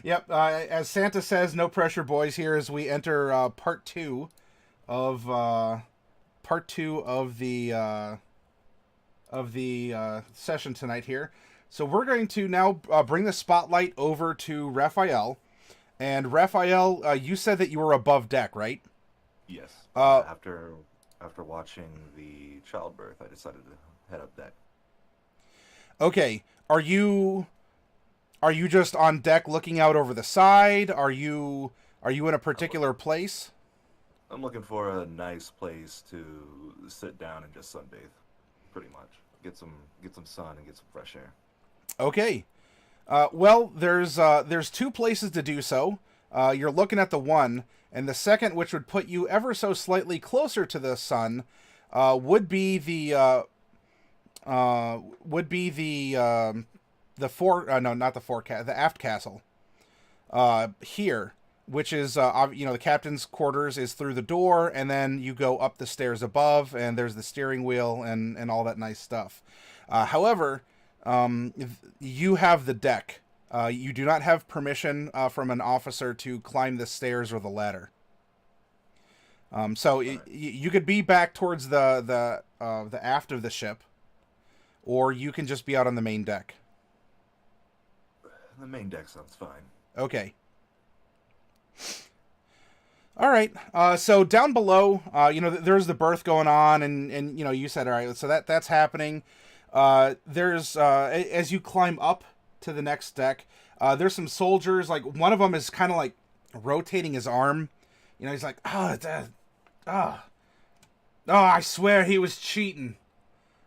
Yep. As Santa says, no pressure, boys. Here as we enter of part two of the session tonight here. So we're going to now bring the spotlight over to Raphael. And Raphael, you said that you were above deck, right? Yes. Uh, After watching the childbirth, I decided to head up deck. okay. Are you just on deck looking out over the side? Are you in a I'm look, particular place? I'm looking for a nice place to sit down and just sunbathe, pretty much. Get some sun and get some fresh air. Okay. Well, there's two places to do so. You're looking at the one, and the second, which would put you ever so slightly closer to the sun, would be the fore no, not the forecast, the aft castle here, which is the captain's quarters is through the door, and then you go up the stairs above, and there's the steering wheel and all that nice stuff. However, um, you have the deck. You do not have permission from an officer to climb the stairs or the ladder. So All right. you could be back towards the aft of the ship, or you can just be out on the main deck. The main deck sounds fine. Okay. All right. So down below, there's the birth going on, and you said, all right, so that's happening. There's as you climb up to the next deck, there's some soldiers. Like one of them is kind of like rotating his arm. He's like, oh, I swear he was cheating.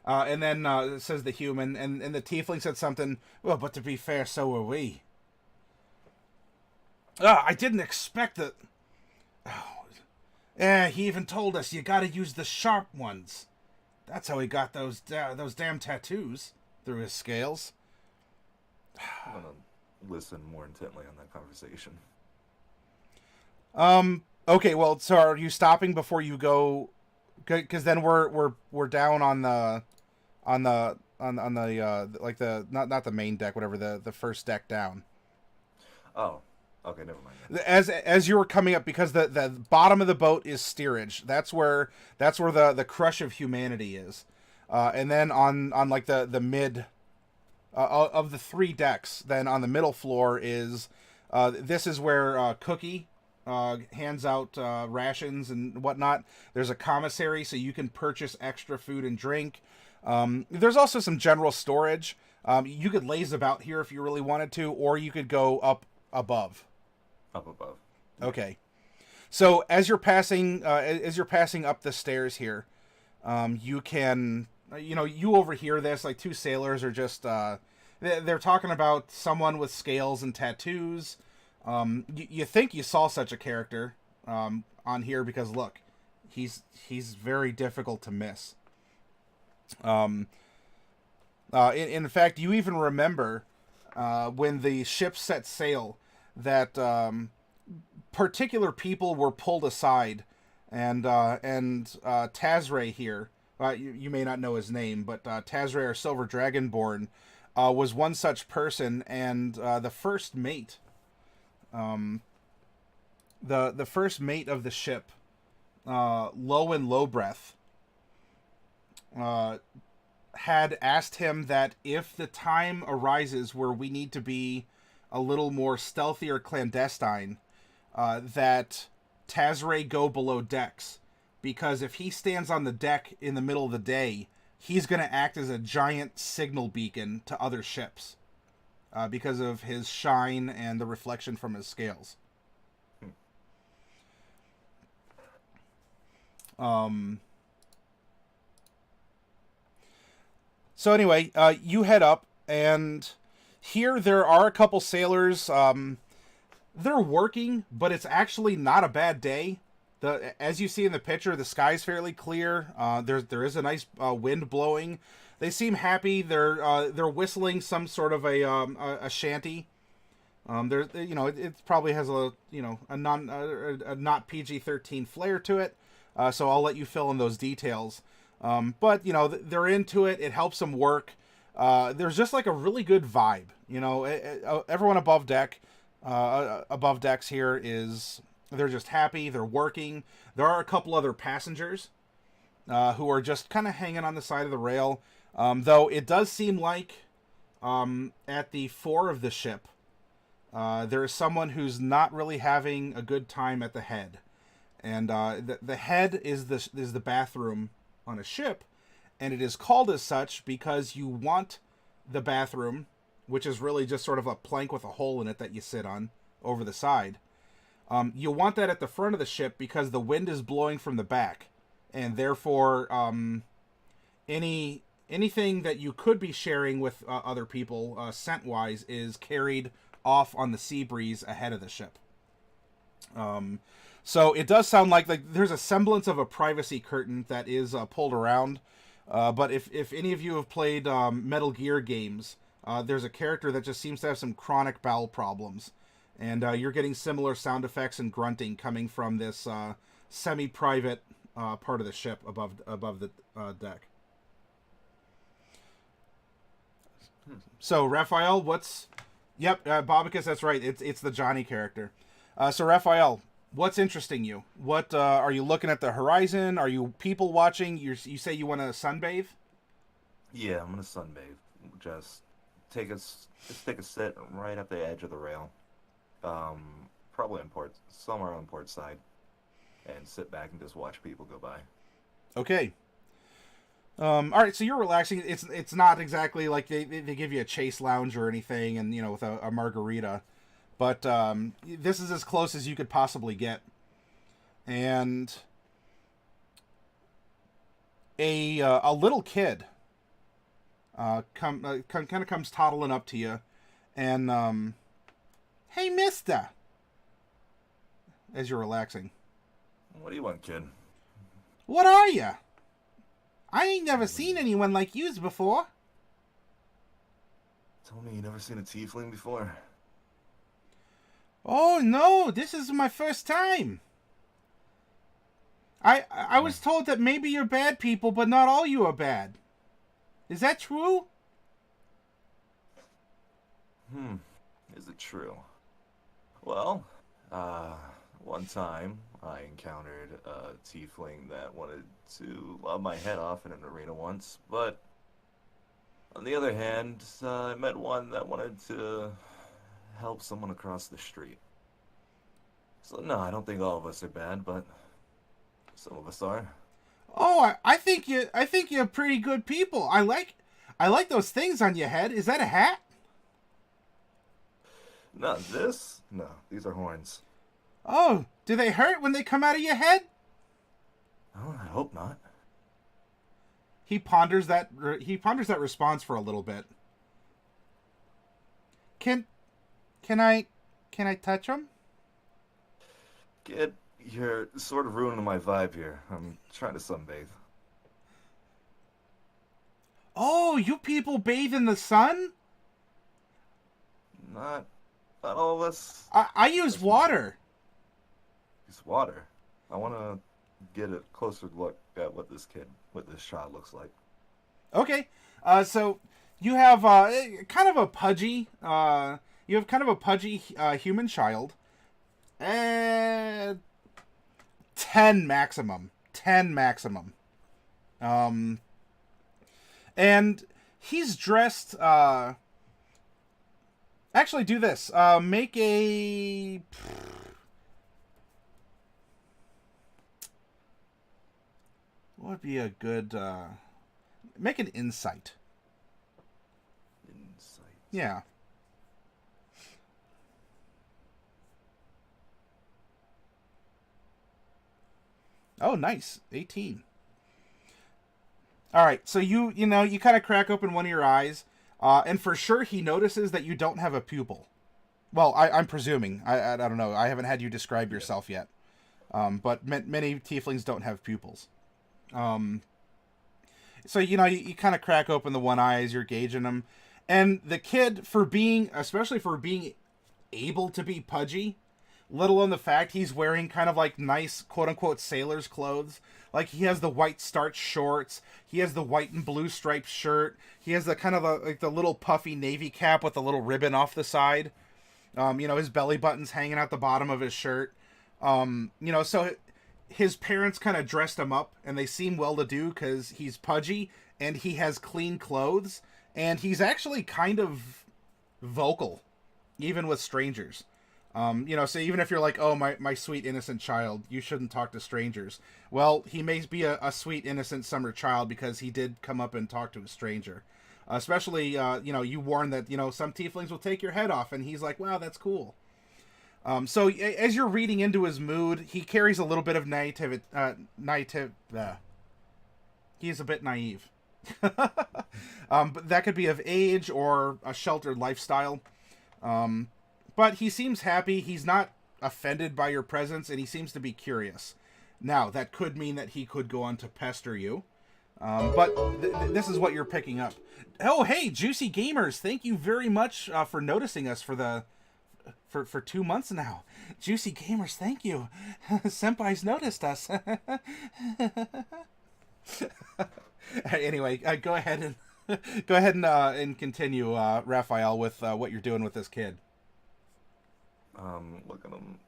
And then says the human, and the tiefling said something. Well, but to be fair, so were we. I didn't expect that. Oh, yeah, he even told us you gotta use the sharp ones. That's how he got those damn tattoos through his scales. I'm gonna listen more intently on that conversation. Okay, well, so are you stopping before you go? Because then we're down on the like the not the main deck, whatever the first deck down. Oh, okay, never mind then. As you were coming up, because the bottom of the boat is steerage. That's where the crush of humanity is, and then on like the mid of the three decks, then on the middle floor is this is where Cookie hands out rations and whatnot. There's a commissary, so you can purchase extra food and drink. There's also some general storage. You could laze about here if you really wanted to, or you could go up above. Up above. Yeah. Okay. So as you're passing up the stairs here, you can you overhear this. Like two sailors are just they're talking about someone with scales and tattoos. You think you saw such a character on here because look, he's very difficult to miss. Um, in fact, you even remember when the ship set sail that particular people were pulled aside, and Tazray here. You may not know his name, but Tazray, our Silver Dragonborn, was one such person, and the first mate, the first mate of the ship, Low and Low Breath, uh, had asked him that if the time arises where we need to be a little more stealthy or clandestine, that Tazray go below decks, because if he stands on the deck in the middle of the day, he's going to act as a giant signal beacon to other ships because of his shine and the reflection from his scales. Um, so anyway, you head up, and here there are a couple sailors. They're working, but it's actually not a bad day. As you see in the picture, the sky's fairly clear. There is a nice wind blowing. They seem happy. They're whistling some sort of a shanty. It probably has a not PG-13 flair to it. So I'll let you fill in those details. But they're into it. It helps them work. There's just like a really good vibe. Everyone above deck. above decks here is they're just happy. They're working. There are a couple other passengers who are just kind of hanging on the side of the rail. Though it does seem like at the fore of the ship, there is someone who's not really having a good time at the head. And the head is the bathroom on a ship, and it is called as such because you want the bathroom, which is really just sort of a plank with a hole in it that you sit on over the side. You want that at the front of the ship because the wind is blowing from the back, and therefore anything that you could be sharing with other people scent-wise is carried off on the sea breeze ahead of the ship. So it does sound like there's a semblance of a privacy curtain that is pulled around. But if any of you have played Metal Gear games, there's a character that just seems to have some chronic bowel problems. And you're getting similar sound effects and grunting coming from this semi-private part of the ship above the deck. So, Raphael, what's... Yep, Bobicus, that's right. It's the Johnny character. So, Raphael, what's interesting you? What are you looking at the horizon? Are you people watching? You say you want to sunbathe? Yeah, I'm gonna sunbathe. Just take a sit right at the edge of the rail. Probably somewhere on port side, and sit back and just watch people go by. Okay. All right, so you're relaxing. It's not exactly like they give you a chase lounge or anything, and with a margarita, but this is as close as you could possibly get. And a little kid kind of comes toddling up to you, and hey, Mister, as you're relaxing. What do you want, kid? What are you? I ain't never seen anyone like yous before. Told me you never seen a tiefling before. Oh no, this is my first time. I was told that maybe you're bad people, but not all you are bad. Is that true? Is it true? Well, one time I encountered a tiefling that wanted to lob my head off in an arena once, but on the other hand, I met one that wanted to help someone across the street. So no, I don't think all of us are bad, but some of us are. Oh, I think you're pretty good people. I like those things on your head. Is that a hat? Not this? No, these are horns. Oh, do they hurt when they come out of your head? Oh, I hope not. He ponders that response for a little bit. Can I touch him? Kid, you're sort of ruining my vibe here. I'm trying to sunbathe. Oh, you people bathe in the sun? Not all of us. I use water. Use water. I want to get a closer look at what this child looks like. Okay, so you have kind of a pudgy human child. 10 maximum. 10 maximum. And he's dressed, actually do this. Make a... What would be a good, make an insight. Insight. Yeah. Oh, nice. 18. All right, so you kind of crack open one of your eyes, and for sure he notices that you don't have a pupil. Well, I'm presuming. I don't know. I haven't had you describe yourself yet. But many tieflings don't have pupils. So, you kind of crack open the one eye as you're gauging him. And the kid, especially for being able to be pudgy, let alone the fact he's wearing kind of like nice quote-unquote sailor's clothes. Like he has the white starched shorts, he has the white and blue striped shirt, he has the kind of like the little puffy navy cap with the little ribbon off the side. His belly button's hanging out the bottom of his shirt. So his parents kind of dressed him up, and they seem well to do because he's pudgy and he has clean clothes, and he's actually kind of vocal, even with strangers. So even if you're like, oh, my sweet innocent child, you shouldn't talk to strangers. Well, he may be a sweet innocent summer child because he did come up and talk to a stranger. Especially, you warn that, some tieflings will take your head off, and he's like, wow, that's cool. So as you're reading into his mood, he carries a little bit of naivety. He's a bit naive. But that could be of age or a sheltered lifestyle. But he seems happy. He's not offended by your presence, and he seems to be curious. Now, that could mean that he could go on to pester you. But this is what you're picking up. Oh, hey, Juicy Gamers! Thank you very much for noticing us for 2 months now. Juicy Gamers, thank you. Senpai's noticed us. Anyway, go ahead and continue, Raphael, with what you're doing with this kid. Look at him.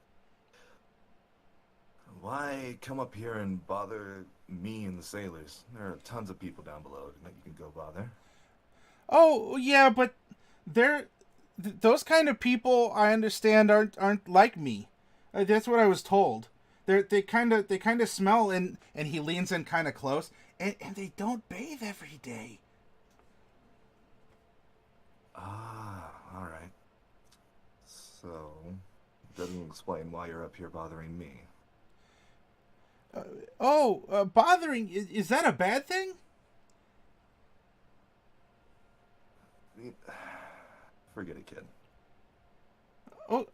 Why come up here and bother me and the sailors? There are tons of people down below that you can go bother. Oh, yeah, but those kind of people, I understand, aren't like me. That's what I was told. They kind of smell, and he leans in kind of close, and they don't bathe every day. Ah, all right. So, doesn't explain why you're up here bothering me. Bothering, is that a bad thing? Forget it, kid. Oh,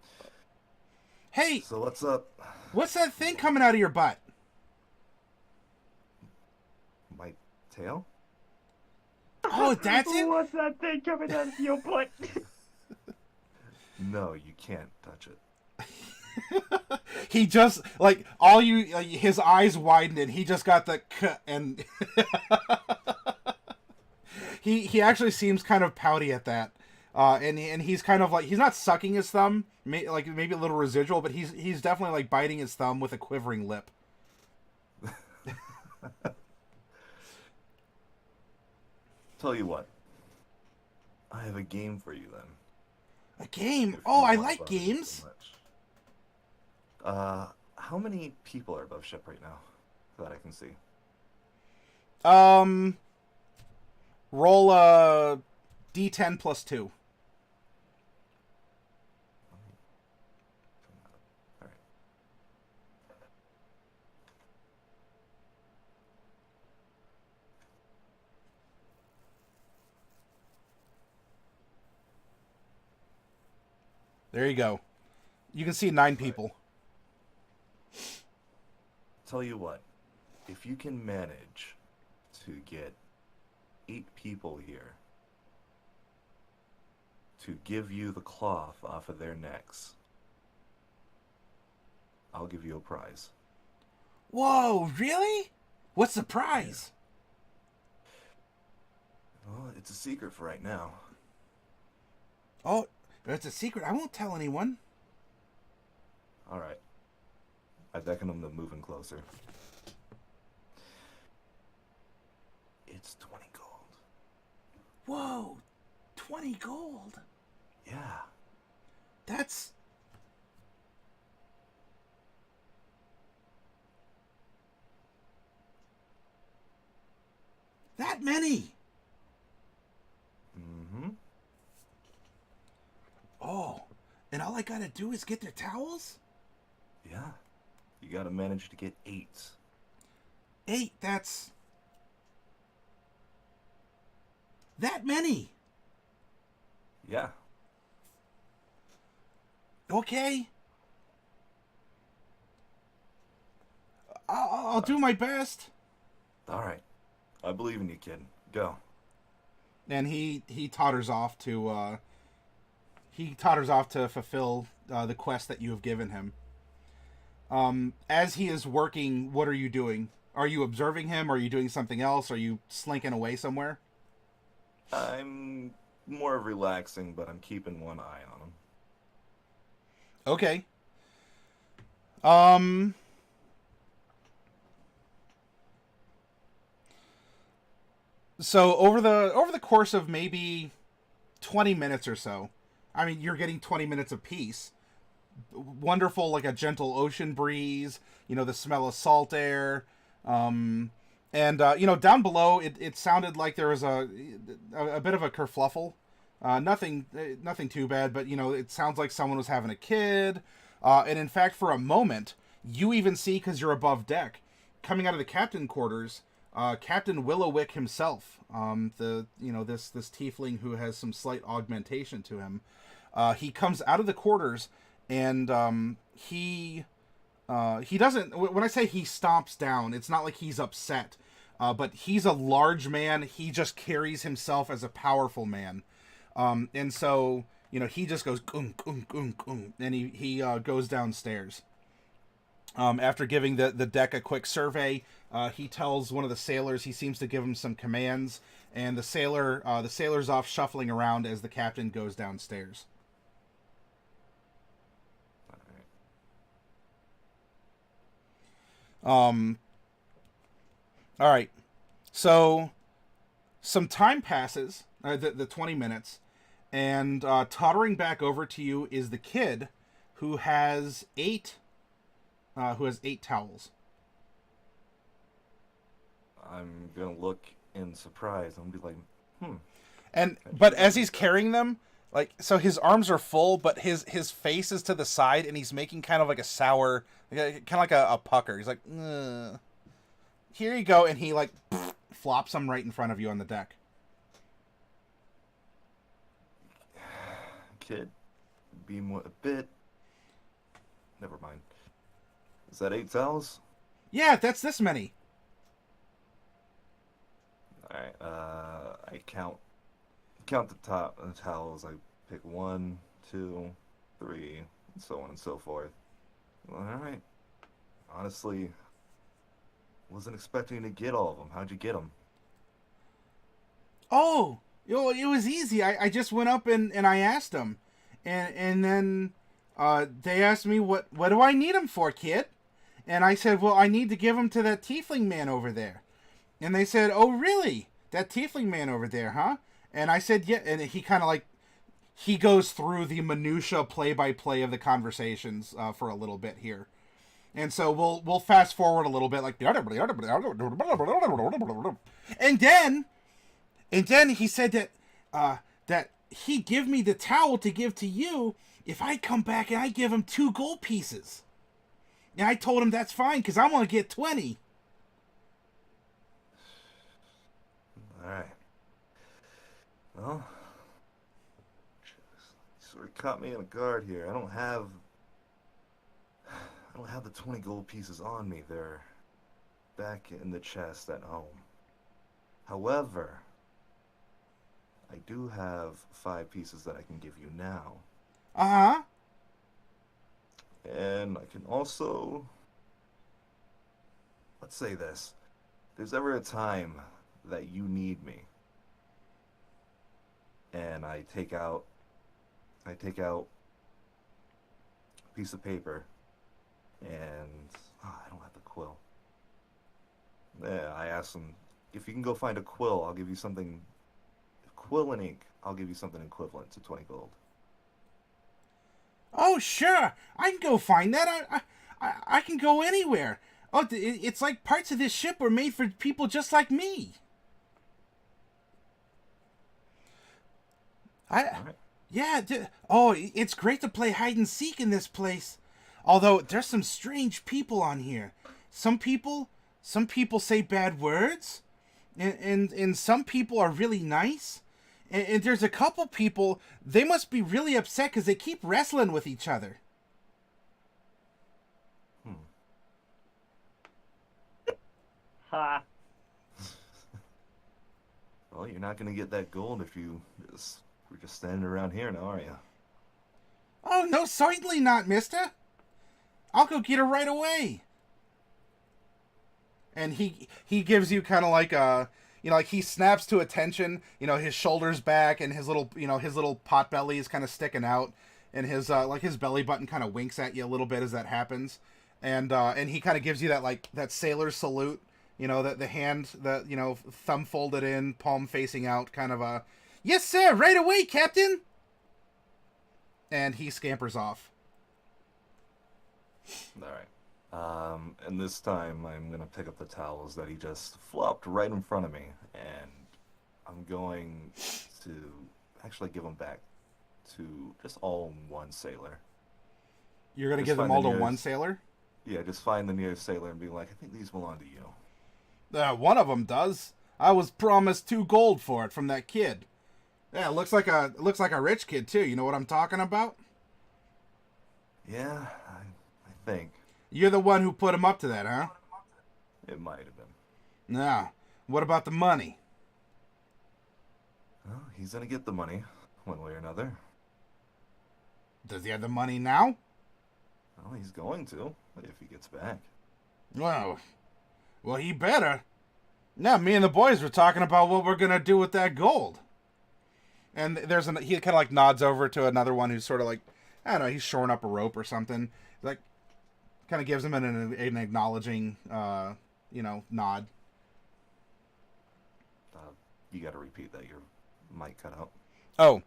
hey, So what's up? what's that thing coming out of your butt? My tail? Oh, that's it? What's that thing coming out of your butt? No, you can't touch it. He just, his eyes widened and he just got the and he actually seems kind of pouty at that. And he's kind of like, he's not sucking his thumb, maybe a little residual, but he's definitely like biting his thumb with a quivering lip. Tell you what, I have a game for you then. A game? If Oh, you I want like about it so games. much. How many people are above ship right now that I can see? Roll a D10 plus 2. All right. There you go. You can see 9 people. Tell you what, if you can manage to get 8 people here to give you the cloth off of their necks, I'll give you a prize. Whoa, really? What's the prize? Well, it's a secret for right now. Oh, it's a secret. I won't tell anyone. All right. I beckon them to move in closer. It's 20 gold. Whoa, 20 gold. Yeah. That's... that many. Mm-hmm. Oh, and all I gotta do is get their towels? Yeah. You gotta manage to get 8. 8, that's... that many. Yeah. Okay. I'll do my best. All right. I believe in you, kid. Go. And he totters off to fulfill the quest that you have given him. As he is working, what are you doing? Are you observing him? Are you doing something else? Are you slinking away somewhere? I'm more of relaxing, but I'm keeping one eye on him. Okay. Um. So over the course of maybe 20 minutes or so, I mean, you're getting 20 minutes of peace. Wonderful, like a gentle ocean breeze. The smell of salt air. And down below, it sounded like there was a bit of a kerfluffle. Nothing too bad, but it sounds like someone was having a kid. And in fact, for a moment, you even see, because you're above deck, coming out of the captain quarters, Captain Willowick himself. This tiefling who has some slight augmentation to him. He comes out of the quarters, and he doesn't. When I say he stomps down, it's not like he's upset. But he's a large man. He just carries himself as a powerful man. And so, he just goes, and he goes downstairs. After giving the deck a quick survey, he tells one of the sailors, he seems to give him some commands, and the sailor's off shuffling around as the captain goes downstairs. All right. So, some time passes, the 20 minutes, and tottering back over to you is the kid who has eight towels. I'm gonna look in surprise. I'm gonna be like, But as he's carrying them, so his arms are full, but his face is to the side, and he's making kind of like a sour, kind of like a pucker. He's like, ugh. Here you go, and he flops them right in front of you on the deck. kid, be more a bit. Never mind. Is that 8 towels? Yeah, that's this many. All right. I count the towels. I pick 1, 2, 3, and so on and so forth. All right. Honestly, wasn't expecting to get all of them. How'd you get them? Oh, it was easy. I just went up and I asked them, and then they asked me what do I need them for, kid? And I said, well, I need to give them to that tiefling man over there. And they said, oh, really? That tiefling man over there, huh? And I said, yeah. And he kind of he goes through the minutia play-by-play of the conversations for a little bit here. And so we'll fast forward a little bit, and then he said that he'd give me the towel to give to you if I come back and I give him 2 gold pieces. And I told him that's fine because I want to get 20. All right. Well, sort of caught me in a guard here. I don't have the 20 gold pieces on me. They're back in the chest at home. However, I do have 5 pieces that I can give you now. Uh-huh. And I can also, let's say this. If there's ever a time that you need me, and I take out a piece of paper, and I don't have the quill. Yeah, I asked them, if you can go find a quill, I'll give you something, quill and ink, I'll give you something equivalent to 20 gold. Oh, sure. I can go find that. I can go anywhere. Oh, it's like parts of this ship were made for people just like me. Right. Yeah. It's great to play hide and seek in this place. Although there's some strange people on here. Some people say bad words, and some people are really nice. And there's a couple people, they must be really upset because they keep wrestling with each other. Ha. Well, you're not going to get that gold if we're just standing around here now, are you? Oh, no, certainly not, mister. I'll go get her right away. And he gives you kind of like a, he snaps to attention, his shoulders back and his little pot belly is kind of sticking out. and his like his belly button kind of winks at you a little bit as that happens, and he kind of gives you that like that sailor salute, you know, the hand, the you know, thumb folded in, palm facing out, kind of a yes sir, right away, Captain. And he scampers off. All right. And this time I'm gonna pick up the towels that he just flopped right in front of me, and I'm going to actually give them back to just all one sailor. You're gonna Just give them find the all to nearest- one sailor? Yeah, just find the nearest sailor and be like, I think these belong to you. One of them does. I was promised 2 gold for it from that kid. Yeah, it looks like a rich kid too. You know what I'm talking about? Yeah, I think You're the one who put him up to that, huh? it might have been. Nah. What about the money? Well, he's gonna get the money, one way or another. Does he have the money now? Well, he's going to, if he gets back. Well, he better. Now, me and the boys were talking about what we're gonna do with that gold. And he kind of like nods over to another one who's sort of like, I don't know, he's shoring up a rope or something. Like, kind of gives him an acknowledging, nod. You gotta repeat that, your mic cut out. Oh,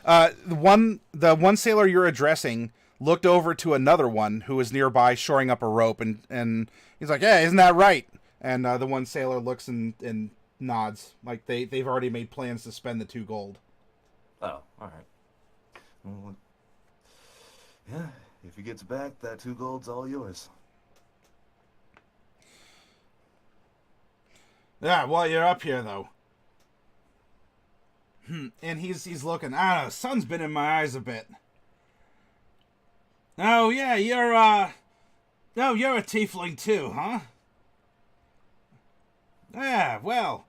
the one sailor you're addressing looked over to another one who was nearby, shoring up a rope, and he's like, "Yeah, isn't that right?" And the one sailor looks and nods, like they've already made plans to spend the 2 gold. Oh, all right. Well, yeah, if he gets back, that 2 gold's all yours. Yeah, while you're up here though. And he's looking. I don't know. Sun's been in my eyes a bit. Oh yeah, you're a tiefling too, huh? Yeah, well,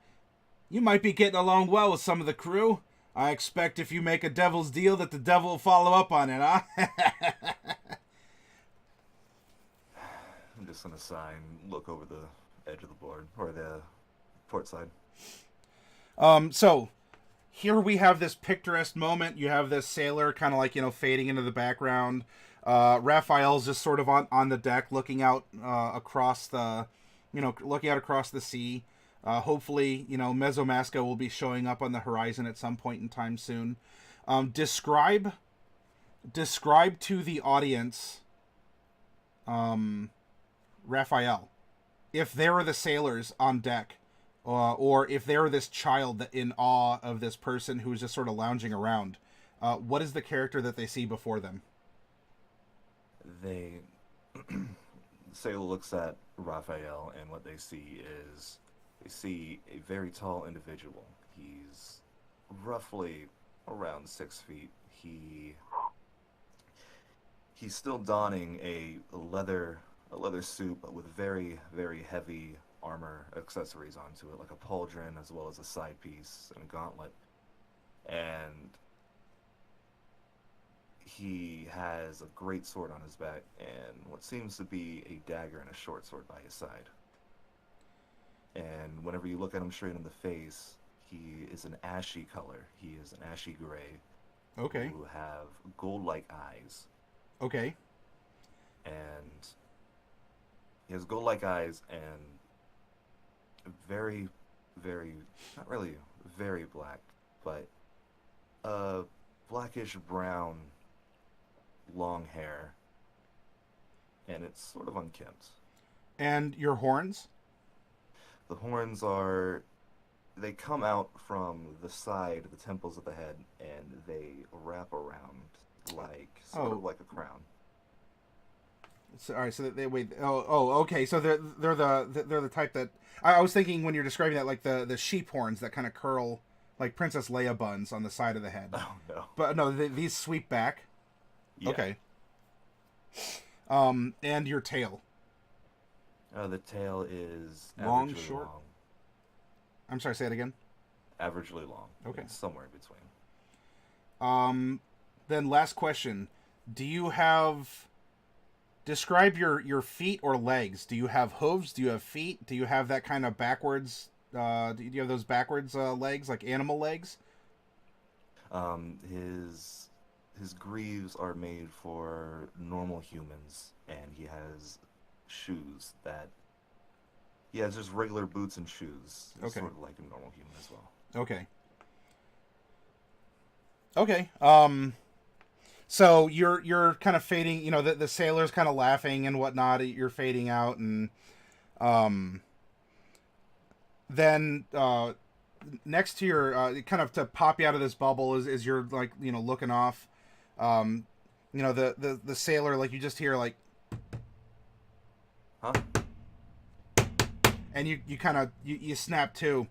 you might be getting along well with some of the crew. I expect if you make a devil's deal that the devil will follow up on it, huh? I'm just gonna sigh and look over the edge of the board, or the port side. So here we have this picturesque moment. You have this sailor kind of like, fading into the background. Raphael's just sort of on the deck looking out across the, looking out across the sea. Hopefully, Mesomasca will be showing up on the horizon at some point in time soon. Describe to the audience, Raphael, if there are the sailors on deck, or if they're this child in awe of this person who's just sort of lounging around, what is the character that they see before them? The sailor looks at Raphael, and what they see is a very tall individual. He's roughly around 6 feet. He's still donning a leather suit, but with very, very heavy armor accessories onto it, like a pauldron as well as a side piece and a gauntlet. And he has a great sword on his back and what seems to be a dagger and a short sword by his side. And whenever you look at him straight in the face, he is an ashy color. He is an ashy gray. Okay. Who have gold-like eyes. Okay. And he has gold-like eyes and very, very, not really very black, but blackish brown long hair. And it's sort of unkempt. And your horns? The horns they come out from the side, the temples of the head, and they wrap around like sort of like a crown. So, all right, so they wait. Okay. So they're the type that I was thinking when you're describing that, like the sheep horns that kind of curl like Princess Leia buns on the side of the head. Oh no! But no, these sweep back. Yeah. Okay. And your tail. The tail is Long, averagely short? long. I'm sorry. Say it again. Averagely long. Okay. It's somewhere in between. Then last question: do you have? Describe your feet or legs. Do you have hooves? Do you have feet? Do you have that kind of backwards? Do you have those backwards legs, like animal legs? His his greaves are made for normal humans, and he has shoes that he has just regular boots and shoes. He's Okay. sort of like a normal human as well. Okay. Okay. So you're kind of fading. You know, the sailor's kind of laughing and whatnot. You're fading out, and um, then next to your kind of to pop you out of this bubble is you're like looking off. Um, the sailor, like, you just hear like, Huh? and you kind of you snap to.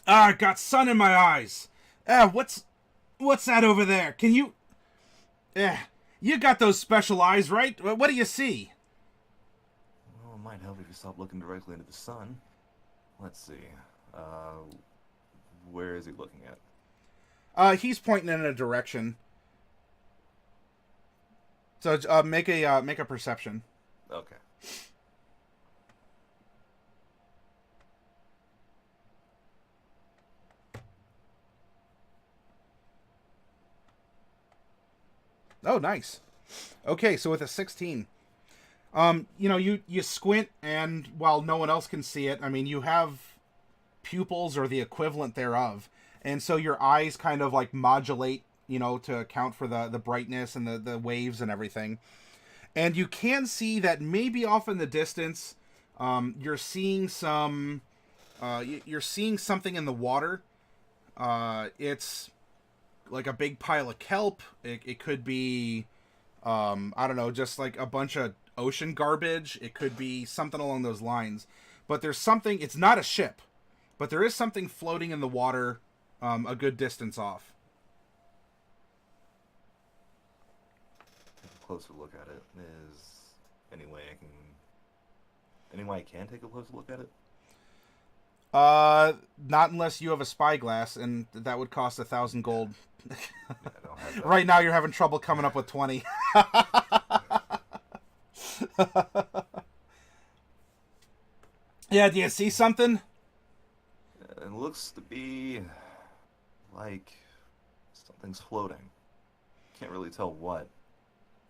Ah, I got sun in my eyes. What's that over there? Can you? You got those special eyes, right? What do you see? Well, it might help if you stop looking directly into the sun. Let's see. Where is he looking at? He's pointing in a direction. So make a perception. Okay. Oh, nice. Okay, so with a 16, you squint, and while no one else can see it, I mean, you have pupils or the equivalent thereof, and so your eyes kind of like modulate, to account for the brightness and the waves and everything. And you can see that maybe off in the distance, you're seeing you're seeing something in the water. It's like a big pile of kelp. It could be, I don't know, just like a bunch of ocean garbage. It could be something along those lines. But there's something, it's not a ship, but there is something floating in the water a good distance off. Take a closer look at it. Is any way I can take a closer look at it? Not unless you have a spyglass, and that would cost 1,000 gold. Yeah, I don't have that. Right now, you're having trouble coming up with 20. Yeah, do you see something? It looks to be like something's floating. Can't really tell what.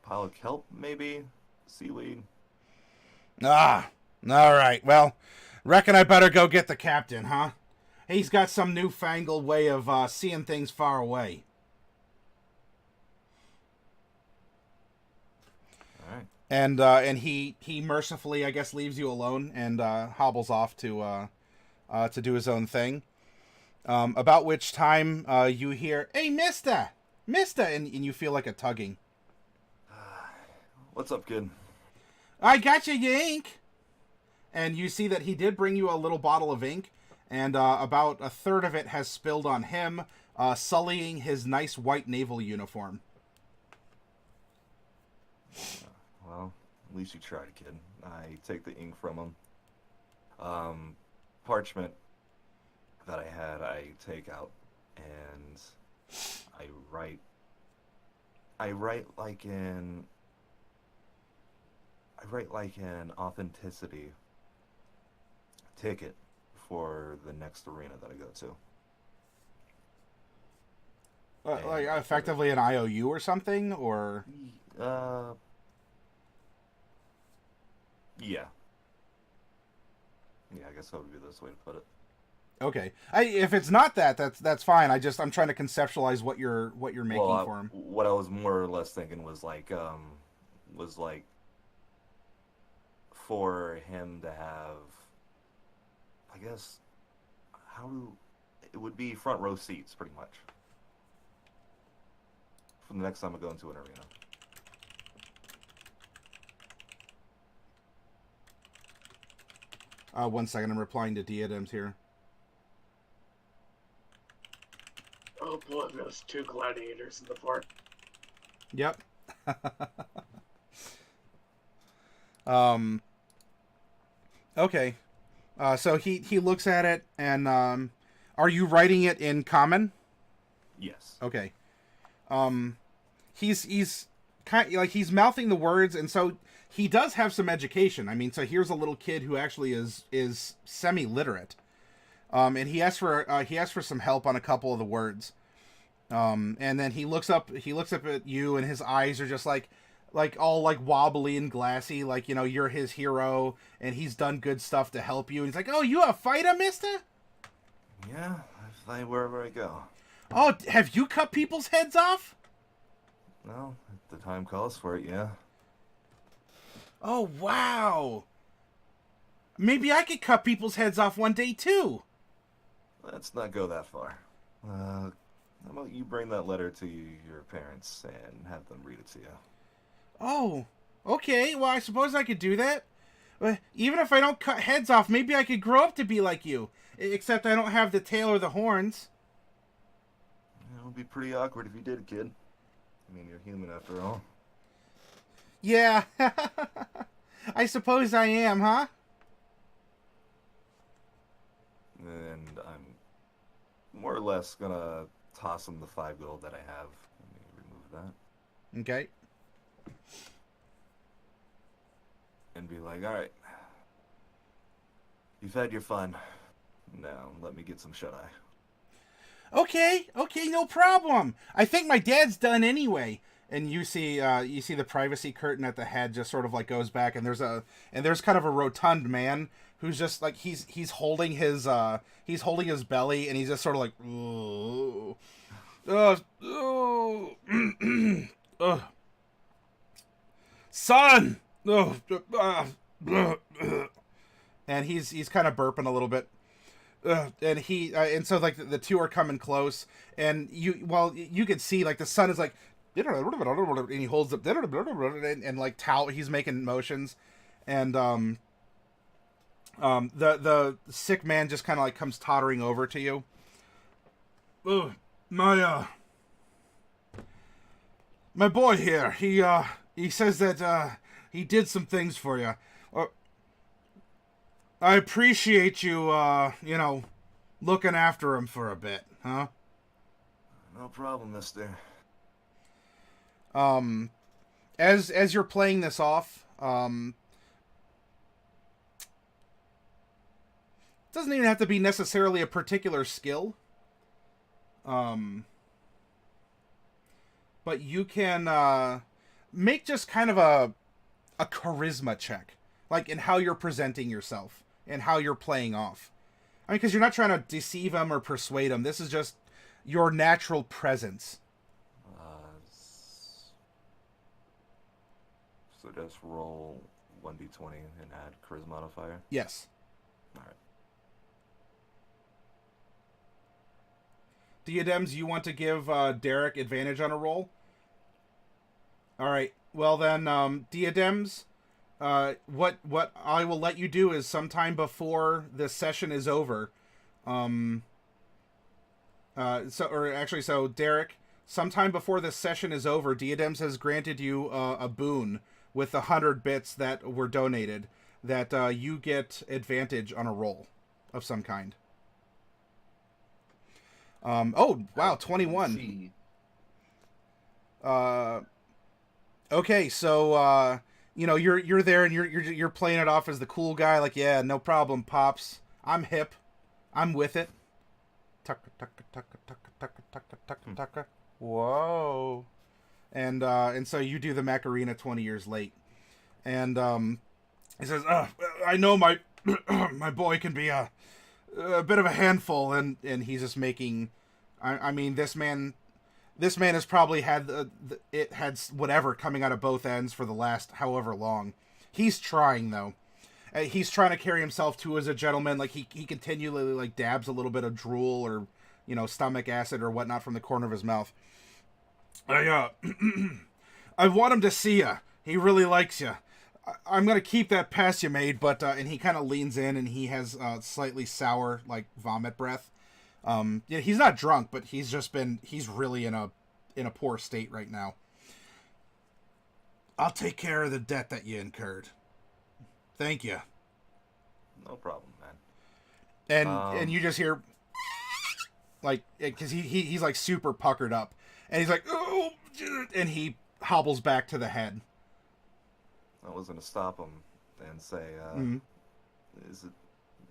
Pile of kelp, maybe? Seaweed? Ah, all right. Well, reckon I better go get the captain, huh? He's got some newfangled way of seeing things far away. All right. And he mercifully, I guess, leaves you alone and hobbles off to do his own thing. About which time you hear, "Hey, Mister, and you feel like a tugging. What's up, kid? I got you ink. And you see that he did bring you a little bottle of ink, and about a third of it has spilled on him, sullying his nice white naval uniform. Well, at least you tried, kid. I take the ink from him. Parchment that I take out, and I write like an authenticity ticket for the next arena that I go to. Like effectively an IOU or something, or Yeah. Yeah, I guess that would be the best way to put it. okay. If it's not that's fine. I'm trying to conceptualize what you're making for him. What I was more or less thinking was like for him to have, I guess, it would be front row seats pretty much for the next time I go into an arena. One second, I'm replying to Diadems here. Oh boy, those two gladiators in the park. Yep. Okay. So he looks at it, and are you writing it in common? Yes. Okay. He's kind like he's mouthing the words, and so he does have some education. I mean, so here's a little kid who actually is semi-literate. And he asks for some help on a couple of the words. And then he looks up at you, and his eyes are just like all like wobbly and glassy, like, you know, you're his hero and he's done good stuff to help you. And he's like, "Oh, you a fighter, mister? Yeah, I fight wherever I go. Oh, have you cut people's heads off?" Well, if the time calls for it, yeah. "Oh, wow. Maybe I could cut people's heads off one day too." Let's not go that far. How about you bring that letter to your parents and have them read it to you? "Oh, okay. Well, I suppose I could do that. Even if I don't cut heads off, maybe I could grow up to be like you. Except I don't have the tail or the horns." It would be pretty awkward if you did, kid. I mean, you're human after all. "Yeah, I suppose I am, huh?" And I'm more or less gonna toss him the 5 gold that I have. Let me remove that. Okay. And be like, alright. You've had your fun. Now, let me get some shut-eye. Okay, no problem. I think my dad's done anyway. And you see the privacy curtain at the head just sort of like goes back, and there's kind of a rotund man who's just like he's holding his belly, and he's just sort of like, "Son, and he's kind of burping a little bit. And so like the two are coming close, and you can see like the son is like, and he holds up, and like he's making motions, and the sick man just kind of like comes tottering over to you. "Oh, my boy here, he says that he did some things for you. I appreciate you, looking after him for a bit, huh?" No problem, mister. As you're playing this off, doesn't even have to be necessarily a particular skill. But you can make just kind of a charisma check, like in how you're presenting yourself and how you're playing off. I mean, because you're not trying to deceive him or persuade him. This is just your natural presence. So just roll 1d20 and add charisma modifier? Yes. Alright. Diadems, you want to give Derek advantage on a roll? Alright. Well then, Diadems, what I will let you do is sometime before this session is over, so Derek, sometime before this session is over, Diadems has granted you a boon with 100 bits that were donated, that you get advantage on a roll of some kind. Oh wow, 21. Okay, so you're there and you're playing it off as the cool guy, like, "Yeah, no problem, pops. I'm hip. I'm with it." Tucka tucka tucka tucka tucka tucka tucka tucka. Whoa. And so you do the Macarena 20 years late. And he says, "I know my my boy can be a bit of a handful," and he's just making, I mean, this man has probably had it had whatever coming out of both ends for the last however long. He's trying though. He's trying to carry himself too as a gentleman. Like he continually like dabs a little bit of drool or stomach acid or whatnot from the corner of his mouth. I want him to see you. He really likes you. I'm gonna keep that pass you made, but and he kind of leans in and he has slightly sour like vomit breath. He's not drunk, but he's really in a poor state right now. "I'll take care of the debt that you incurred. Thank you." No problem, man. And you just hear, like, because he's like super puckered up, and he's like, "Oh," and he hobbles back to the head. I was gonna stop him and say, "Is it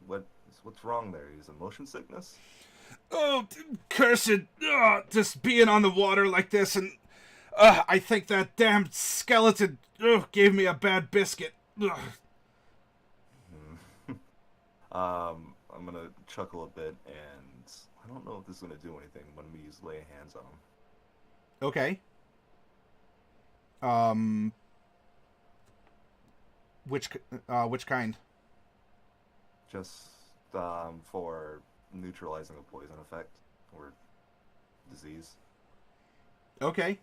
what's wrong there? Is it motion sickness?" Oh, cursed! Just being on the water like this, and I think that damn skeleton gave me a bad biscuit. Ugh. I'm gonna chuckle a bit, and I don't know if this is gonna do anything. Let me use lay hands on him. Okay. Which kind? Just for neutralizing a poison effect or disease. Okay.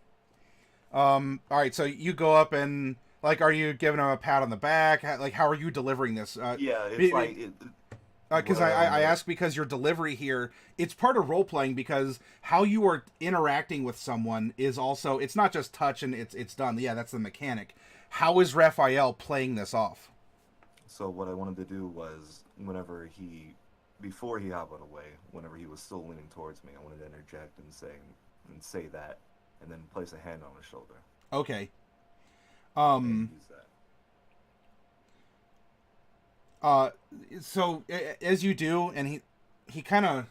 All right. So you go up and like, are you giving him a pat on the back? Like, how are you delivering this? Yeah, it's like Because I ask because your delivery here, it's part of role playing because how you are interacting with someone is also, it's not just touch and it's done. Yeah, that's the mechanic. How is Raphael playing this off? So what I wanted to do was before he hobbled away, whenever he was still leaning towards me, I wanted to interject and say that, and then place a hand on his shoulder. Okay. And use that. So as you do, and he kind of,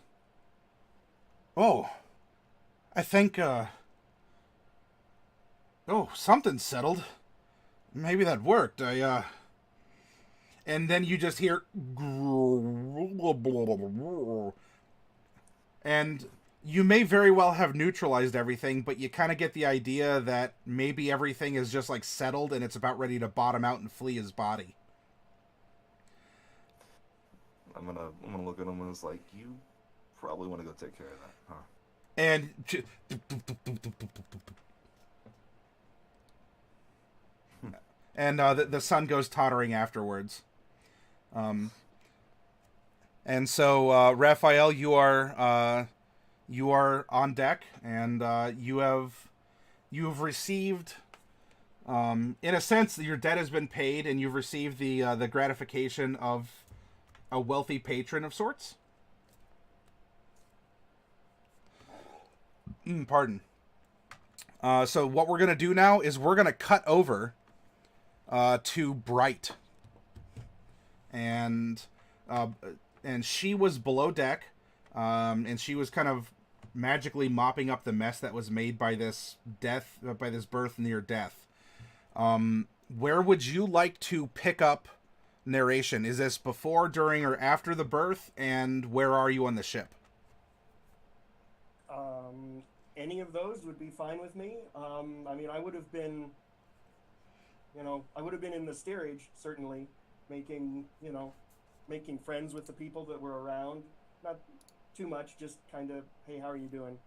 I think, something settled. Maybe that worked. And then you just hear, and you may very well have neutralized everything, but you kind of get the idea that maybe everything is just like settled and it's about ready to bottom out and flee his body. I'm gonna look at him and it's like, you probably want to go take care of that, huh? And the sun goes tottering afterwards. And so Raphael, you are on deck, and you have received, in a sense, your debt has been paid, and you've received the gratification of a wealthy patron of sorts. Pardon. So what we're gonna do now is we're gonna cut over to Bright, and she was below deck, and she was kind of magically mopping up the mess that was made by this birth near death. Where would you like to pick up narration? Is this before, during, or after the birth? And where are you on the ship? Any of those would be fine with me. I mean, I would have been in the steerage, certainly, making friends with the people that were around. Not too much, just kind of, hey, how are you doing?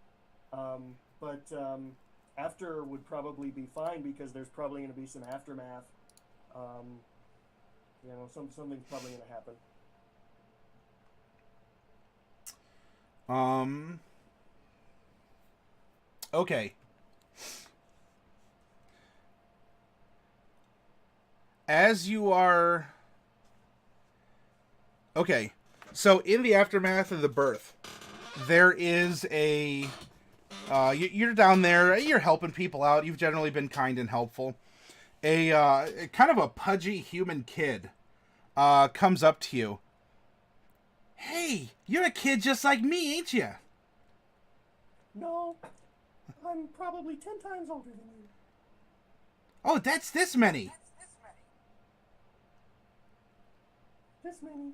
But after would probably be fine because there's probably going to be some aftermath. Something's probably going to happen. Okay. As you are... Okay. So, in the aftermath of the birth, there is a... you're down there, you're helping people out, you've generally been kind and helpful. A kind of a pudgy human kid comes up to you. Hey, you're a kid just like me, ain't you? No, I'm probably 10 times older than you. Oh, that's this many. This many.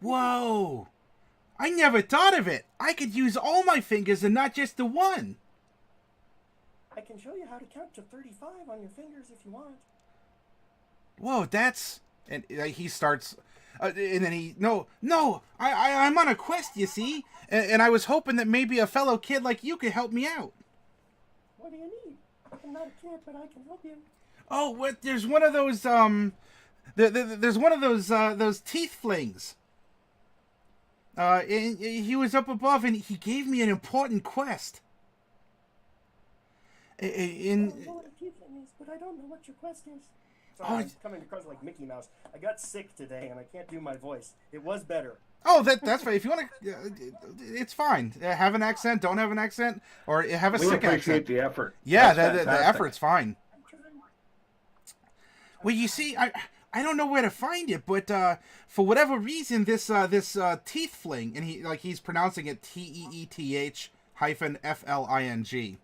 Whoa. I never thought of it. I could use all my fingers and not just the one. I can show you how to count to 35 on your fingers if you want. Whoa, that's... And he starts... and then he... No, I'm on a quest, you see? And I was hoping that maybe a fellow kid like you could help me out. What do you need? I'm not a kid, but I can help you. Oh, what? There's one of those, there's one of those teeth flings. And he was up above and he gave me an important quest. I know what a tiefling is, but I don't know what your quest is. Sorry, I'm coming across like Mickey Mouse. I got sick today and I can't do my voice. It was better. Oh, that's fine. If you want to, it's fine. Have an accent, don't have an accent, or have a sick accent. We appreciate the effort. Yeah, the effort's fine. Well, you see, I don't know where to find it, but for whatever reason, this teeth fling, and he's pronouncing it TEETH hyphen FLING.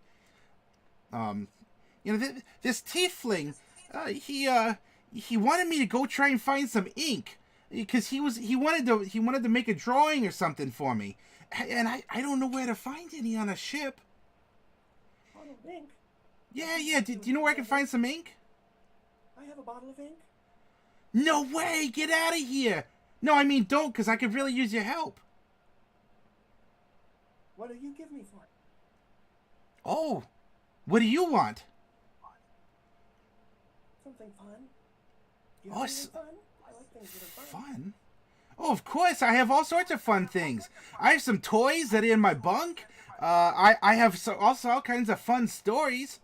This teeth fling, he wanted me to go try and find some ink because he wanted to make a drawing or something for me, and I don't know where to find any on a ship. Bottle of ink? Yeah. Do you know where I can find some ink? I have a bottle of ink. No way! Get out of here! No, I mean don't, because I could really use your help. What do you give me for it? Oh, what do you want? Something fun. Do you Oh, have anything fun? I like things that are fun. Fun? Oh, of course. I have all sorts of fun things. I have some toys that are in my bunk. I have also all kinds of fun stories.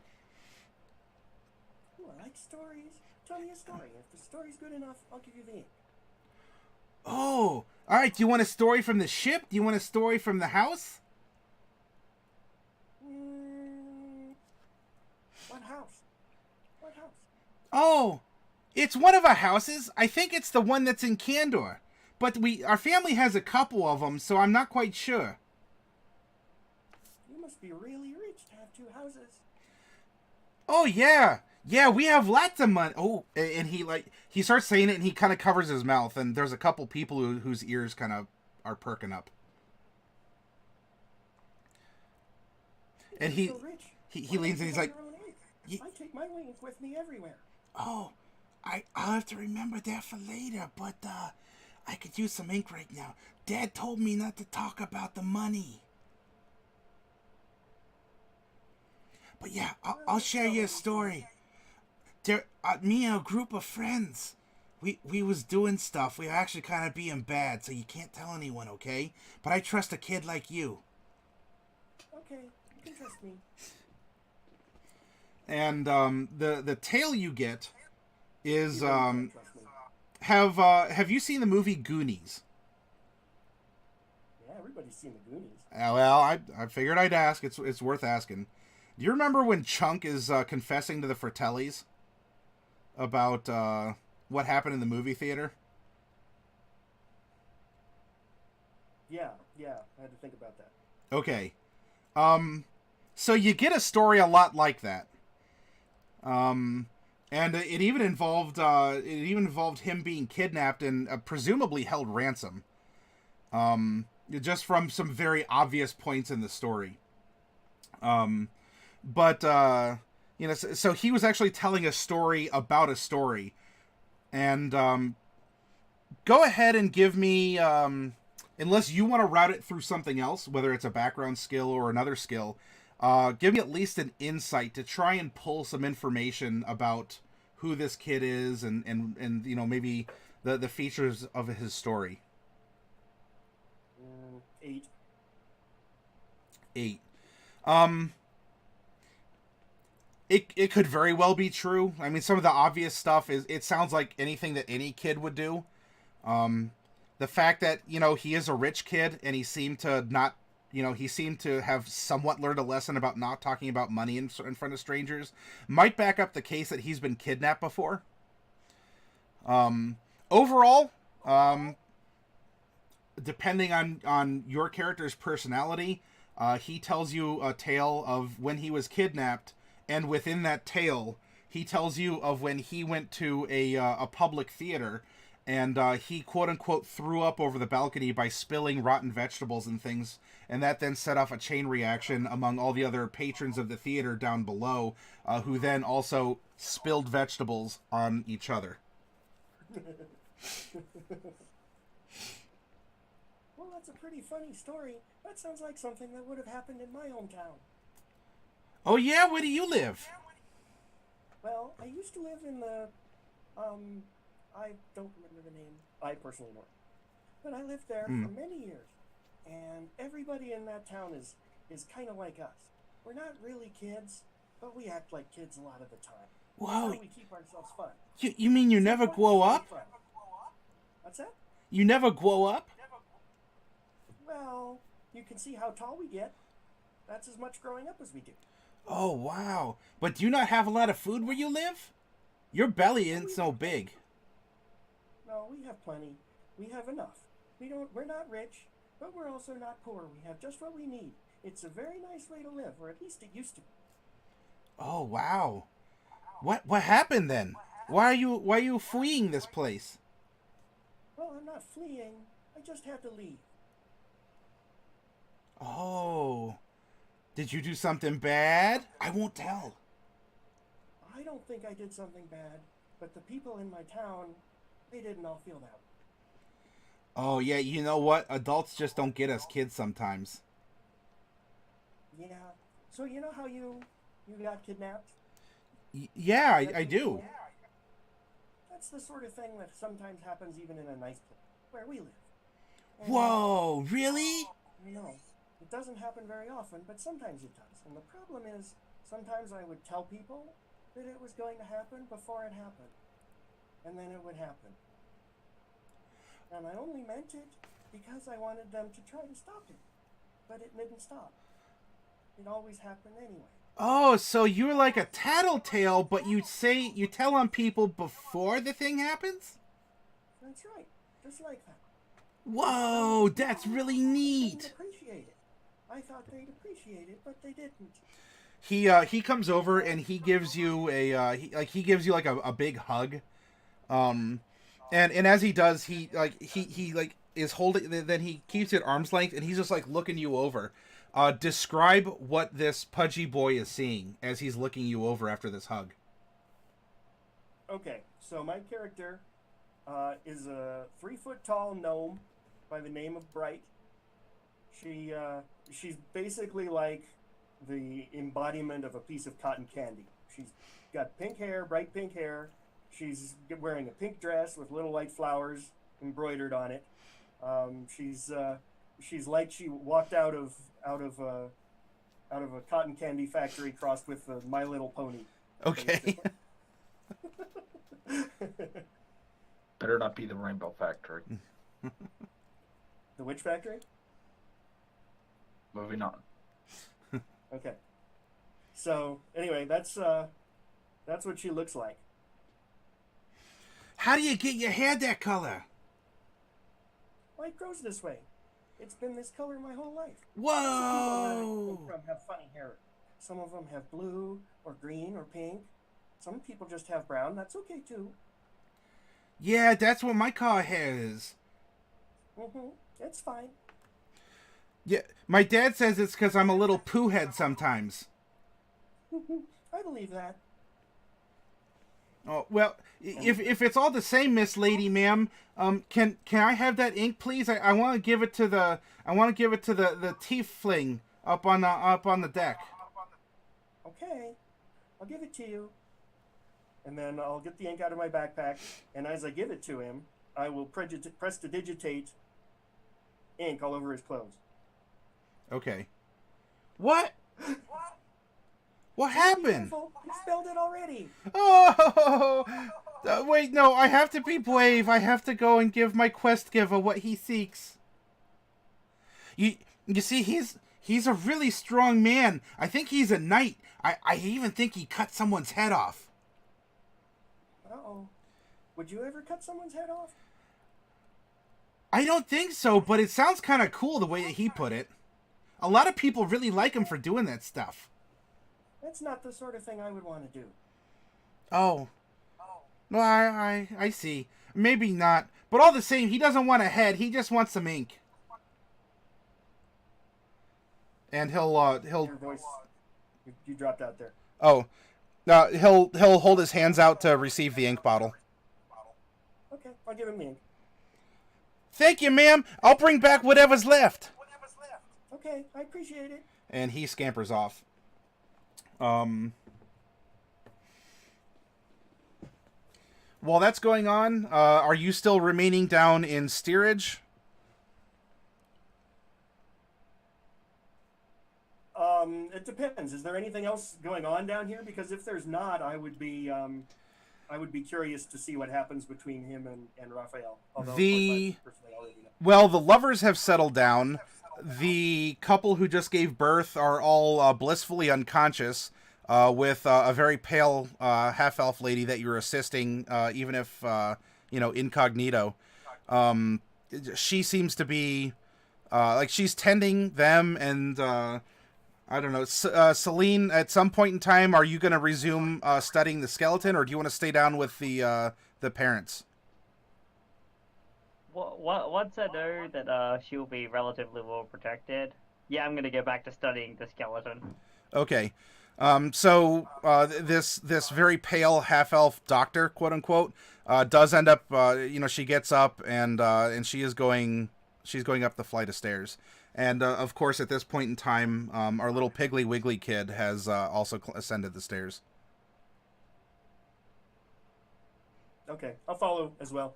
Ooh, I like stories. Tell me a story. If the story's good enough, I'll give you the ink. Oh, all right. Do you want a story from the ship? Do you want a story from the house? What house? What house? Oh, it's one of our houses. I think it's the one that's in Candor. But our family has a couple of them, so I'm not quite sure. You must be really rich to have two houses. Oh yeah, we have lots of money. Oh, and he starts saying it, and he kind of covers his mouth, and there's a couple people whose ears kind of are perking up. And he so rich. he leans and he's like, I take my ink with me everywhere. "Oh, I'll have to remember that for later, but I could use some ink right now. Dad told me not to talk about the money." But yeah, I'll share you a story. Me and a group of friends, we was doing stuff. We were actually kind of being bad, so you can't tell anyone, okay? But I trust a kid like you. Okay, you can trust me. And the tale you get is You don't trust me. have you seen the movie Goonies? Yeah, everybody's seen the Goonies. Well, I figured I'd ask. It's worth asking. Do you remember when Chunk is confessing to the Fratellis about what happened in the movie theater? Yeah, I had to think about that. Okay. So you get a story a lot like that. And it even involved him being kidnapped and presumably held ransom. Just from some very obvious points in the story. But so he was actually telling a story about a story. And go ahead and give me, unless you want to route it through something else, whether it's a background skill or another skill, give me at least an insight to try and pull some information about who this kid is and maybe the features of his story. 8. 8. It could very well be true. I mean, some of the obvious stuff it sounds like anything that any kid would do. The fact that, he is a rich kid and he seemed to have somewhat learned a lesson about not talking about money in front of strangers might back up the case that he's been kidnapped before. Overall, depending on your character's personality, he tells you a tale of when he was kidnapped, and within that tale, he tells you of when he went to a public theater, and he quote-unquote threw up over the balcony by spilling rotten vegetables and things, and that then set off a chain reaction among all the other patrons of the theater down below, who then also spilled vegetables on each other. Well, that's a pretty funny story. That sounds like something that would have happened in my hometown. Oh yeah? Where do you live? Well, I used to live in the, I don't remember the name. I personally don't. But I lived there for many years. And everybody in that town is kind of like us. We're not really kids, but we act like kids a lot of the time. Whoa. That's how we keep ourselves fun. You mean you never grow up? What's that? You never grow up? Well, you can see how tall we get. That's as much growing up as we do. Oh, wow. But do you not have a lot of food where you live? Your belly isn't so big. no, we have plenty. We have enough. We're not rich, but we're also not poor. We have just what we need. It's a very nice way to live, or at least it used to be. Oh, wow. What happened then? Why are you fleeing this place? Well, I'm not fleeing. I just had to leave. Oh. Did you do something bad? I won't tell. I don't think I did something bad, but the people in my town, they didn't all feel that way. Oh, yeah, you know what? Adults just don't get us kids sometimes. Yeah. So you know how you got kidnapped? Yeah, I do. That's the sort of thing that sometimes happens even in a nice place where we live. And Whoa, really? no, it doesn't happen very often, but sometimes it does. And the problem is, sometimes I would tell people that it was going to happen before it happened. And then it would happen. And I only meant it because I wanted them to try to stop it. But it didn't stop. It always happened anyway. Oh, so you're like a tattletale, but you tell on people before the thing happens? That's right. Just like that. Whoa, that's really They neat. didn't appreciate it. I thought they'd appreciate it, but they didn't. He comes over and he gives you he gives you like a big hug. And as he does, he is holding, then he keeps it arm's length and he's just like looking you over. Describe what this pudgy boy is seeing as he's looking you over after this hug. Okay, so my character is a 3-foot-tall gnome by the name of Bright. She's basically like the embodiment of a piece of cotton candy. She's got pink hair, bright pink hair. She's wearing a pink dress with little white flowers embroidered on it. She's like she walked out of a cotton candy factory crossed with a My Little Pony. Okay. Better not be the Rainbow Factory. The Witch Factory? Moving on. Okay. So anyway, that's what she looks like. How do you get your hair that color? Well, it grows this way. It's been this color my whole life. Whoa! Some people have funny hair. Some of them have blue or green or pink. Some people just have brown. That's okay too. Yeah, that's what my car hair is. It's fine. Yeah, my dad says it's because I'm a little poo head sometimes. I believe that. Oh well, if it's all the same, Miss Lady Ma'am, can I have that ink, please? I want to give it to the tiefling up on the deck. Okay, I'll give it to you. And then I'll get the ink out of my backpack, and as I give it to him, I will prestidigitate ink all over his clothes. Okay. What? What happened? Careful, you spelled it already. Oh! Wait, no, I have to be brave. I have to go and give my quest giver what he seeks. You see, he's a really strong man. I think he's a knight. I even think he cut someone's head off. Uh-oh. Would you ever cut someone's head off? I don't think so, but it sounds kind of cool the way that he put it. A lot of people really like him for doing that stuff. That's not the sort of thing I would want to do. Oh. Well, I see. Maybe not. But all the same, he doesn't want a head. He just wants some ink. And he'll Your voice, you dropped out there. oh, he'll hold his hands out to receive the ink bottle. Okay, I'll give him the ink. Thank you, ma'am. I'll bring back whatever's left. Okay, I appreciate it. And he scampers off. While that's going on, are you still remaining down in steerage? It depends. Is there anything else going on down here? Because if there's not, I would be curious to see what happens between him and Raphael. Although, of course, I personally already know. Well, the lovers have settled down. The couple who just gave birth are all blissfully unconscious, with a very pale half-elf lady that you're assisting, even if incognito. She seems to be like she's tending them, and I don't know. Celine, at some point in time, are you going to resume studying the skeleton, or do you want to stay down with the parents? Once I know that she'll be relatively well protected, yeah, I'm gonna go back to studying the skeleton. Okay. So this very pale half elf doctor, quote unquote, does end up. She gets up and she's going up the flight of stairs. And of course, at this point in time, our little Piggly Wiggly kid has also ascended the stairs. Okay, I'll follow as well.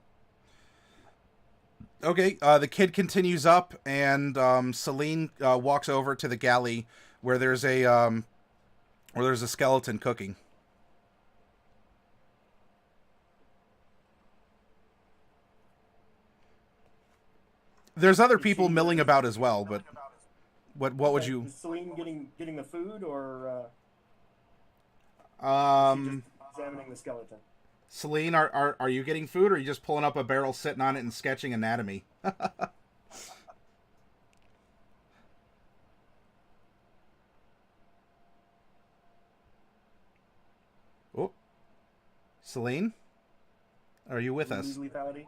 Okay, the kid continues up, and Celine walks over to the galley where there's a skeleton cooking. There's other people milling about as well, but what would you? Is Celine getting the food, or is she Um, just examining the skeleton? Celine, are you getting food, or are you just pulling up a barrel, sitting on it, and sketching anatomy? Oh, Celine, are you with us? Lethality?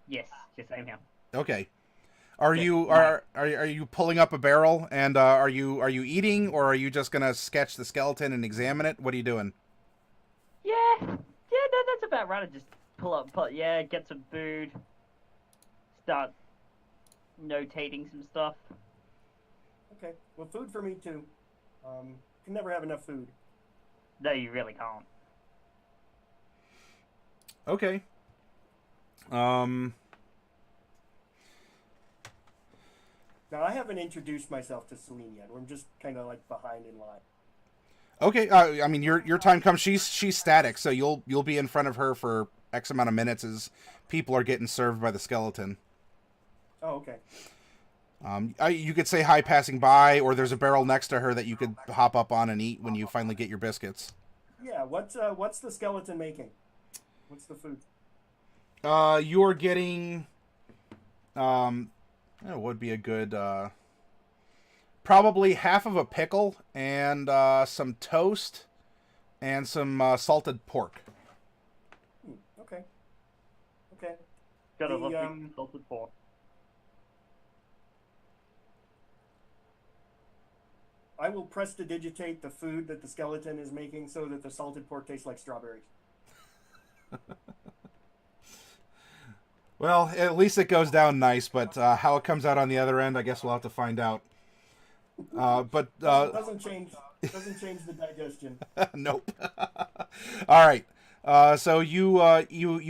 Yes, I'm here. Okay. Are you pulling up a barrel, and are you eating, or are you just gonna sketch the skeleton and examine it? What are you doing? Yeah, no, that's about right. I just get some food, start notating some stuff. Okay, well, food for me too. Can never have enough food. No, you really can't. Okay. Now, I haven't introduced myself to Celine yet. I'm just kind of like behind in line. Okay. I mean, your time comes. She's static, so you'll be in front of her for X amount of minutes as people are getting served by the skeleton. Oh, okay. You could say hi passing by, or there's a barrel next to her that you could hop up on and eat when you finally get your biscuits. Yeah, what's the skeleton making? What's the food? You're getting, it would be a good, probably half of a pickle and some toast and some salted pork. Okay. Okay. Gotta The, love the salted pork. I will prestidigitate the food that the skeleton is making so that the salted pork tastes like strawberries. Well, at least it goes down nice, but how it comes out on the other end, I guess we'll have to find out. Doesn't change the digestion. Nope. All right. So you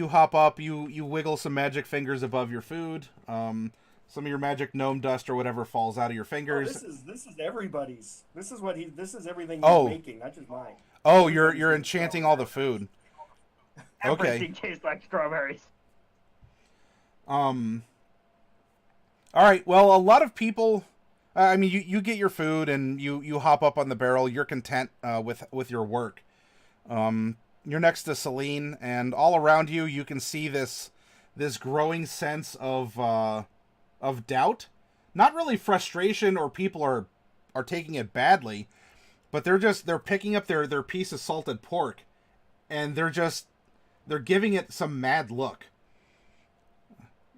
hop up, you wiggle some magic fingers above your food. Some of your magic gnome dust or whatever falls out of your fingers. Oh, this is everybody's. This is everything Oh. he's making, not just mine. Oh, you're enchanting all the food. Okay. Everything tastes like strawberries. All right. Well, a lot of people. I mean, you get your food and you hop up on the barrel. You're content with your work. You're next to Celine, and all around you, you can see this growing sense of doubt. Not really frustration, or people are taking it badly, but they're picking up their piece of salted pork, and they're giving it some mad look.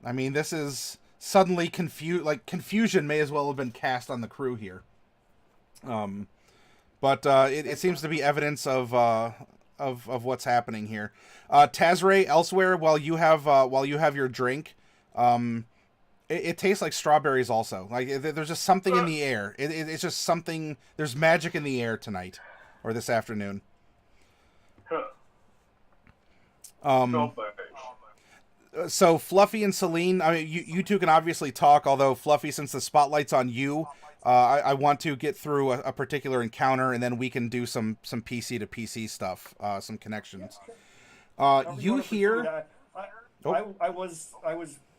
I mean, this is suddenly confusion may as well have been cast on the crew here. But it seems to be evidence of what's happening here. Tazray, elsewhere, while you have your drink, it tastes like strawberries also. Like there's just something in the air. It's just something. There's magic in the air tonight, or this afternoon. So Fluffy and Celine, I mean, you two can obviously talk. Although Fluffy, since the spotlight's on you, I want to get through a particular encounter, and then we can do some PC to PC stuff, some connections. You hear? I was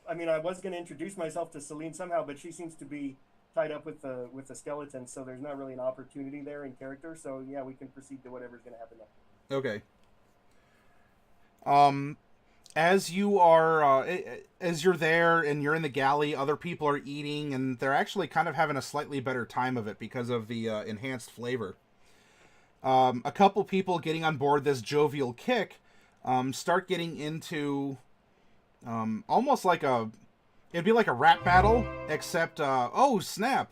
going to introduce myself to Celine somehow, but she seems to be tied up with the skeleton, so there's not really an opportunity there in character. So yeah, we can proceed to whatever's going to happen next. Okay. as you are as you're there and you're in the galley, other people are eating, and they're actually kind of having a slightly better time of it because of the enhanced flavor. A couple people getting on board this jovial kick start getting into almost like it'd be like a rap battle, except oh snap,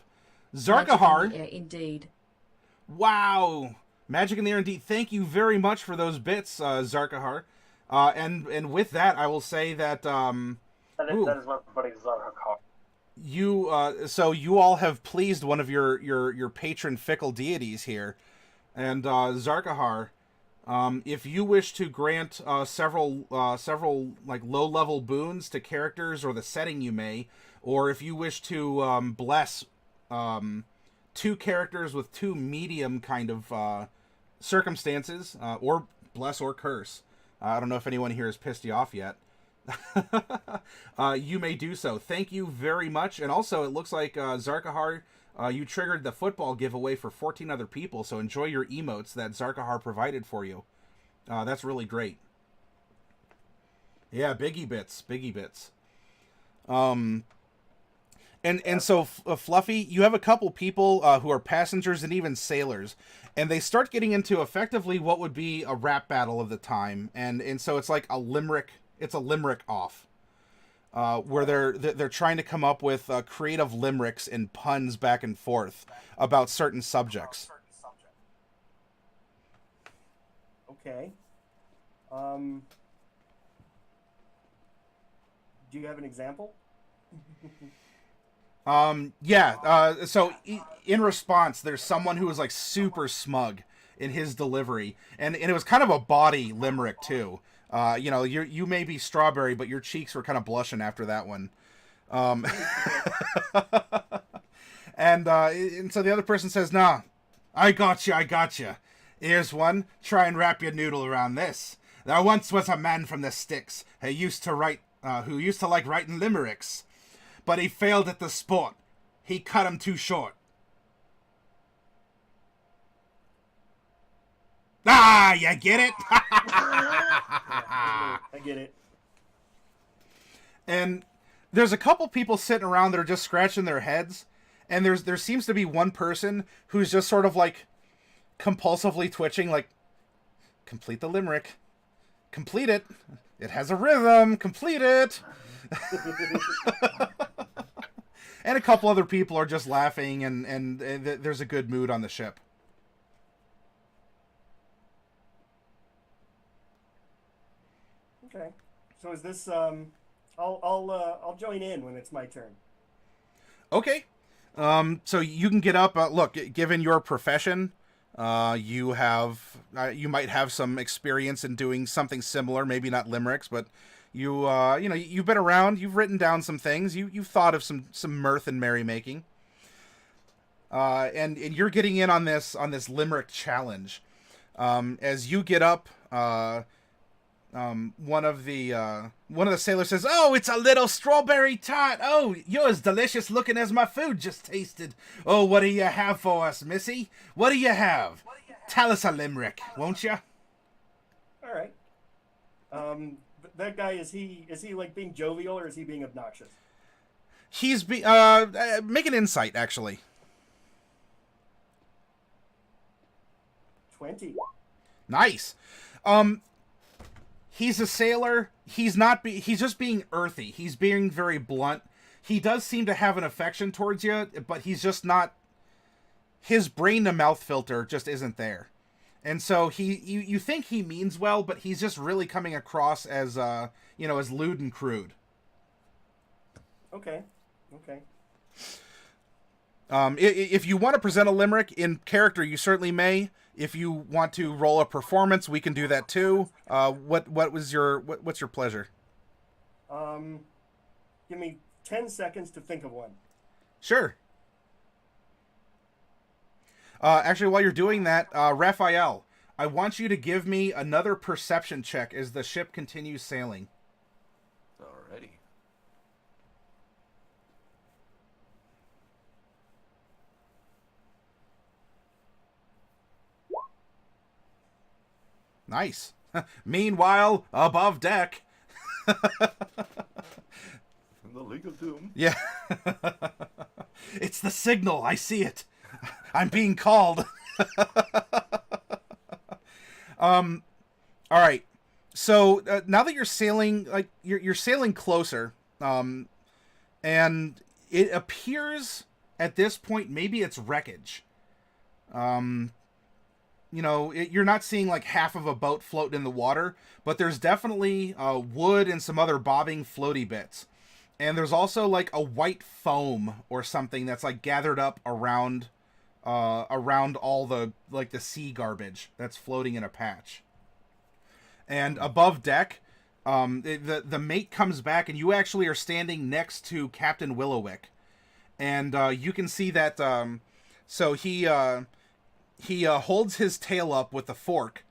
Zarkahar. Yeah, indeed. Wow, magic in the air indeed. Thank you very much for those bits, Zarkahar. And with that, I will say that That is my buddy Zarkahar. you so you all have pleased one of your patron fickle deities here, and Zarkahar. If you wish to grant several like low level boons to characters or the setting, you may, or if you wish to bless two characters with two medium kind of circumstances, or bless or curse. I don't know if anyone here has pissed you off yet. You may do so. Thank you very much. And also, it looks like Zarkahar, you triggered the football giveaway for 14 other people, so enjoy your emotes that Zarkahar provided for you. That's really great. Yeah, biggie bits. And so, Fluffy, you have a couple people who are passengers and even sailors, and they start getting into effectively what would be a rap battle of the time, and so it's like a limerick. It's a limerick off, where they're trying to come up with creative limericks and puns back and forth about certain subjects. Okay. Do you have an example? So in response, there's someone who was like super smug in his delivery, and it was kind of a bawdy limerick too. You may be strawberry, but your cheeks were kind of blushing after that one. And so the other person says, "Nah, I got you. Here's one. Try and wrap your noodle around this. There once was a man from the sticks who used to like writing limericks. But he failed at the sport. He cut him too short." Ah, you get it? I get it. And there's a couple people sitting around that are just scratching their heads, and there seems to be one person who's just sort of like compulsively twitching, like, complete the limerick. Complete it. It has a rhythm. Complete it. And a couple other people are just laughing, and there's a good mood on the ship. Okay. So is this I'll join in when it's my turn. Okay. So you can get up. Look, given your profession, you might have some experience in doing something similar. Maybe not limericks, but you've been around. You've written down some things. You've thought of some mirth and merrymaking. And you're getting in on this limerick challenge. As you get up, one of the sailors says, "Oh, it's a little strawberry tart. Oh, you're as delicious looking as my food just tasted. Oh, what do you have for us, missy? What do you have? Tell us a limerick, won't you?" All right. That guy, is he like being jovial, or is he being obnoxious? He's make an insight, actually. 20. Nice. He's a sailor. He's just being earthy. He's being very blunt. He does seem to have an affection towards you, but he's just not. His brain to mouth filter just isn't there, and so you think he means well, but he's just really coming across as as lewd and crude. Okay. If you want to present a limerick in character, you certainly may. If you want to roll a performance, we can do that too. What's your pleasure? Give me 10 seconds to think of one. Sure. Actually, while you're doing that, Raphael, I want you to give me another perception check as the ship continues sailing. Alrighty. Nice. Meanwhile, above deck. The League of Doom. Yeah. It's the signal. I see it. I'm being called. All right. So now that you're sailing, like you're sailing closer, and it appears at this point maybe it's wreckage. You're not seeing like half of a boat floating in the water, but there's definitely wood and some other bobbing floaty bits. And there's also like a white foam or something that's like gathered up around all the like the sea garbage that's floating in a patch. And above deck, the mate comes back, and you actually are standing next to Captain Willowick, and you can see that. So he holds his tail up with the fork,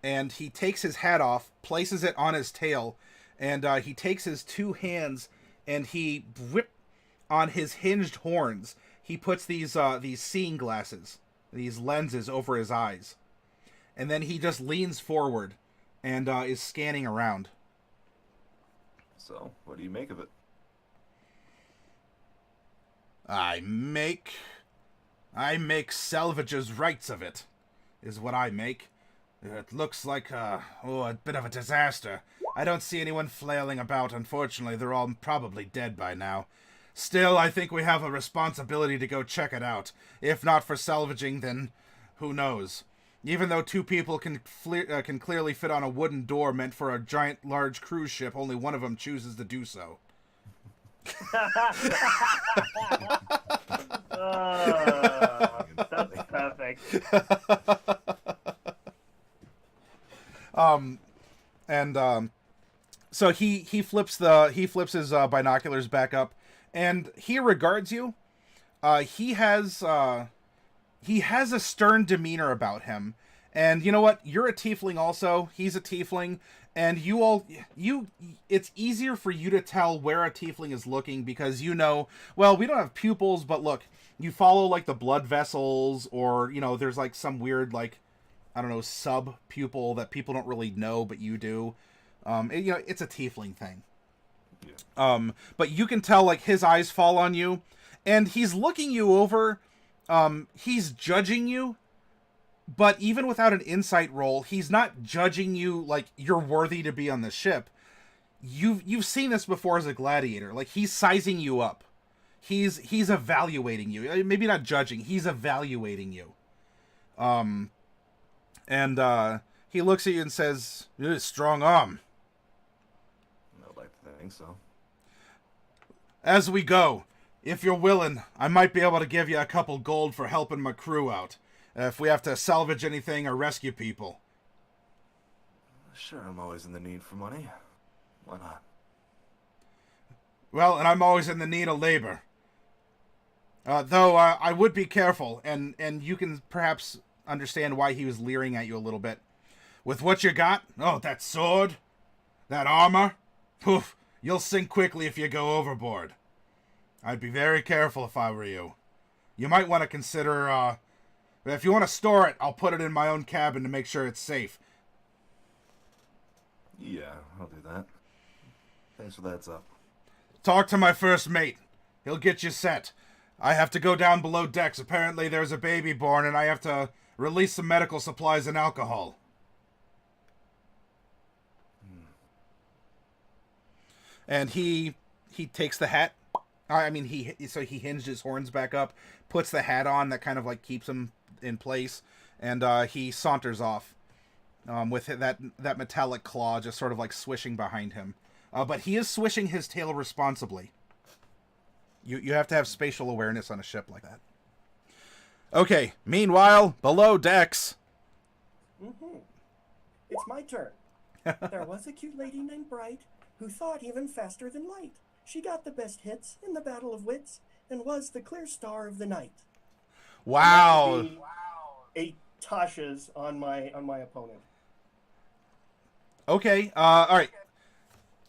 and he takes his hat off, places it on his tail, and he takes his two hands and he whip on his hinged horns. He puts these seeing glasses, these lenses over his eyes, and then he just leans forward and is scanning around. So, what do you make of it? I make salvage's rights of it, is what I make. It looks like a bit of a disaster. I don't see anyone flailing about, unfortunately. They're all probably dead by now. Still, I think we have a responsibility to go check it out. If not for salvaging, then who knows? Even though two people can clearly fit on a wooden door meant for a giant, large cruise ship, only one of them chooses to do so. That's perfect. So he flips his binoculars back up, and he regards you. He has a stern demeanor about him, and you know what? You're a tiefling also. He's a tiefling, and it's easier for you to tell where a tiefling is looking because well, we don't have pupils, but look, you follow like the blood vessels, or there's like some weird like, I don't know, sub pupil that people don't really know, but you do. It's a tiefling thing. Yeah. But you can tell like his eyes fall on you, and he's looking you over. He's judging you, but even without an insight roll, he's not judging you like you're worthy to be on the ship. You've seen this before as a gladiator. Like, he's sizing you up. He's evaluating you. Maybe not judging. He's evaluating you. And he looks at you and says, "Strong arm." I'd like to think so. As we go, if you're willing, I might be able to give you a couple gold for helping my crew out. If we have to salvage anything or rescue people. Sure, I'm always in the need for money. Why not? Well, and I'm always in the need of labor. Though I would be careful, and you can perhaps understand why he was leering at you a little bit. With what you got, that sword, that armor, poof, you'll sink quickly if you go overboard. I'd be very careful if I were you. You might want to consider, if you want to store it, I'll put it in my own cabin to make sure it's safe. Yeah, I'll do that. Thanks for the heads up. Talk to my first mate. He'll get you set. I have to go down below decks. Apparently there's a baby born, and I have to release some medical supplies and alcohol. And he takes the hat. He hinged his horns back up, puts the hat on that kind of like keeps him in place, and he saunters off with that metallic claw just sort of like swishing behind him. But he is swishing his tail responsibly. You have to have spatial awareness on a ship like that. Okay, meanwhile, below decks. Mm-hmm. It's my turn. There was a cute lady named Bright who thought even faster than light. She got the best hits in the battle of wits and was the clear star of the night. Wow. 8 Tashas on my opponent. Okay. All right.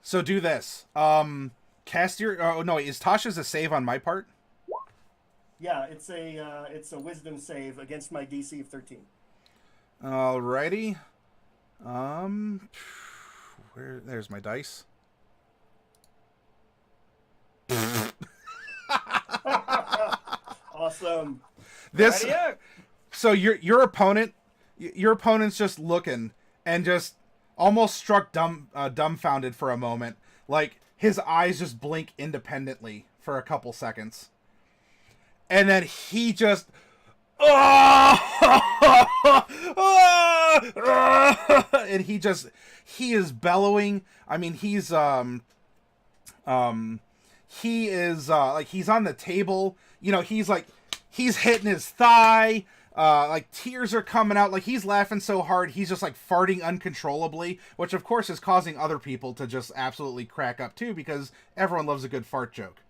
So do this. Cast your. Oh no! Is Tasha's a save on my part? Yeah, it's a wisdom save against my DC of 13. Alrighty. There's my dice. Awesome. This Radio. so your opponent's just looking and just almost struck dumbfounded for a moment. Like his eyes just blink independently for a couple seconds. And then he just and he is bellowing. I mean, he is like he's on the table, you know, he's hitting his thigh, like tears are coming out, like he's laughing so hard he's just like farting uncontrollably, which of course is causing other people to just absolutely crack up too, because everyone loves a good fart joke.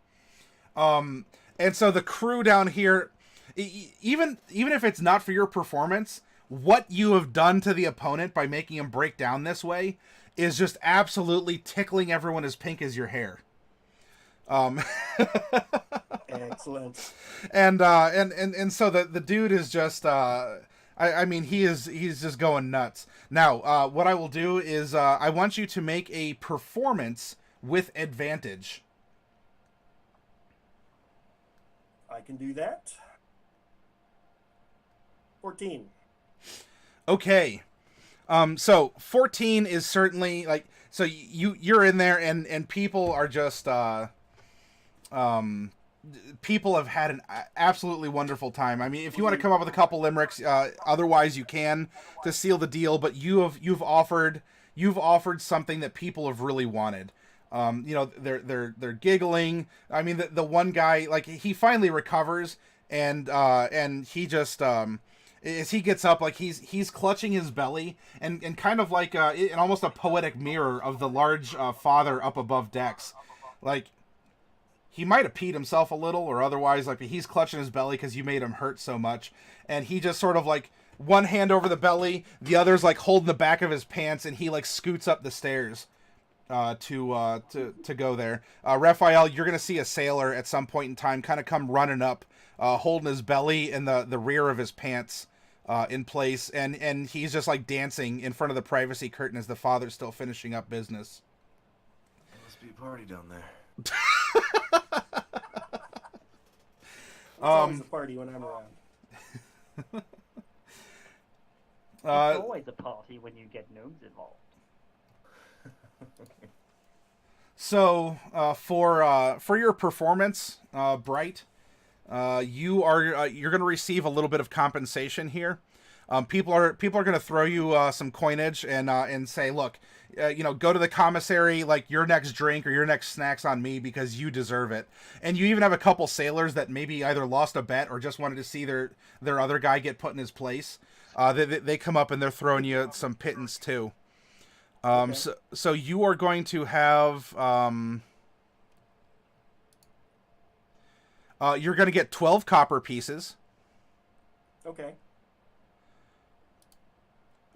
And so the crew down here, even if it's not for your performance, what you have done to the opponent by making him break down this way is just absolutely tickling everyone as pink as your hair. Excellent. And so the dude is just I mean he's just going nuts. Now, what I will do is I want you to make a performance with advantage. I can do that. 14. Okay. So 14 is certainly like, so you're in there and people are just people have had an absolutely wonderful time. I mean, if you want to come up with a couple limericks, otherwise you can to seal the deal, but you've offered something that people have really wanted. You know, they're giggling. I mean, the one guy, like, he finally recovers and he just as he gets up, like he's clutching his belly and kind of like in almost a poetic mirror of the large father up above decks. Like, he might have peed himself a little or otherwise, like, he's clutching his belly because you made him hurt so much, and he just sort of like one hand over the belly, the other's like holding the back of his pants, and he like scoots up the stairs to go there. Raphael, you're gonna see a sailor at some point in time kind of come running up, holding his belly and the rear of his pants in place, and he's just like dancing in front of the privacy curtain as the father's still finishing up business. There must be a party down there. It's always a party when I'm around. It's always a party when you get gnomes involved. So for your performance, Bright, you're going to receive a little bit of compensation here. People are going to throw you some coinage and say, look, you know, go to the commissary, like, your next drink or your next snack's on me because you deserve it. And you even have a couple sailors that maybe either lost a bet or just wanted to see their other guy get put in his place. They come up and they're throwing you some pittance too. Okay. So you are going to have you're going to get 12 copper pieces, Okay.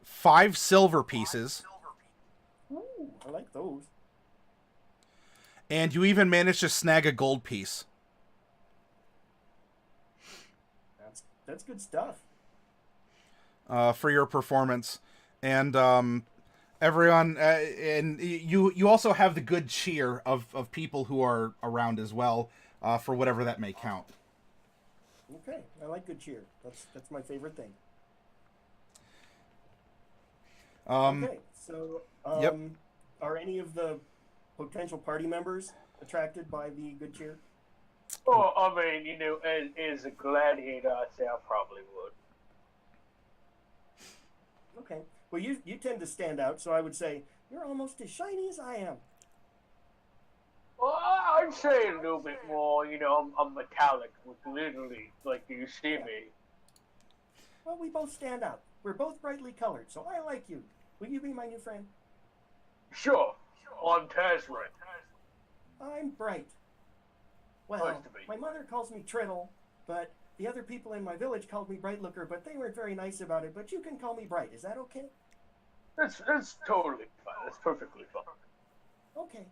5 silver pieces, Ooh, I like those. and you even managed to snag a gold piece. That's good stuff. For your performance, and everyone, and you also have the good cheer of people who are around as well, for whatever that may count. Okay, I like good cheer. That's my favorite thing. Okay, so Yep. are any of the potential party members attracted by the good cheer? Oh, I mean, you know, as a gladiator, I'd say I probably would. Okay. Well, you tend to stand out, so I would say you're almost as shiny as I am. Well, I'd say a little bit more, you know, I'm metallic with literally, like you see me. Well, we both stand out. We're both brightly colored, so I like you. Will you be my new friend? Sure, I'm Tasman. I'm Bright. Nice Well, to meet my you. mother calls me Triddle, but the other people in my village called me Bright Looker, but they weren't very nice about it. But you can call me Bright. Is that okay? That's totally fine. That's perfectly fine. Okay.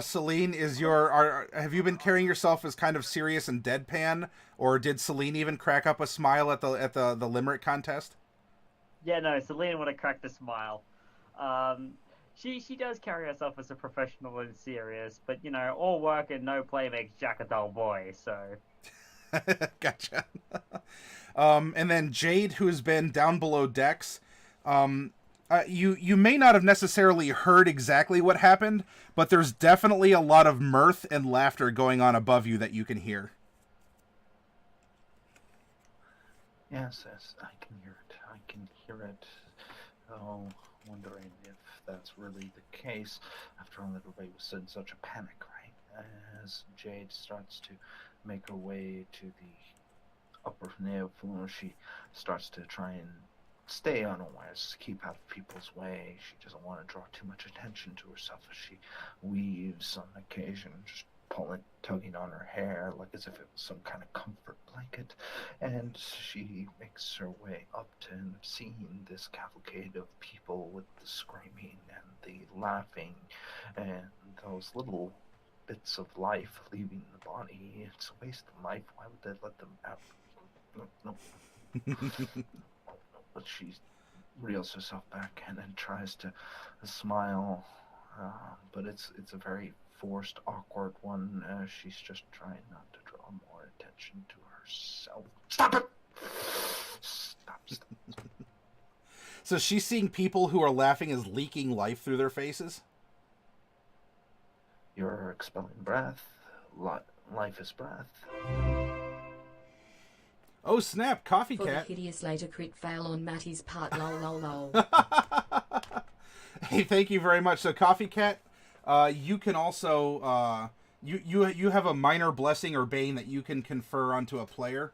Celine, have you been carrying yourself as kind of serious and deadpan, or did Celine even crack up a smile at the limerick contest? Yeah, no, Selena would have cracked a smile. She does carry herself as a professional and serious, but all work and no play makes Jack a dull boy. So Gotcha. And then Jade, who's been down below decks, you may not have necessarily heard exactly what happened, but there's definitely a lot of mirth and laughter going on above you that you can hear. Yes, I can hear it. I can hear it. Oh, wondering if that's really the case. After all, everybody was in such a panic, right? As Jade starts to make her way to the upper nail floor, she starts to try and stay unawares, keep out of people's way. She doesn't want to draw too much attention to herself as she weaves on occasion, just tugging on her hair like as if it was some kind of comfort blanket. And she makes her way up to seeing this cavalcade of people with the screaming and the laughing and those little bits of life leaving the body. It's a waste of life. Why would they let them out? No. But she reels herself back and then tries to smile, but it's a very forced, awkward one. She's just trying not to draw more attention to herself. Stop it! Stop. So she's seeing people who are laughing as leaking life through their faces? You're expelling breath. Life is breath. Oh snap, Coffee For Cat. the hideous later crit fail on Matty's part, lol lol lol. Hey, thank you very much. So Coffee Cat, you can also you have a minor blessing or bane that you can confer onto a player.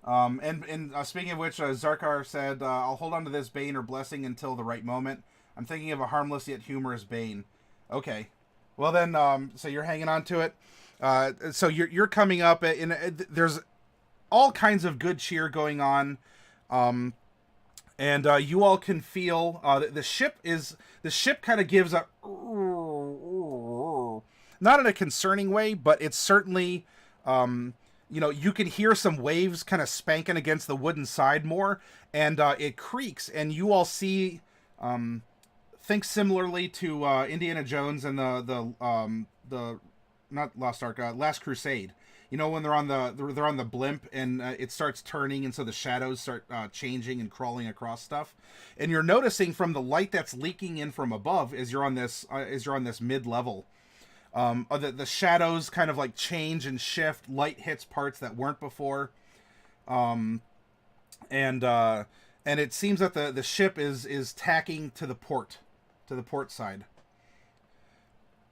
And speaking of which, Zarkar said, I'll hold on to this bane or blessing until the right moment. I'm thinking of a harmless yet humorous bane. Okay. Well then, so you're hanging on to it. So you're coming up there's all kinds of good cheer going on. And you all can feel the ship kind of gives a not in a concerning way, but it's certainly you can hear some waves kind of spanking against the wooden side more, and it creaks, and you all see think similarly to Indiana Jones and the not Lost Ark, Last Crusade. When they're on the blimp and it starts turning, and so the shadows start changing and crawling across stuff, and you're noticing from the light that's leaking in from above as you're on this mid level, the shadows kind of like change and shift. Light hits parts that weren't before, and it seems that the ship is tacking to the port side.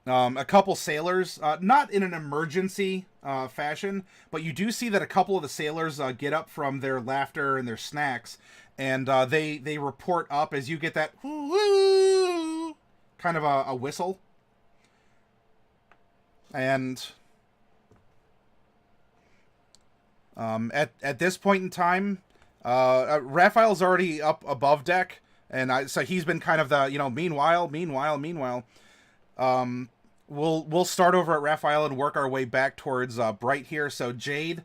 A couple sailors, not in an emergency fashion, but you do see that a couple of the sailors get up from their laughter and their snacks, and they report up as you get that woo, kind of a whistle. And at this point in time, Raphael's already up above deck, and so he's been kind of the meanwhile. We'll start over at Raphael and work our way back towards Bright here. So Jade,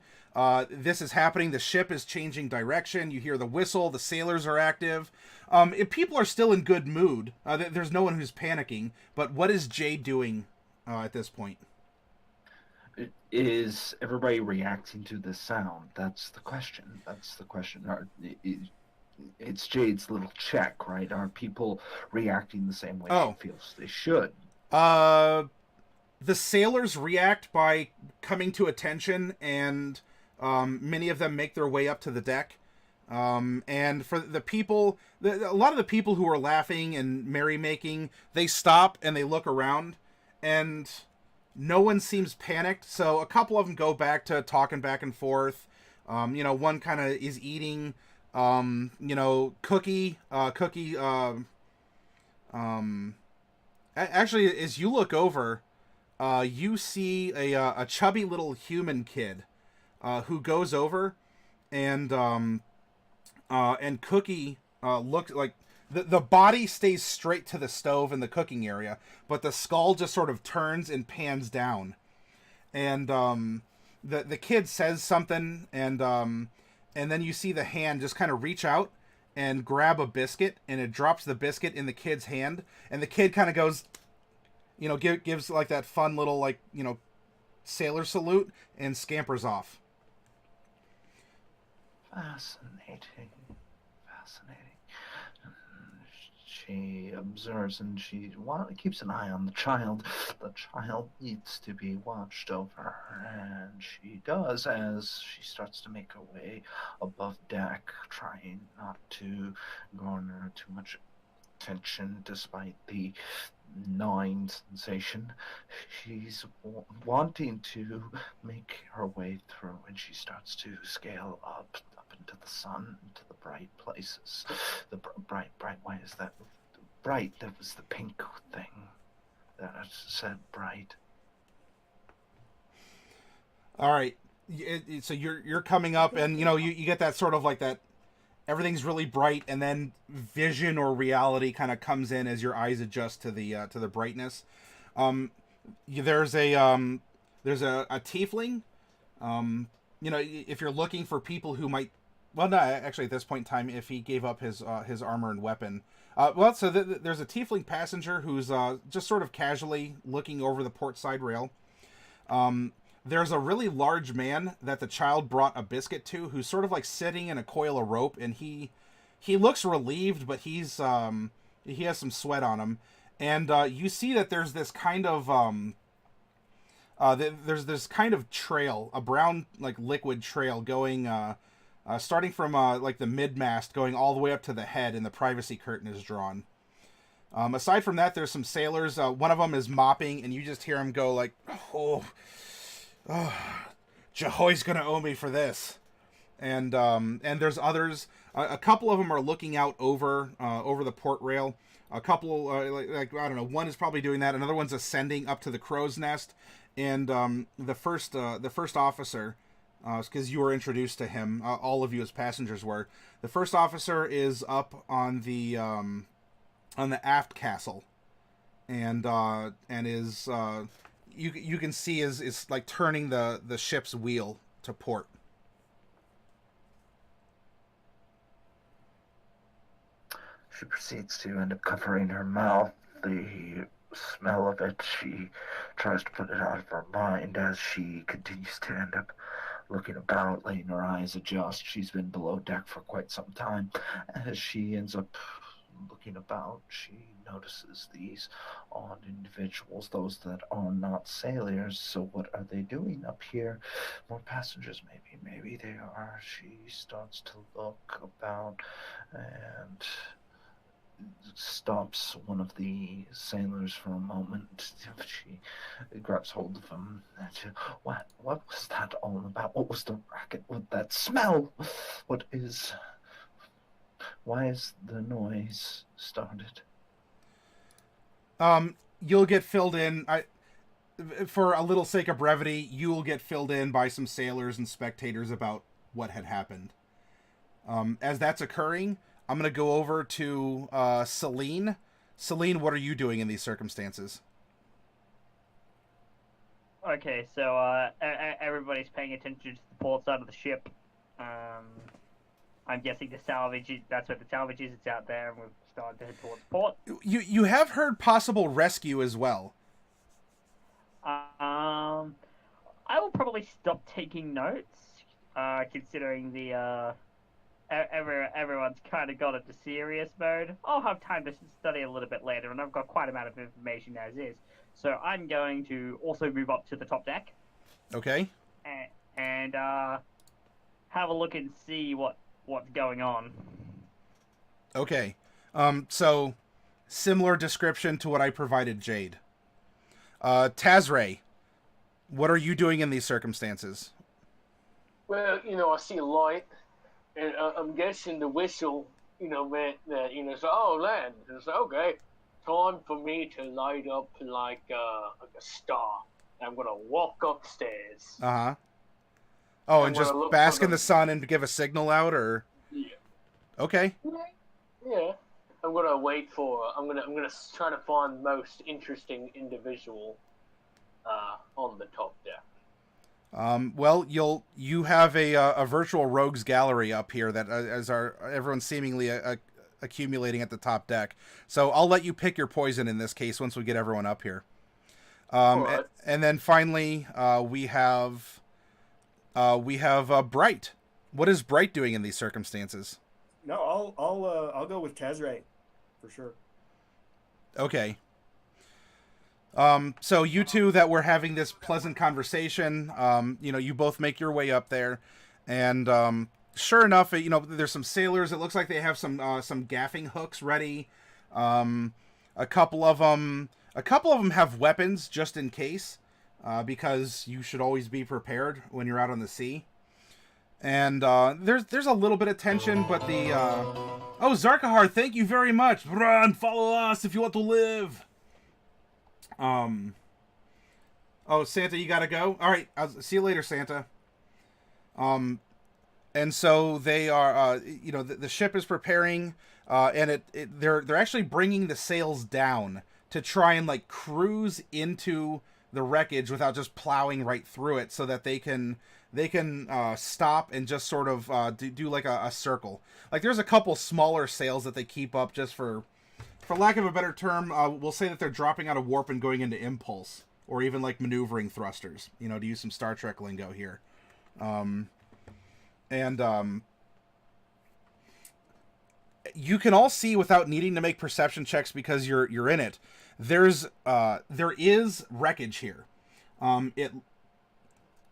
this is happening. The ship is changing direction. You hear the whistle. The sailors are active. People are still in good mood. There's no one who's panicking. But what is Jade doing at this point? Is everybody reacting to the sound? That's the question. It's Jade's little check, right? Are people reacting the same way she feels they should? The sailors react by coming to attention, and many of them make their way up to the deck. And for the people, a lot of the people who are laughing and merrymaking, they stop and they look around, and no one seems panicked. So a couple of them go back to talking back and forth. One kind of is eating, cookie. Actually, as you look over, you see a chubby little human kid who goes over, and Cookie looks like the body stays straight to the stove in the cooking area, but the skull just sort of turns and pans down, and the kid says something, and then you see the hand just kind of reach out and grab a biscuit, and it drops the biscuit in the kid's hand, and the kid kind of goes, gives like that fun little like sailor salute and scampers off. Fascinating. Fascinating. She observes and she keeps an eye on the child. The child needs to be watched over, and she does as she starts to make her way above deck, trying not to garner too much attention despite the gnawing sensation. She's wanting to make her way through, and she starts to scale up into the sun, into the bright places. The bright, why is that bright? That was the pink thing that I said bright. All right, so you're coming up, and you get that sort of like that. Everything's really bright, and then vision or reality kind of comes in as your eyes adjust to the brightness. There's a tiefling. If you're looking for people who might, well, no, actually at this point in time, if he gave up his armor and weapon, there's a tiefling passenger who's just sort of casually looking over the port side rail. There's a really large man that the child brought a biscuit to, who's sort of like sitting in a coil of rope, and he looks relieved, but he has some sweat on him, and you see that there's this kind of there's this kind of trail, a brown like liquid trail going starting from like the mid-mast going all the way up to the head, and the privacy curtain is drawn. Aside from that, there's some sailors. One of them is mopping, and you just hear him go like, "Oh, Jahoy's gonna owe me for this." And there's others. A couple of them are looking out over the port rail. A couple, like I don't know, one is probably doing that. Another one's ascending up to the crow's nest. And the first officer, because you were introduced to him, all of you as passengers were. The first officer is up on the aft castle, and is you can see is like turning the ship's wheel to port. She proceeds to end up covering her mouth. The smell of it, she tries to put it out of her mind as she continues to end up looking about, letting her eyes adjust. She's been below deck for quite some time. As she ends up looking about, she notices these odd individuals, those that are not sailors. So what are they doing up here? More passengers, maybe they are. She starts to look about and stops one of the sailors for a moment. She grabs hold of him. What was that all about? What was the racket with that smell? Why is the noise started? You'll get filled in. For a little sake of brevity, you will get filled in by some sailors and spectators about what had happened. As that's occurring, I'm going to go over to Celine. Celine, what are you doing in these circumstances? Okay, so everybody's paying attention to the port side of the ship. I'm guessing the salvage, that's where the salvage is. It's out there, and we've started to head towards port. You have heard possible rescue as well. I will probably stop taking notes, considering the everyone's kind of got into serious mode. I'll have time to study a little bit later, and I've got quite a amount of information as is. So I'm going to also move up to the top deck. Okay. And have a look and see what's going on. Okay. So similar description to what I provided Jade. Tazray, what are you doing in these circumstances? Well, I see a light, and I'm guessing the whistle, meant that, so, land. It's okay, time for me to light up like a star. I'm gonna walk upstairs. Uh-huh. Oh, I'm and just gonna look bask for in the sun and give a signal out, or? Yeah. Okay. Yeah. I'm gonna wait for. I'm gonna try to find the most interesting individual on the top deck. Well, you have a virtual rogues gallery up here that everyone's seemingly accumulating at the top deck. So I'll let you pick your poison in this case once we get everyone up here. Alright. And then finally, we have Bright. What is Bright doing in these circumstances? No, I'll go with Tezray, for sure. Okay. So you two that were having this pleasant conversation, you both make your way up there, and sure enough, there's some sailors. It looks like they have some gaffing hooks ready. A couple of them have weapons just in case, because you should always be prepared when you're out on the sea. And there's a little bit of tension, but oh, Zarkahar, thank you very much. Run, follow us if you want to live. Oh, Santa, you gotta go? Alright, I'll see you later, Santa. And so they are, the ship is preparing, and they're actually bringing the sails down to try and, like, cruise into the wreckage without just plowing right through it, so that they can stop and just sort of, do like a circle. Like, there's a couple smaller sails that they keep up just for lack of a better term, we'll say that they're dropping out of warp and going into impulse, or even like maneuvering thrusters, to use some Star Trek lingo here. You can all see without needing to make perception checks because you're in it. There is wreckage here. It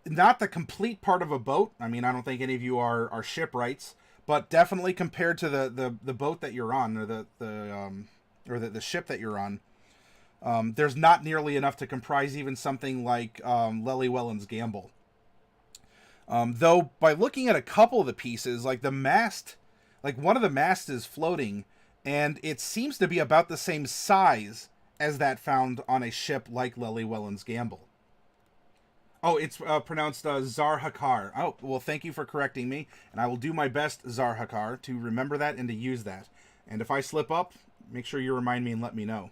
not the complete part of a boat. I mean, I don't think any of you are shipwrights, but definitely compared to the boat that you're on, or the ship that you're on, there's not nearly enough to comprise even something like Lely Welland's Gamble. Though, by looking at a couple of the pieces, like the mast, like one of the masts is floating, and it seems to be about the same size as that found on a ship like Lely Welland's Gamble. Oh, it's pronounced Zarhakar. Oh, well, thank you for correcting me, and I will do my best, Zarhakar, to remember that and to use that. And if I slip up, make sure you remind me and let me know.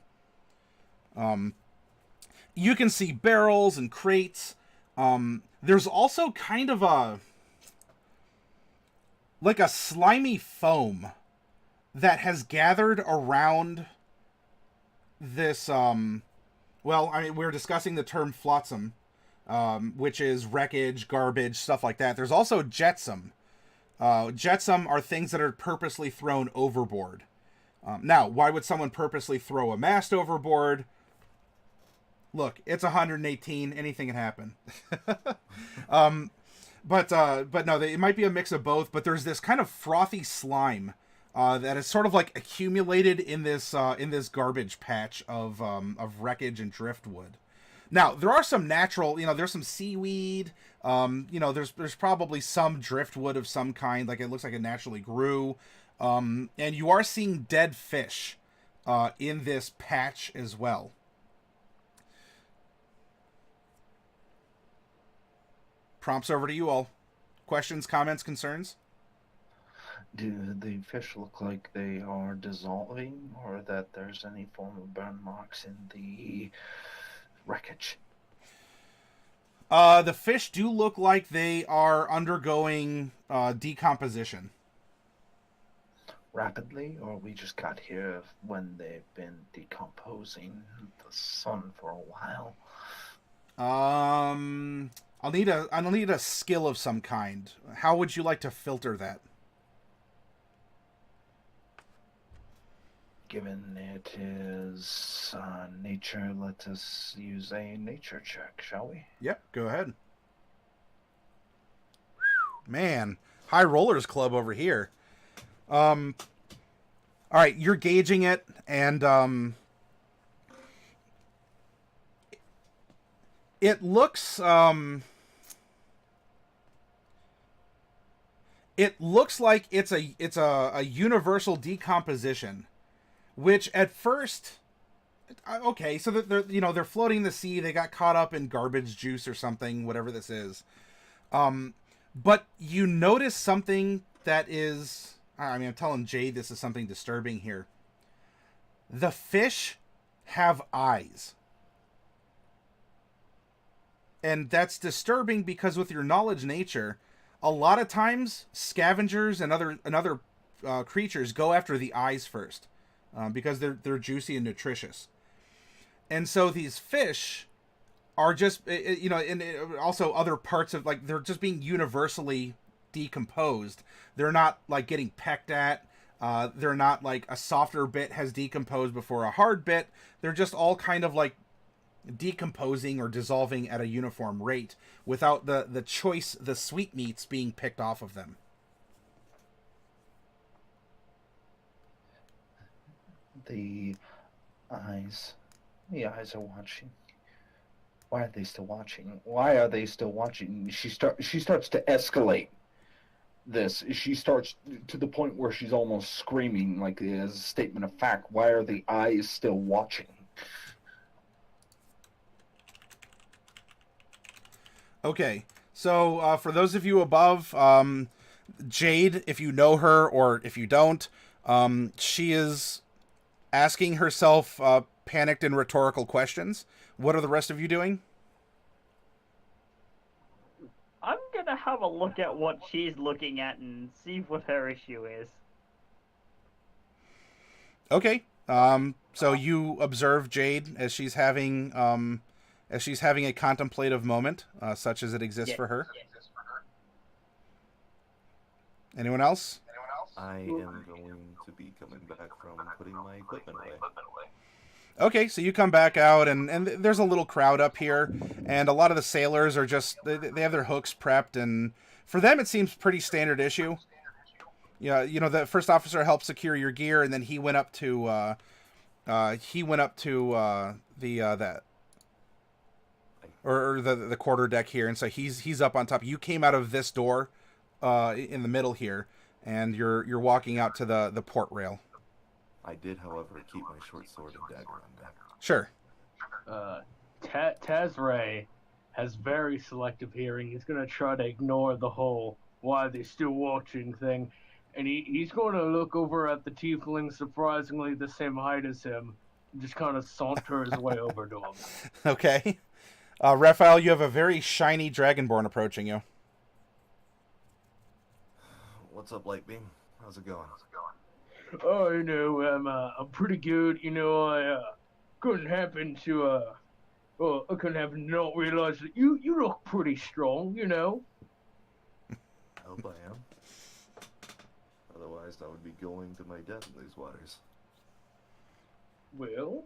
You can see barrels and crates. There's also kind of a slimy foam that has gathered around this, well, I mean, we're discussing the term flotsam, which is wreckage, garbage, stuff like that. There's also jetsam. Jetsam are things that are purposely thrown overboard. Now, why would someone purposely throw a mast overboard? Look, it's 118. Anything can happen. But no, it might be a mix of both. But there's this kind of frothy slime that is sort of like accumulated in this garbage patch of wreckage and driftwood. Now, there are some natural, there's some seaweed. There's probably some driftwood of some kind, like it looks like it naturally grew. And you are seeing dead fish in this patch as well. Prompts over to you all. Questions, comments, concerns? Do the fish look like they are dissolving, or that there's any form of burn marks in the wreckage? The fish do look like they are undergoing decomposition. Rapidly, or we just got here when they've been decomposing the sun for a while? I'll need a skill of some kind. How would you like to filter that? Given it is nature, let us use a nature check, shall we? Yep, go ahead. Man, high rollers club over here. All right, you're gauging it, and it looks like it's a universal decomposition, which at first, okay, so they're floating in the sea. They got caught up in garbage juice or something, whatever this is. But you notice something that is, I mean, I'm telling Jade this is something disturbing here. The fish have eyes. And that's disturbing because with your knowledge nature, a lot of times scavengers and other creatures go after the eyes first, because they're juicy and nutritious. And so these fish are just, and also other parts of, like, they're just being universally decomposed. They're not like getting pecked at. They're not like a softer bit has decomposed before a hard bit. They're just all kind of like decomposing or dissolving at a uniform rate without the sweetmeats being picked off of them. The eyes are watching. Why are they still watching? Why are they still watching? She starts to escalate this. She starts to the point where she's almost screaming, like as a statement of fact. Why are the eyes still watching? Okay, so for those of you above, Jade, if you know her or if you don't, she is asking herself panicked and rhetorical questions. What are the rest of you doing? I'm gonna have a look at what she's looking at and see what her issue is. Okay, so you observe Jade as she's having a contemplative moment, such as it exists for her. Anyone else? I am going to be coming back from putting my equipment away. Okay, so you come back out, and there's a little crowd up here, and a lot of the sailors are just, they have their hooks prepped, and for them it seems pretty standard issue. Yeah, the first officer helped secure your gear, and then he went up to the quarter deck here, and so he's up on top. You came out of this door in the middle here, and you're walking out to the port rail. I did, however, keep my short sword and dagger on deck. Sure. Tazray has very selective hearing. He's going to try to ignore the whole why they're still watching thing. And he's going to look over at the tiefling surprisingly the same height as him. And just kind of saunter his way over to him. Okay. Raphael, you have a very shiny dragonborn approaching you. What's up, Lightbeam? How's it going? Oh, I'm pretty good. I couldn't happen to not realize that you look pretty strong. I hope I am. Otherwise, I would be going to my death in these waters. Well,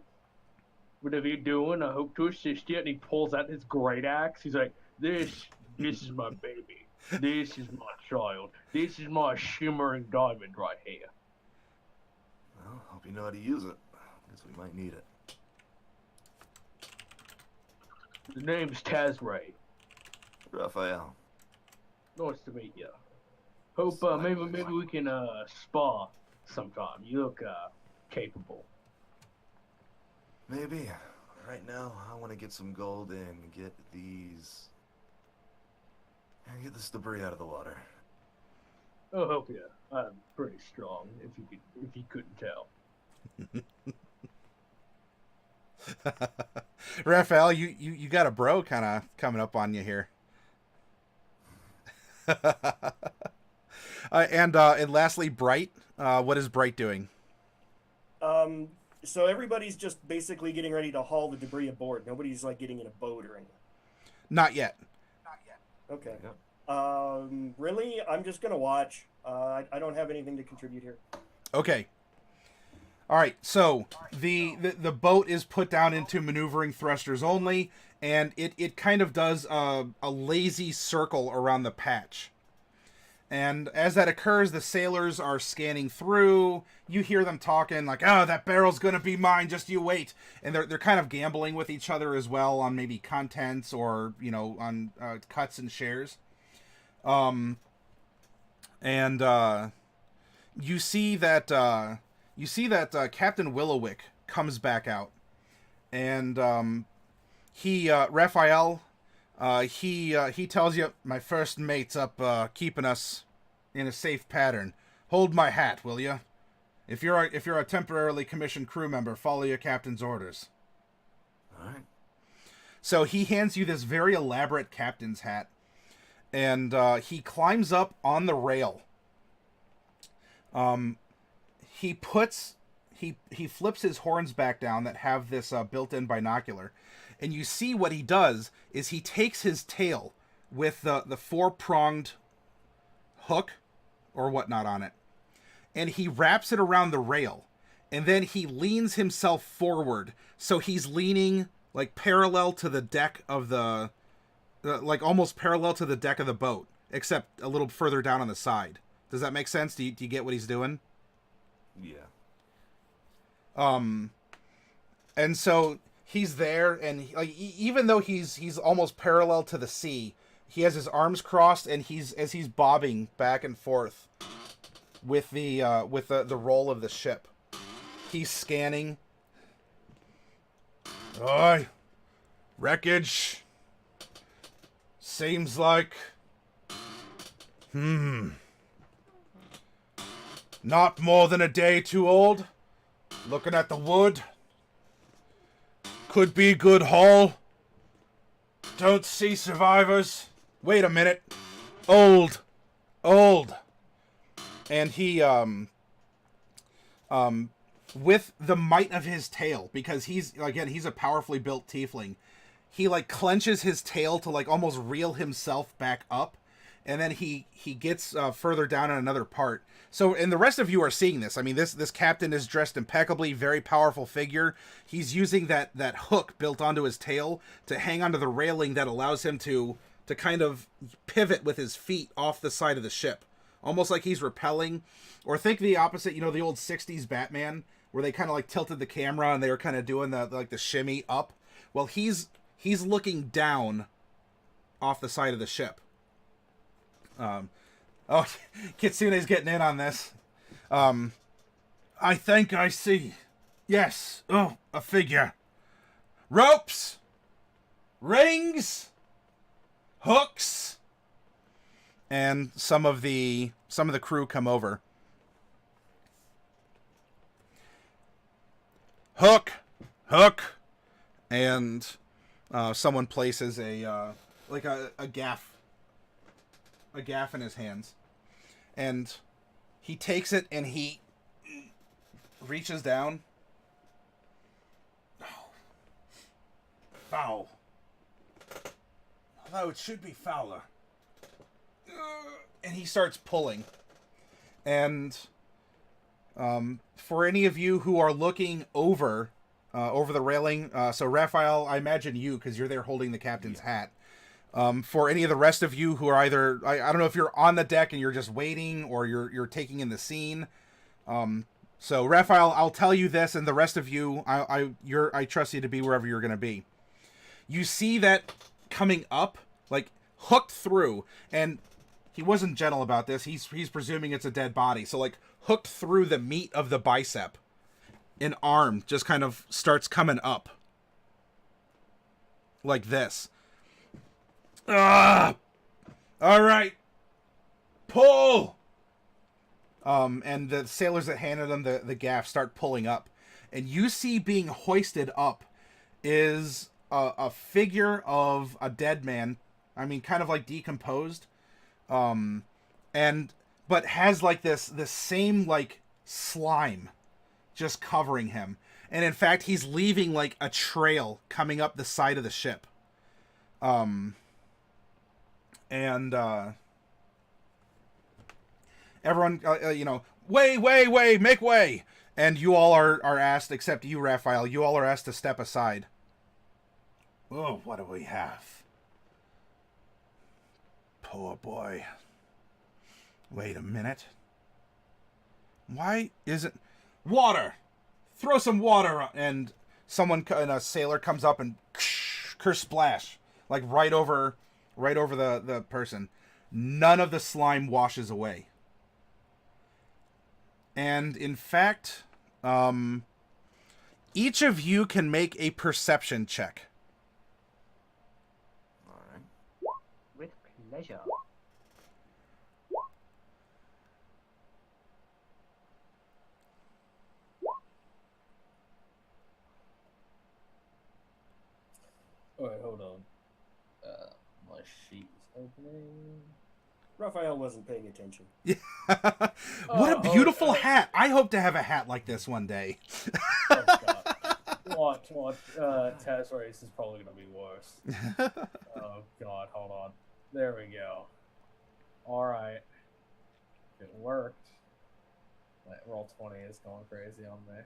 whatever you're doing, I hope to assist you. And he pulls out his great axe. He's like, this is my baby. This is my child. This is my shimmering diamond right here. Well, hope you know how to use it. Guess we might need it. The name's Tazray. Raphael. Nice to meet you. Hope maybe we can spar sometime. You look capable. Maybe. Right now, I want to get some gold and get this debris out of the water. I'll help you. I'm pretty strong, if you couldn't tell. Raphael, you got a bro kind of coming up on you here. And lastly, Bright. What is Bright doing? So everybody's just basically getting ready to haul the debris aboard. Nobody's like getting in a boat or anything. Not yet. Okay. Yep. Really, I'm just gonna watch. I don't have anything to contribute here. Okay. All right. So the boat is put down into maneuvering thrusters only, and it kind of does a lazy circle around the patch. And as that occurs, the sailors are scanning through. You hear them talking like, "Oh, that barrel's gonna be mine. Just you wait." And they're kind of gambling with each other as well on maybe contents or on cuts and shares. You see that Captain Willowick comes back out, and Raphael. He tells you, "My first mate's up keeping us in a safe pattern. Hold my hat, will you? If you're a temporarily commissioned crew member, follow your captain's orders." All right. So he hands you this very elaborate captain's hat, and he climbs up on the rail. He flips his horns back down that have this built-in binocular, and you see what he does is he takes his tail with the four-pronged hook or whatnot on it, and he wraps it around the rail, and then he leans himself forward, so he's leaning like parallel to the deck of like almost parallel to the deck of the boat, except a little further down on the side. Does that make sense? Do you get what he's doing? Yeah. And so he's there, and even though he's almost parallel to the sea, he has his arms crossed, and as he's bobbing back and forth with the roll of the ship. He's scanning. Aye, wreckage. Seems like, not more than a day too old. Looking at the wood. Could be good haul. Don't see survivors. Wait a minute. Old. And he, with the might of his tail, because he's a powerfully built tiefling, he like clenches his tail to like almost reel himself back up, and then he gets further down in another part. So, and the rest of you are seeing this. I mean, this captain is dressed impeccably, very powerful figure. He's using that hook built onto his tail to hang onto the railing that allows him to kind of pivot with his feet off the side of the ship, almost like he's rappelling. Or think the opposite, the old 60s Batman, where they kind of like tilted the camera and they were kind of doing the shimmy up. Well, he's looking down off the side of the ship. Kitsune's getting in on this. I think I see. Yes. Oh, a figure. Ropes. Rings. Hooks. And some of the crew come over. Hook. And someone places a gaff in his hands, and he takes it and he reaches down. Oh, foul. Although it should be fouler. And he starts pulling. And for any of you who are looking over the railing, so Raphael, I imagine you, because you're there holding the captain's hat. For any of the rest of you who are either, I don't know if you're on the deck and you're just waiting, or you're taking in the scene. So Raphael, I'll tell you this, and the rest of you, I trust you to be wherever you're going to be. You see that coming up, like hooked through, and he wasn't gentle about this. He's presuming it's a dead body. So like hooked through the meat of the bicep, an arm just kind of starts coming up like this. All right, pull. And the sailors that handed them the gaff start pulling up, and you see being hoisted up is a figure of a dead man. I mean, kind of like decomposed, but has like this same like slime just covering him, and in fact he's leaving like a trail coming up the side of the ship. And everyone, way, make way. And you all are asked, except you, Raphael, you all are asked to step aside. Oh, what do we have? Poor boy. Wait a minute. Why isn't... Water! Throw some water on... And a sailor comes up and splash. Like right over the person. None of the slime washes away. And in fact, each of you can make a perception check. All right. With pleasure. Alright, hold on. My sheet is opening. Raphael wasn't paying attention. What a Oh, beautiful hat! I hope to have a hat like this one day. Oh, God. What? Test race is probably gonna be worse. Oh, God, hold on. There we go. Alright. It worked. That roll 20 is going crazy on me.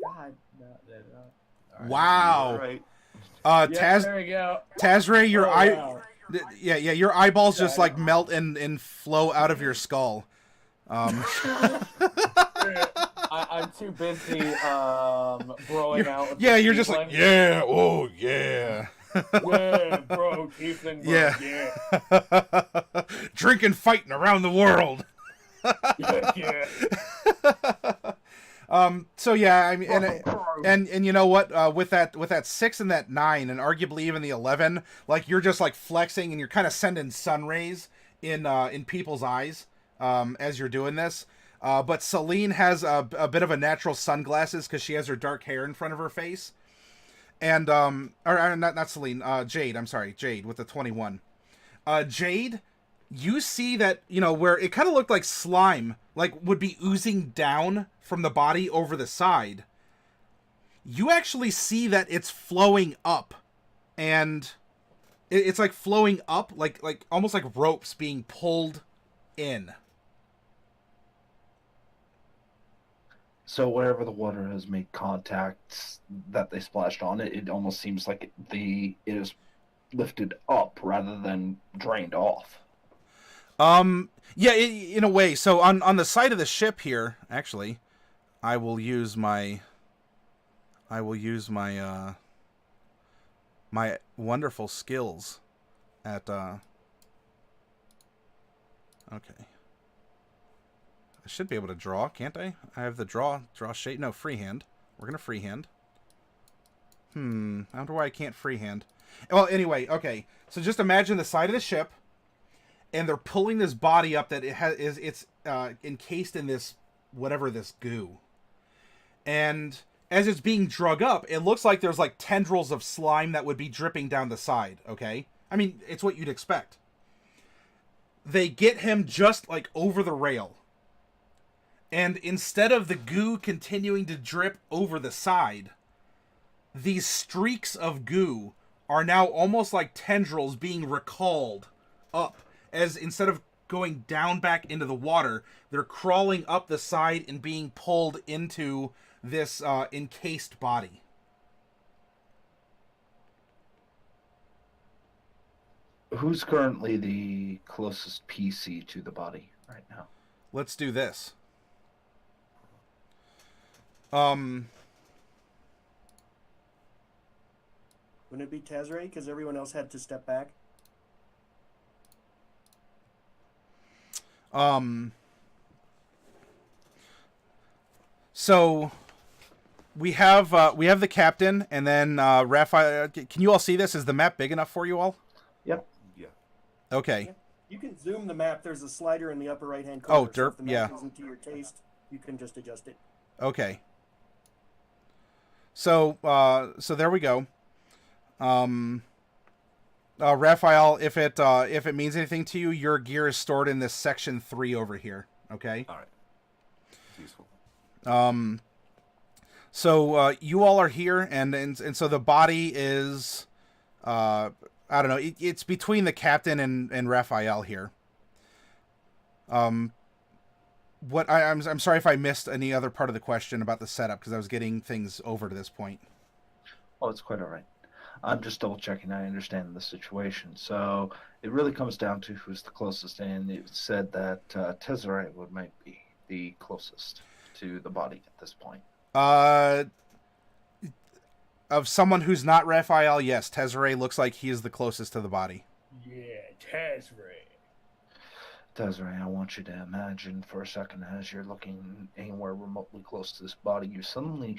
God, no, they're not. All right. Wow. You're right. Yeah, there we go. Tazray, your Oh, eye, wow. yeah, your eyeballs just Yeah, I like melt and flow out of your skull. I'm too busy blowing out. With Yeah, the you're just like, tiefling. yeah, oh yeah. Yeah, bro, tiefling, bro, Yeah. yeah. Drinking, fighting around the world. Yeah. So yeah, I mean, and you know what? With that 6 and that 9, and arguably even the 11, like you're just like flexing, and you're kind of sending sun rays in people's eyes as you're doing this. But Celine has a bit of a natural sunglasses because she has her dark hair in front of her face, and or not Celine, Jade. I'm sorry, Jade with the 21. Jade, you see that, you know, where it kind of looked like slime, like would be oozing down from the body over the side. You actually see that it's flowing up, and it's like flowing up, like almost like ropes being pulled in. So wherever the water has made contact that they splashed on it, it almost seems like it is lifted up rather than drained off. Yeah, in a way. So on the side of the ship here, actually, I will use my my wonderful skills at okay. I should be able to draw, can't I? I have the draw shape. No, freehand. We're gonna freehand. I wonder why I can't freehand. Well, anyway, okay. So just imagine the side of the ship, and they're pulling this body up that it's encased in this whatever this goo. And as it's being drug up, it looks like there's like tendrils of slime that would be dripping down the side. Okay, I mean, it's what you'd expect. They get him just like over the rail. And instead of the goo continuing to drip over the side, these streaks of goo are now almost like tendrils being recalled up, as instead of going down back into the water, they're crawling up the side and being pulled into this encased body. Who's currently the closest PC to the body right now? Let's do this. Wouldn't it be Tazray? Because everyone else had to step back. So we have the captain, and then Raphael. Can you all see this? Is the map big enough for you all? Yep. Yeah. Okay. Yeah. You can zoom the map. There's a slider in the upper right-hand corner. Oh, so if the map yeah. isn't to your taste, you can just adjust it. Okay. So there we go. Raphael, if it means anything to you, your gear is stored in this section 3 over here. Okay. All right. It's useful. So you all are here, and so the body is, I don't know, it's between the captain and Raphael here. What I'm sorry if I missed any other part of the question about the setup, because I was getting things over to this point. Oh, it's quite all right. I'm just double checking. I understand the situation. So it really comes down to who's the closest, and it said that Tezere might be the closest to the body at this point. Of someone who's not Raphael, yes, Tezere looks like he is the closest to the body. Yeah, Tazray. Desiree, I want you to imagine for a second, as you're looking anywhere remotely close to this body, you suddenly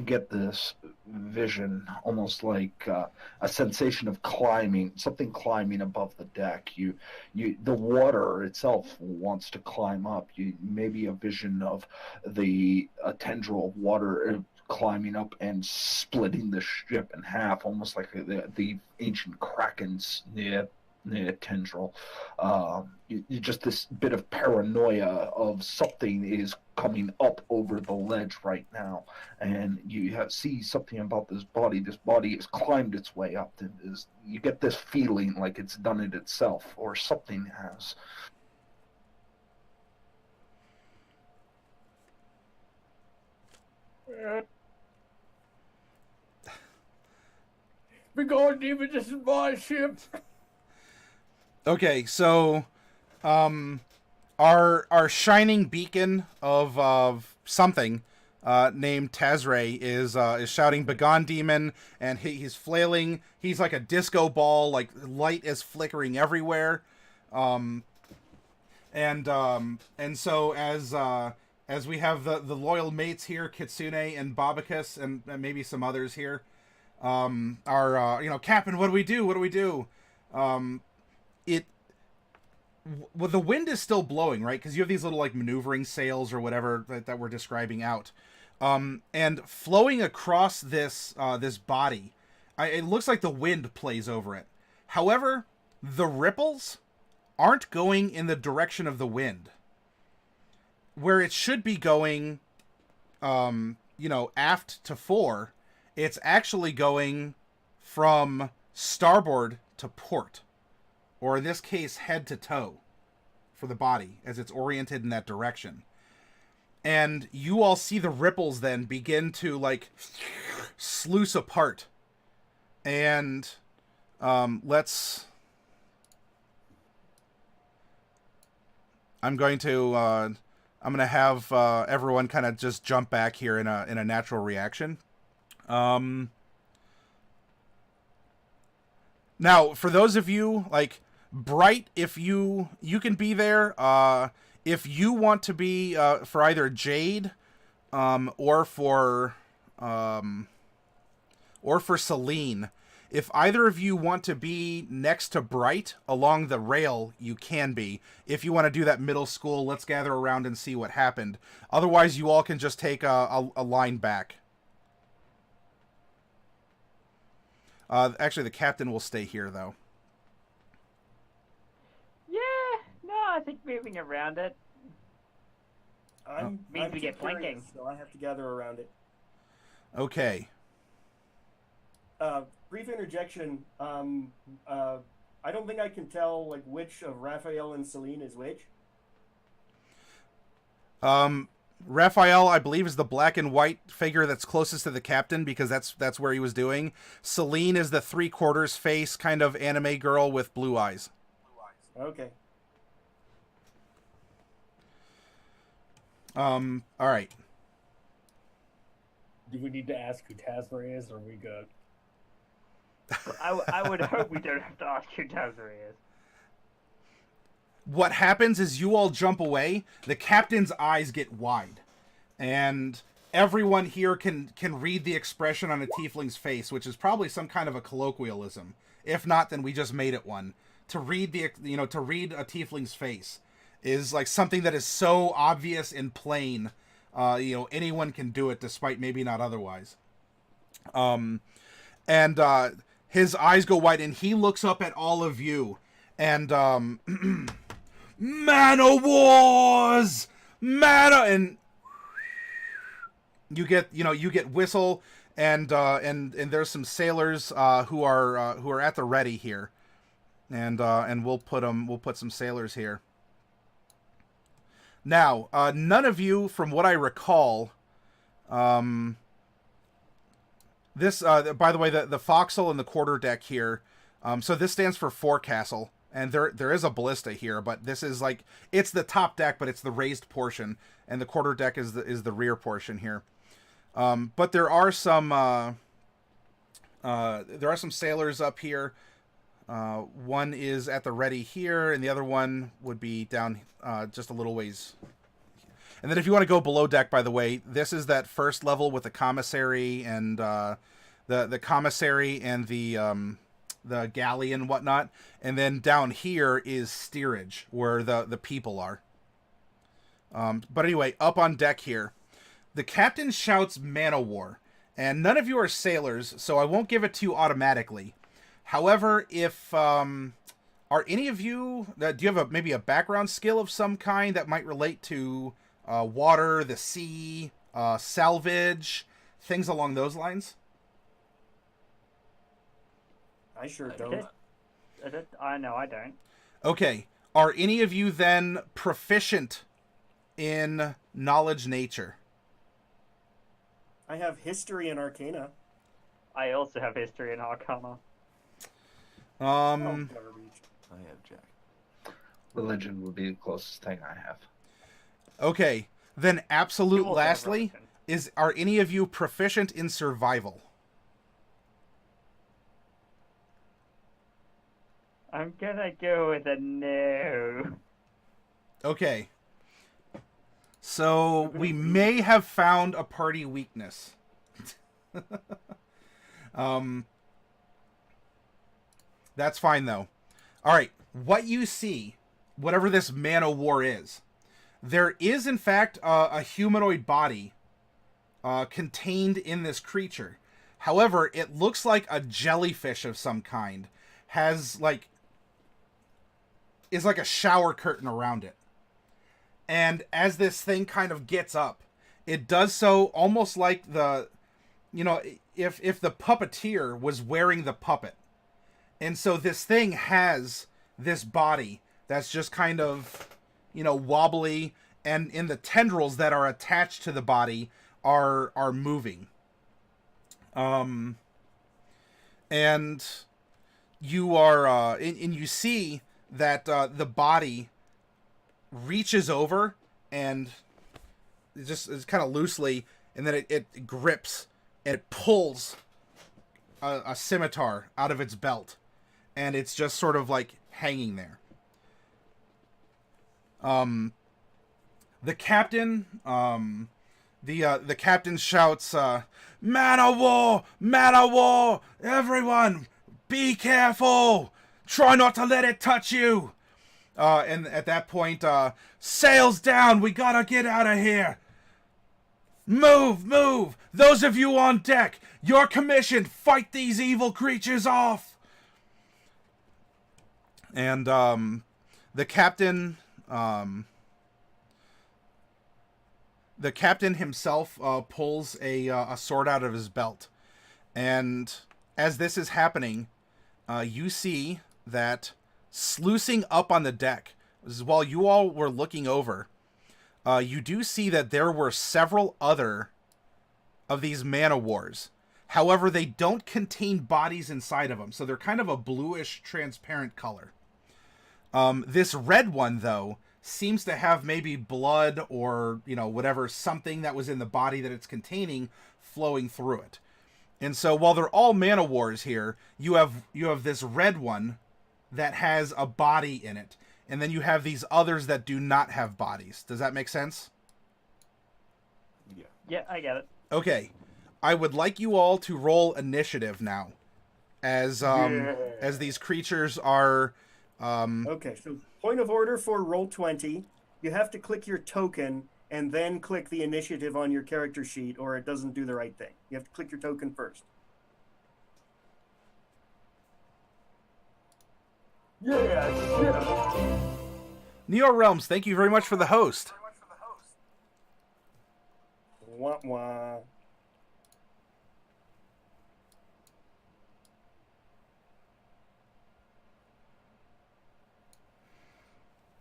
get this vision, almost like a sensation of climbing, something climbing above the deck. The water itself wants to climb up. Maybe a vision of a tendril of water climbing up and splitting the ship in half, almost like the ancient krakens near tendril. You just this bit of paranoia of something is coming up over the ledge right now, and you see something about this body. This body has climbed its way up, and you get this feeling like it's done it itself, or something has. Be going, demon, this is my ship. Okay, so our shining beacon of something named Tazray is shouting "Begone, demon!" and he's flailing. He's like a disco ball, like light is flickering everywhere. And so as we have the loyal mates here, Kitsune and Babacus, and maybe some others here, are Captain, what do we do? What do we do? Well, the wind is still blowing, right? Because you have these little like maneuvering sails or whatever that we're describing out, and flowing across this body. It looks like the wind plays over it. However, the ripples aren't going in the direction of the wind, where it should be going, aft to fore. It's actually going from starboard to port. Or in this case, head to toe for the body as it's oriented in that direction. And you all see the ripples then begin to like sluice apart. And I'm going to have everyone kind of just jump back here in a natural reaction. Now, for those of you like Bright, if you can be there, if you want to be for either Jade, or for Celine, if either of you want to be next to Bright along the rail, you can be. If you want to do that middle school, let's gather around and see what happened. Otherwise, you all can just take a line back. Actually, the captain will stay here, though. I think moving around it means we get flanking. So I have to gather around it. Okay. Brief interjection. I don't think I can tell like which of Raphael and Celine is which. Raphael, I believe, is the black and white figure that's closest to the captain because that's where he was doing. Celine is the 3/4 face kind of anime girl with blue eyes. Okay. All right. Do we need to ask who Tazray is, or are we good? I would hope we don't have to ask who Tazray is. What happens is you all jump away, the captain's eyes get wide, and everyone here can read the expression on a tiefling's face, which is probably some kind of a colloquialism. If not, then we just made it one. To read a tiefling's face is like something that is so obvious and plain, anyone can do it despite maybe not otherwise. And his eyes go wide and he looks up at all of you and, Man o' Wars! And you get whistle and there's some sailors, who are at the ready here. And we'll put some sailors here. Now, none of you, from what I recall, this, by the way, the forecastle and the quarterdeck here, so this stands for forecastle, and there is a ballista here, but this is like, it's the top deck, but it's the raised portion, and the quarterdeck is the rear portion here. But there are some sailors up here. One is at the ready here, and the other one would be down just a little ways. And then if you want to go below deck, by the way, this is that first level with the commissary and the commissary and the galley and whatnot. And then down here is steerage, where the people are. But anyway, up on deck here. The captain shouts "Man o' War," and none of you are sailors, so I won't give it to you automatically. However, if are any of you, do you have maybe a background skill of some kind that might relate to water, the sea, salvage, things along those lines? I sure I don't. I know I don't. Okay. Are any of you then proficient in knowledge nature? I have history and arcana. I also have history in Arcana. Oh, never reached. I have Jack. Religion would be the closest thing I have. Okay. Then absolute You also have lastly, religion. are any of you proficient in survival? I'm gonna go with a no. Okay. So we may have found a party weakness. That's fine though. All right, what you see, whatever this man o' war is, there is in fact a humanoid body contained in this creature. However, it looks like a jellyfish of some kind. Has like is like a shower curtain around it. And as this thing kind of gets up, it does so almost like the, you know, if the puppeteer was wearing the puppet. And so this thing has this body that's just kind of, you know, wobbly, and in the tendrils that are attached to the body are moving. And you are and you see that the body reaches over and it's kind of loosely, and then it grips and it pulls a scimitar out of its belt, and it's just sort of like hanging there. The captain the captain shouts, "Man o' war! Man o' war! Everyone, be careful! Try not to let it touch you!" And at that point, sails down! We gotta get out of here! Move! Move! Those of you on deck, you're commissioned! Fight these evil creatures off! And, the captain himself, pulls a sword out of his belt. And as this is happening, you see that sluicing up on the deck, while you all were looking over, you do see that there were several other of these man-o'-wars. However, they don't contain bodies inside of them, so they're kind of a bluish, transparent color. This red one, though, seems to have maybe blood or, you know, whatever, something that was in the body that it's containing flowing through it. And so while they're all man-o'-wars here, you have this red one that has a body in it. And then you have these others that do not have bodies. Does that make sense? Yeah. Yeah, I get it. Okay. I would like you all to roll initiative now. As these creatures are Okay, so point of order for Roll20, you have to click your token and then click the initiative on your character sheet, or it doesn't do the right thing. You have to click your token first. Yeah. Neo Realms, thank you very much for the host. Wah wah.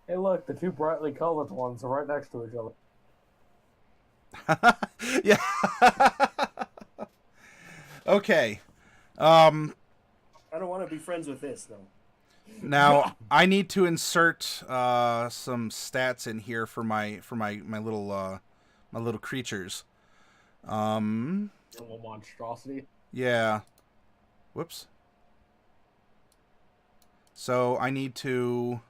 Hey, look, the two brightly colored ones are right next to each other. Yeah. Okay. I don't want to be friends with this, though. Now I need to insert some stats in here for my little creatures. Little monstrosity. Yeah. Whoops. So I need to.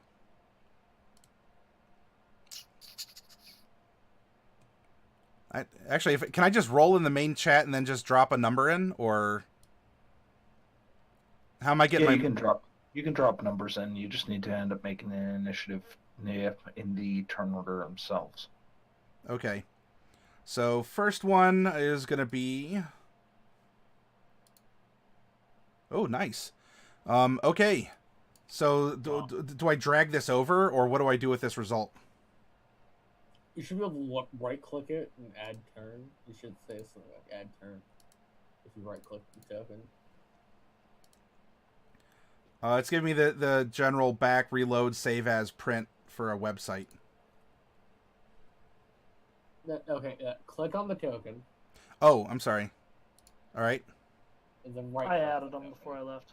Actually, can I just roll in the main chat and then just drop a number in, or how am I getting Yeah, my? you can drop numbers in. You just need to end up making an initiative in the turn order themselves. Okay. So first one is going to be... Oh, nice. Okay. So do I drag this over, or what do I do with this result? You should be able to right-click it and add turn. You should say something like add turn if you right-click the token. It's giving me the general back, reload, save as, print for a website. Okay, click on the token. Oh, I'm sorry. All right. And then I added them before I left.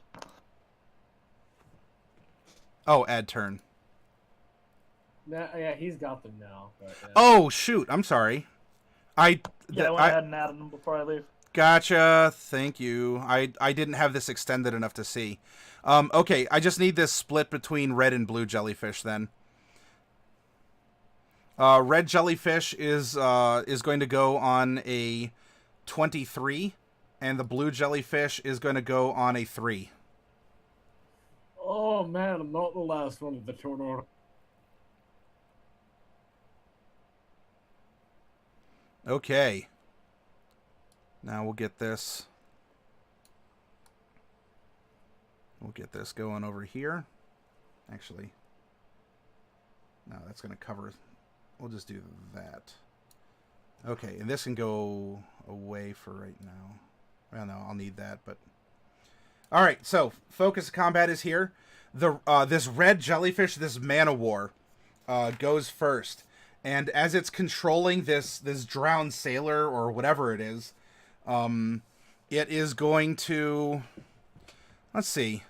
Oh, add turn. Yeah, he's got them now. But, yeah. Oh, shoot. I'm sorry. I went ahead and added them before I leave. Gotcha. Thank you. I didn't have this extended enough to see. Okay, I just need this split between red and blue jellyfish then. Red jellyfish is going to go on a 23, and the blue jellyfish is going to go on a 3. Oh man, I'm not the last one of the tornado. Okay. Now we'll get this. We'll get this going over here. Actually, no, that's going to cover. We'll just do that. Okay, and this can go away for right now. Well, no, I'll need that, but... All right, so focus of combat is here. This red jellyfish, this Man-O-War, goes first. And as it's controlling this drowned sailor, or whatever it is going to... Let's see.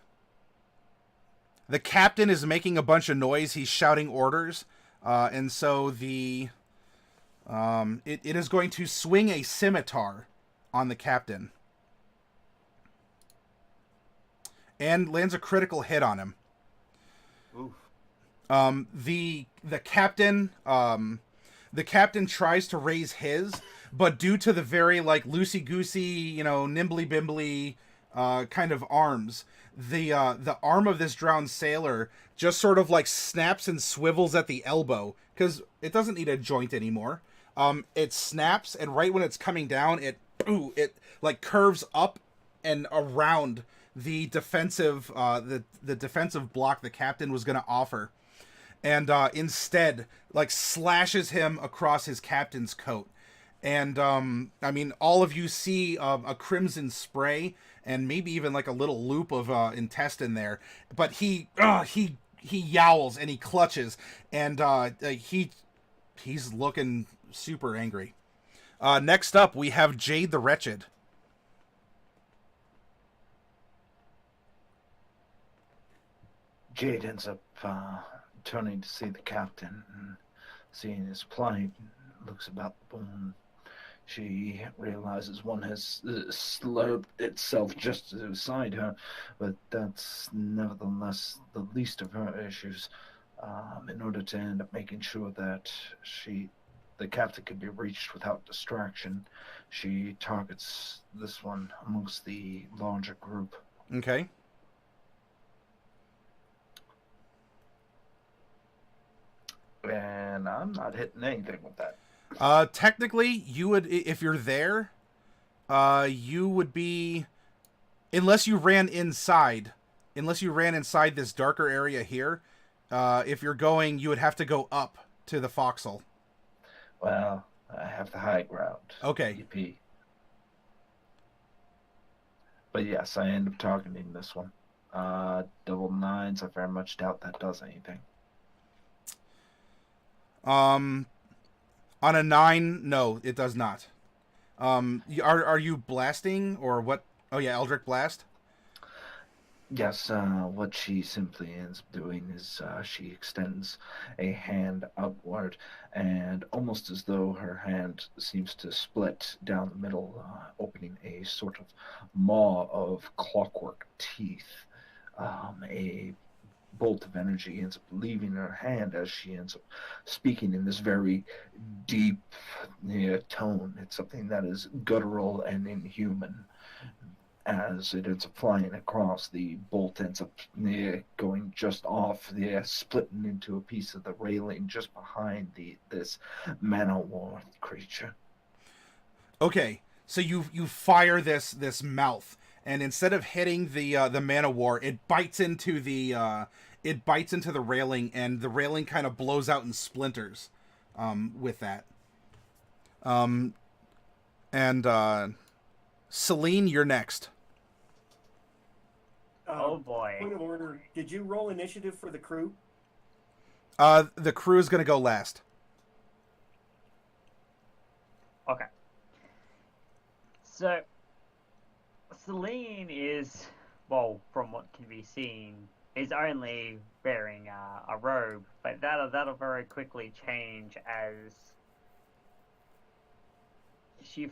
The captain is making a bunch of noise. He's shouting orders. And so it is going to swing a scimitar on the captain. And lands a critical hit on him. Oof. The captain tries to raise his, but due to the very loosey-goosey, nimbly-bimbly kind of arms, the arm of this drowned sailor just sort of snaps and swivels at the elbow, because it doesn't need a joint anymore. It snaps, and right when it's coming down, it curves up and around the defensive defensive block the captain was going to offer, and instead slashes him across his captain's coat. And I mean, all of you see a crimson spray and maybe even a little loop of intestine there, but he yowls and he clutches, and he's looking super angry. Next up, we have Jade the Wretched. Jade ends up turning to see the captain and seeing his plight, looks about the boom. She realizes one has slurped itself just beside her, but that's nevertheless the least of her issues. In order to end up making sure that the captain can be reached without distraction, she targets this one amongst the larger group. Okay. And I'm not hitting anything with that. Technically, you would, if you're there, you would be, unless you ran inside this darker area here, if you're going, you would have to go up to the forecastle. Well, I have the high ground. Okay. EP. But yes, I end up targeting this one. Double nines, I very much doubt that does anything. On a 9, no, it does not. Are you blasting or what? Oh yeah, Eldritch Blast. Yes, what she simply ends up doing is she extends a hand outward, and almost as though her hand seems to split down the middle, opening a sort of maw of clockwork teeth. A bolt of energy ends up leaving her hand as she ends up speaking in this very deep tone. It's something that is guttural and inhuman. As it ends up flying across, the bolt ends up going just off, splitting into a piece of the railing just behind this Man-O-War creature. Okay, so you fire this mouth, and instead of hitting the man of war, it bites into the railing, and the railing kind of blows out in splinters with that. And Celine, you're next. Oh boy. Point of order. Did you roll initiative for the crew? The crew is going to go last. Okay. So, Celine is, well, from what can be seen, is only wearing a robe, but that'll very quickly change as she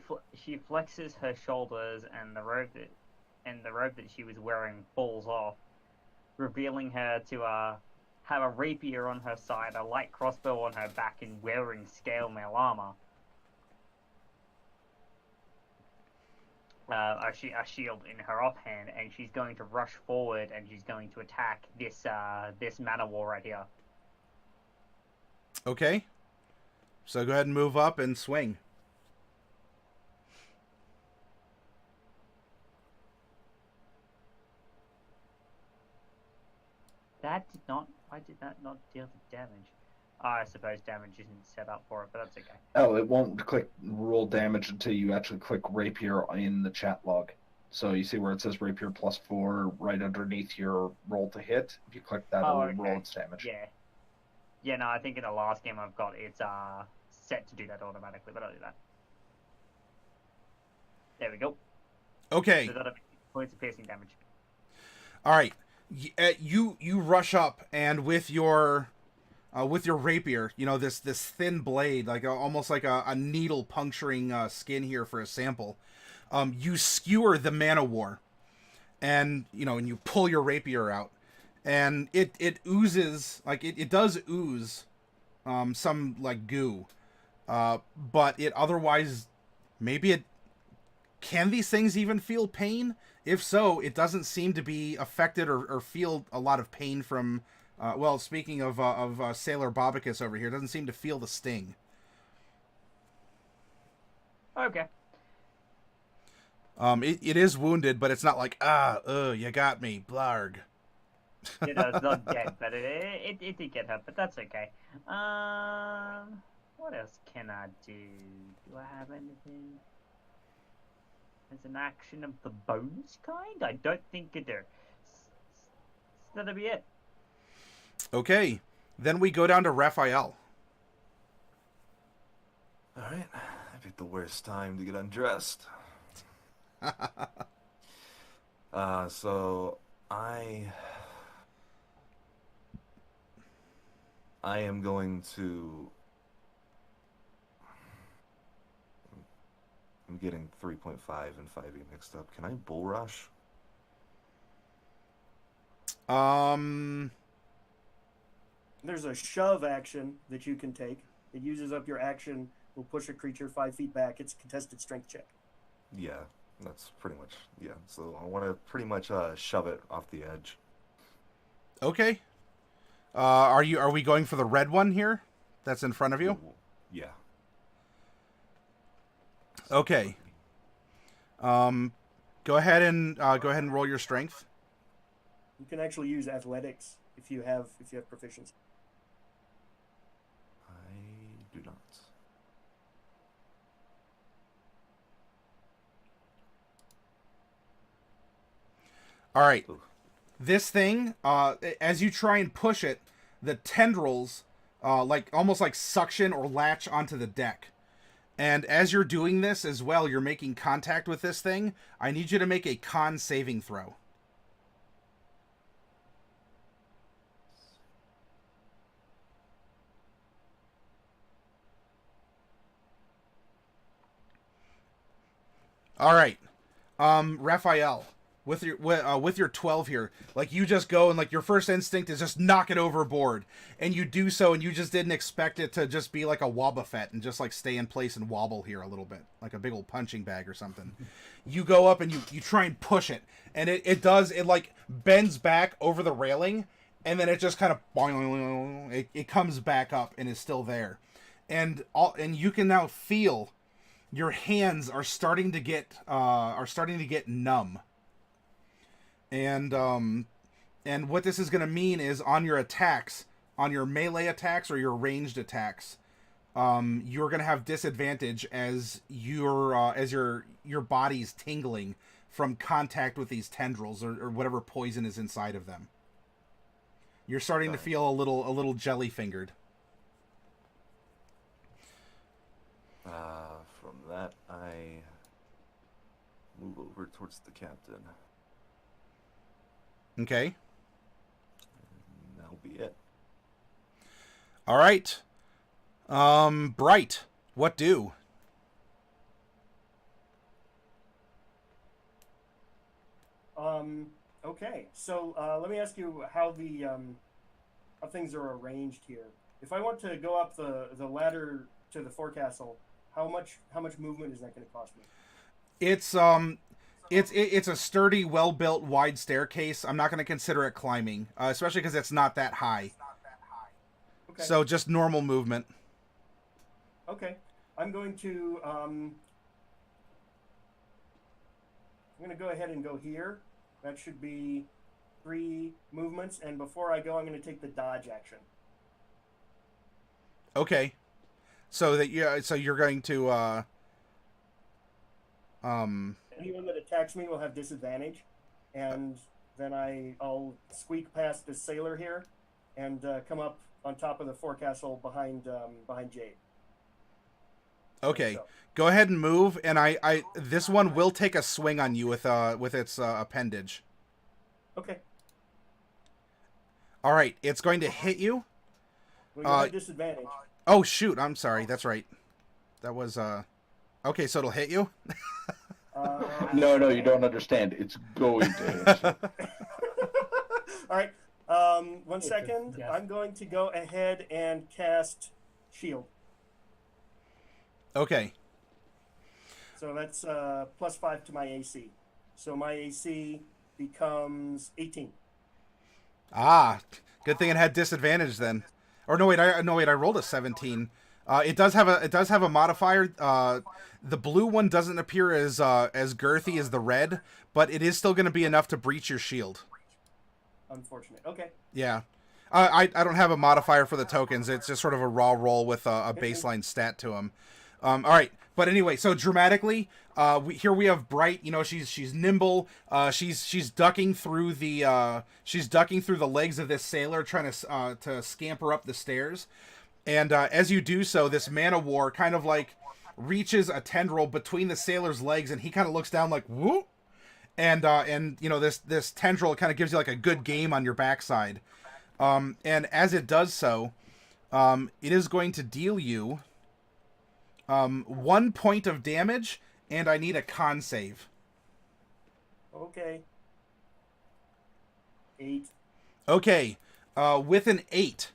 flexes her shoulders, and the robe that she was wearing falls off, revealing her to have a rapier on her side, a light crossbow on her back, and wearing scale mail armor. A shield in her offhand, and she's going to rush forward, and she's going to attack this man of war right here. Okay. So go ahead and move up and swing. Why did that not deal the damage? I suppose damage isn't set up for it, but that's okay. Oh, it won't roll damage until you actually click rapier in the chat log. So you see where it says rapier +4 right underneath your roll to hit. If you click that, it'll roll its damage. Yeah. Yeah, no, I think in the last game I've got it's set to do that automatically, but I'll do that. There we go. Okay. So that'll be points of piercing damage. All right. You rush up, and with your rapier, this thin blade, like almost like a needle puncturing skin here for a sample, you skewer the man of war, and and you pull your rapier out, and it oozes, like it does ooze some like goo, but it otherwise, maybe it can, these things even feel pain? If so, it doesn't seem to be affected or feel a lot of pain from, well, speaking of Sailor Bobicus over here, doesn't seem to feel the sting. Okay. It is wounded, but it's not like, you got me, blarg. It's not dead, but it did get hurt, but that's okay. What else can I do? Do I have anything? As an action of the bonus kind? I don't think I do. That'll be it. Okay. Then we go down to Raphael. Alright. I picked the worst time to get undressed. So I am going to... I'm getting 3.5 and 5e mixed up. Can I bull rush? There's a shove action that you can take. It uses up your action, will push a creature 5 feet back. It's a contested strength check. Yeah, that's pretty much, yeah. So I want to pretty much shove it off the edge. Okay. Are we going for the red one here? That's in front of you? Yeah. Okay. Go ahead and roll your strength. You can actually use athletics if you have proficiency. I do not. All right. Ooh. This thing, as you try and push it, the tendrils, almost like suction or latch onto the deck. And as you're doing this as well, you're making contact with this thing. I need you to make a con saving throw. All right. Raphael, with your 12 here, like, you just go and, like, your first instinct is just knock it overboard, and you do so, and you just didn't expect it to just be like a Wobbuffet and just, like, stay in place and wobble here a little bit, like a big old punching bag or something. You go up and you try and push it, and it like bends back over the railing, and then it just kind of it comes back up and is still there, and you can now feel your hands are starting to get numb. And what this is going to mean is on your attacks, on your melee attacks or your ranged attacks, you're going to have disadvantage as your body's tingling from contact with these tendrils or whatever poison is inside of them. You're starting to feel a little jelly fingered. From that, I move over towards the captain. Okay. And that'll be it. All right. Bright, what do? Okay. So let me ask you how how things are arranged here. If I want to go up the ladder to the forecastle, how much movement is that going to cost me? It's a sturdy, well-built, wide staircase. I'm not going to consider it climbing, especially because it's not that high. Okay. So just normal movement. Okay. I'm going to go ahead and go here. That should be 3 movements, and before I go, I'm going to take the dodge action. Okay. So you're going to Anyone that attacks me will have disadvantage, and then I'll squeak past the sailor here, and come up on top of the forecastle behind Jade. Okay. So. Go ahead and move, and I this one will take a swing on you with its appendage. Okay. All right, it's going to hit you. Well, you have disadvantage. Oh shoot! I'm sorry. That's right. That was okay. So it'll hit you. No, you don't understand. It's going to hit you. All right. 1 second. Yes. I'm going to go ahead and cast Shield. Okay. So that's +5 to my AC. So my AC becomes 18. Ah, good thing it had disadvantage then. Or no wait, I rolled a 17. It does have a modifier. The blue one doesn't appear as girthy as the red, but it is still going to be enough to breach your shield. Unfortunate. Okay. Yeah. I don't have a modifier for the tokens. It's just sort of a raw roll with a baseline stat to them. All right, but anyway, so dramatically, we have Bright. You know, she's nimble. She's ducking through the legs of this sailor, trying to scamper up the stairs. And as you do so, this man of war kind of like reaches a tendril between the sailor's legs, and he kind of looks down like whoop. And you know, this tendril kind of gives you like a good game on your backside. And as it does so, it is going to deal you 1 point of damage, and I need a con save. Okay. 8. Okay, with an 8,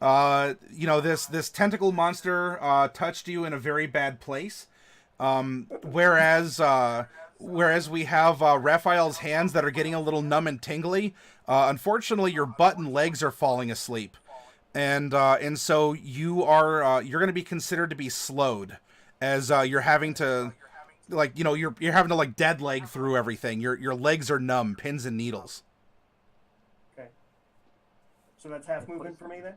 you know, this tentacle monster touched you in a very bad place. Whereas we have Raphael's hands that are getting a little numb and tingly. Unfortunately, your butt and legs are falling asleep. And so you're going to be considered to be slowed, as you're having to, like, you know, you're having to like dead leg through everything. Your legs are numb, pins and needles. Okay. So that's half movement for me then?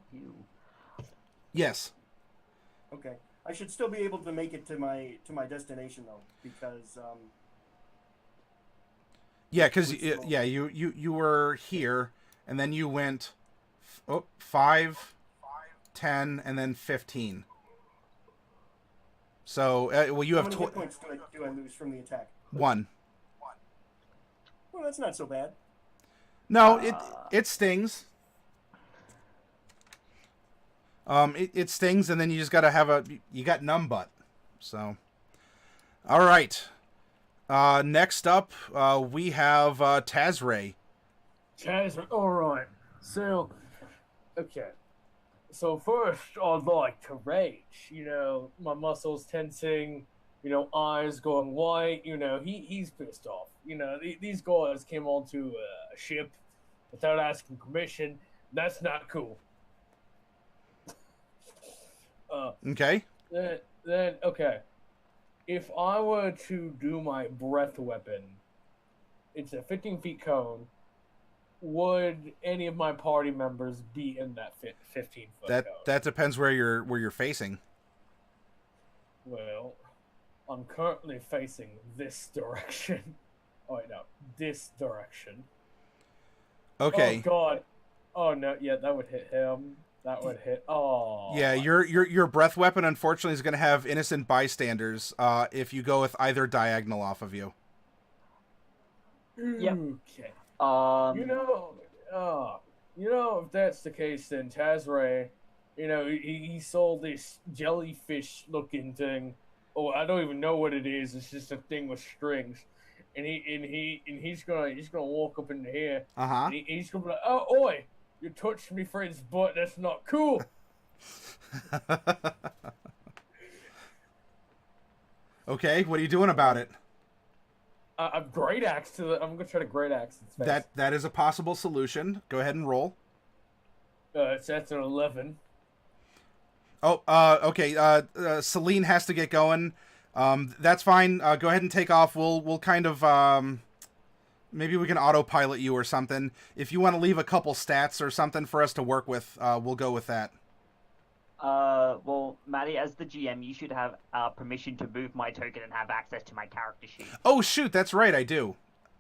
Yes. Okay. I should still be able to make it to my destination though, because yeah, because you were here, and then you went 5, 10, and then 15. So, well, you how have many hit points do I lose from the attack? 1. Well, that's not so bad. No, it stings. It stings, and then you just gotta have you got numb butt. So, all right. Next up, we have Tazray. All right. So, okay. So first, I'd like to rage. You know, my muscles tensing. You know, eyes going white. You know, he's pissed off. You know, these guys came onto a ship without asking permission. That's not cool. Okay. Then okay. if I were to do my breath weapon, it's a 15 feet cone. Would any of my party members be in that 15-foot cone? That depends where you're facing. Well, I'm currently facing this direction. Oh wait, no, this direction. Okay. Oh god. Oh no, yeah, that would hit him. That would hit. Oh. Yeah, your breath weapon unfortunately is going to have innocent bystanders if you go with either diagonal off of you. Yep. Okay. Um, If that's the case, then Tazray, he sold this jellyfish-looking thing. Oh, I don't even know what it is. It's just a thing with strings, and he's gonna walk up into here. Uh-huh. And he's gonna be like, "Oh, oi, you touched me friend's butt. That's not cool." Okay, what are you doing about it? I'm gonna try to great axe its face. That is a possible solution. Go ahead and roll. That's an 11. Oh, okay. Celine has to get going. That's fine. Go ahead and take off. We'll kind of maybe we can autopilot you or something. If you want to leave a couple stats or something for us to work with, we'll go with that. Well, Matty, as the GM, you should have permission to move my token and have access to my character sheet. Oh shoot, that's right, I do.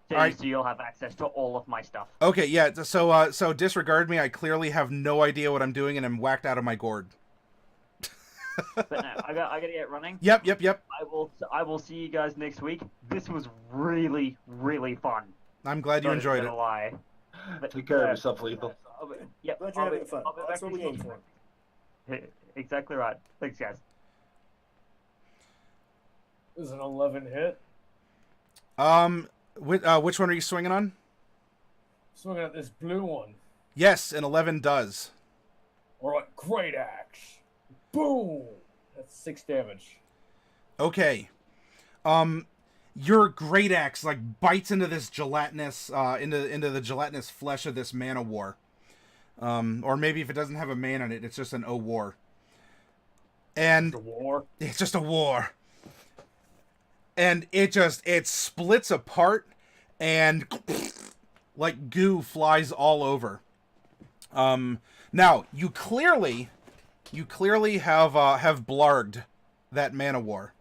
So, All right. so you'll have access to all of my stuff. Okay, yeah. So disregard me. I clearly have no idea what I'm doing, and I'm whacked out of my gourd. But no, I gotta get running. Yep. I will see you guys next week. This was really, really fun. I'm glad you Not enjoyed even it. gonna lie. But, Take care of yourself, Lethal. Yep. Glad you're having fun. I'll be That's back what we next aim week. for. Exactly right. Thanks, guys. This is an 11 hit. Which one are you swinging on? Swinging at this blue one. Yes, an 11 does. Alright, great axe. Boom! That's 6 damage. Okay. Your great axe like bites into this gelatinous, into the gelatinous flesh of this man of war. Or maybe if it doesn't have a man on it, it's just an O war. And The war. it's just a war. And it splits apart and like goo flies all over. Now you clearly have blarged that man of war.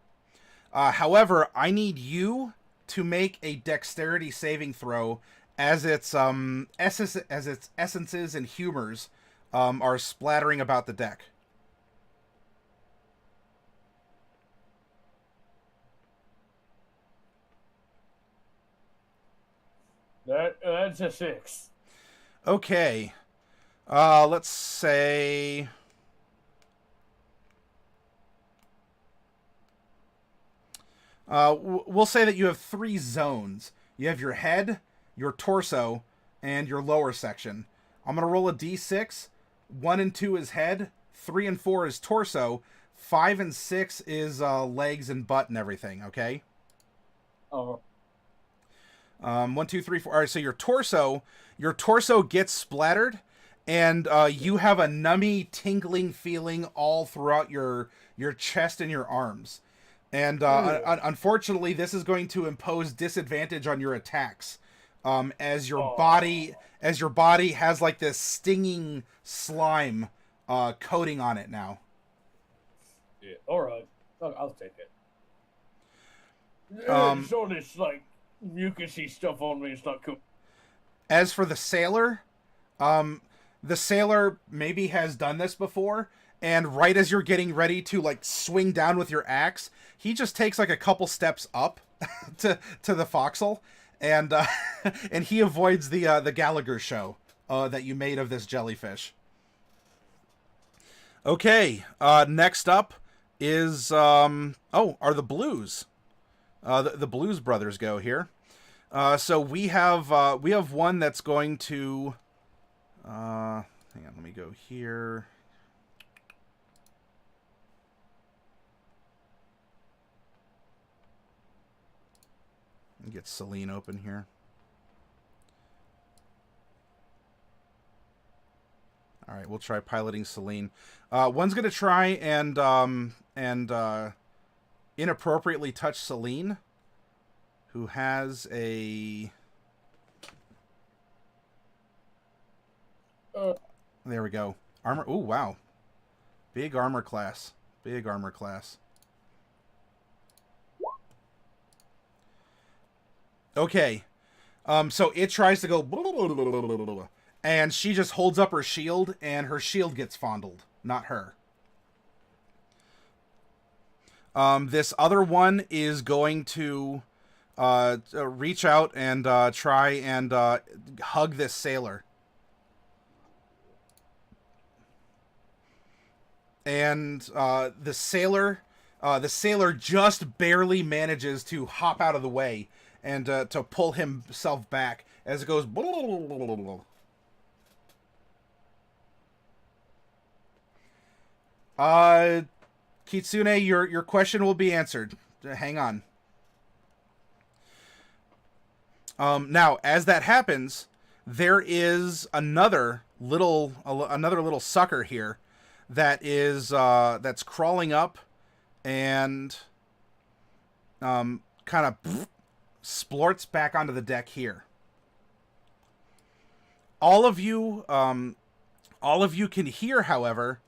However, I need you to make a dexterity saving throw as its essences and humors are splattering about the deck. That's a 6. Okay. Let's say... we'll say that you have 3 zones. You have your head, your torso, and your lower section. I'm going to roll a d6. 1 and 2 is head. 3 and 4 is torso. 5 and 6 is legs and butt and everything, okay? Oh. 1, 2, 3, 4. All right, so your torso gets splattered, and you have a nummy, tingling feeling all throughout your chest and your arms. And unfortunately, this is going to impose disadvantage on your attacks, as your body has like this stinging slime coating on it now. Yeah. All right. I'll take it. Um, all this like mucusy stuff on me. It's not cool. As for the sailor maybe has done this before, and right as you're getting ready to like swing down with your axe, he just takes like a couple steps up to the forecastle, and and he avoids the Gallagher show that you made of this jellyfish. Okay, next up is are the Blues. The Blues brothers go here. So we have one that's going to hang on, let me go here. Get Celine open here. All right, we'll try piloting Celine. One's gonna try and inappropriately touch Celine, who has a... There we go. Armor. Oh, wow. Big armor class. Big armor class. Okay. So it tries to go... And she just holds up her shield, and her shield gets fondled. Not her. This other one is going to reach out and try and hug this sailor. And the sailor just barely manages to hop out of the way and to pull himself back as it goes. Kitsune, your question will be answered. Hang on. Now, as that happens, there is another little sucker here that is that's crawling up and kind of splorts back onto the deck here. All of you can hear, however,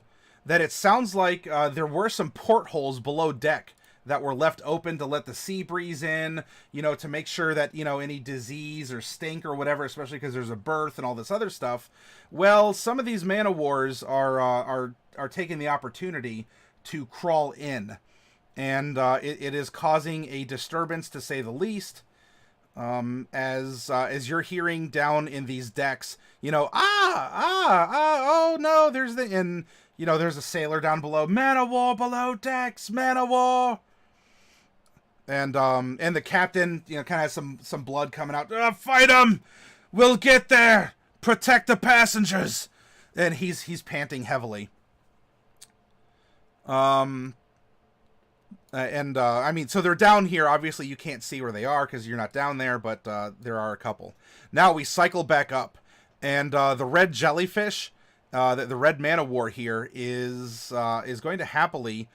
that it sounds like there were some portholes below deck that were left open to let the sea breeze in, to make sure that, any disease or stink or whatever, especially because there's a berth and all this other stuff. Well, some of these man-o'-wars are taking the opportunity to crawl in. And it is causing a disturbance, to say the least, as you're hearing down in these decks, oh no, there's a sailor down below, man-o'-war below decks, man-o'-war. And the captain, kind of has some blood coming out. Fight him! We'll get there! Protect the passengers! And he's panting heavily. So they're down here. Obviously, you can't see where they are because you're not down there, but there are a couple. Now we cycle back up, and the red jellyfish, the red man-o'-war here, is going to happily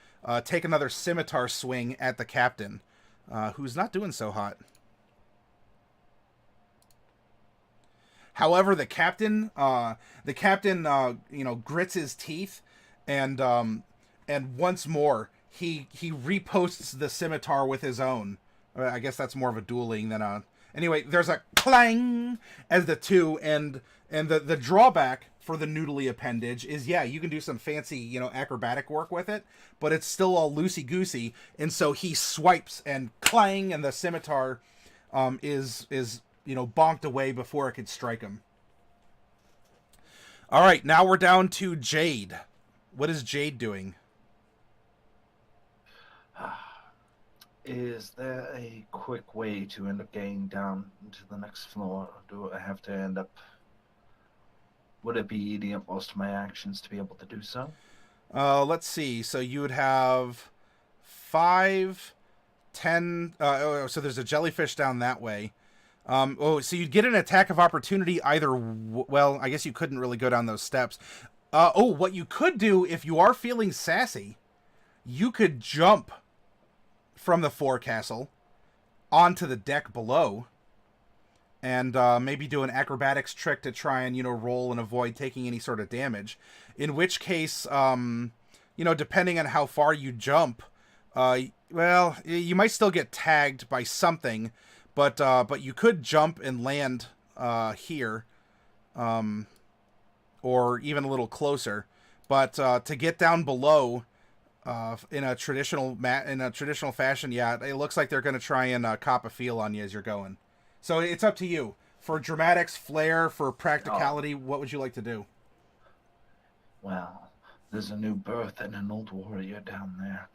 take another scimitar swing at the captain, who's not doing so hot. However, the captain, grits his teeth, and once more he reposts the scimitar with his own. I guess that's more of a dueling than a. Anyway, there's a clang as the two, and the drawback for the noodly appendage is, you can do some fancy, acrobatic work with it, but it's still all loosey-goosey, and so he swipes and clang, and the scimitar is bonked away before it could strike him. All right, now we're down to Jade. What is Jade doing? Is there a quick way to end up getting down to the next floor? Or do I have to end up... Would it be eating up most of my actions to be able to do so? Let's see. So you would have 5, 10... so there's a jellyfish down that way. So you'd get an attack of opportunity either... Well, I guess you couldn't really go down those steps. What you could do, if you are feeling sassy, you could jump from the forecastle onto the deck below, and maybe do an acrobatics trick to try and roll and avoid taking any sort of damage. In which case, depending on how far you jump, you might still get tagged by something, but you could jump and land here, or even a little closer. But to get down below, in a traditional fashion, it looks like they're going to try and cop a feel on you as you're going. So it's up to you. For dramatics, flair, for practicality, what would you like to do? Well, there's a new birth and an old warrior down there.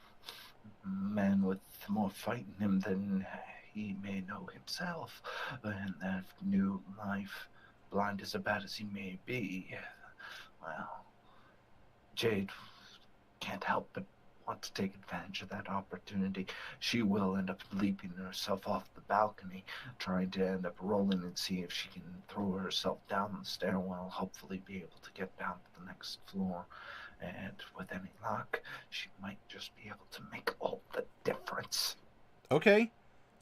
A man with more fight in him than he may know himself. And that new life, blind as bad as he may be, well, Jade can't help but want to take advantage of that opportunity. She will end up leaping herself off the balcony, trying to end up rolling and see if she can throw herself down the stairwell, hopefully be able to get down to the next floor. And with any luck, she might just be able to make all the difference. Okay.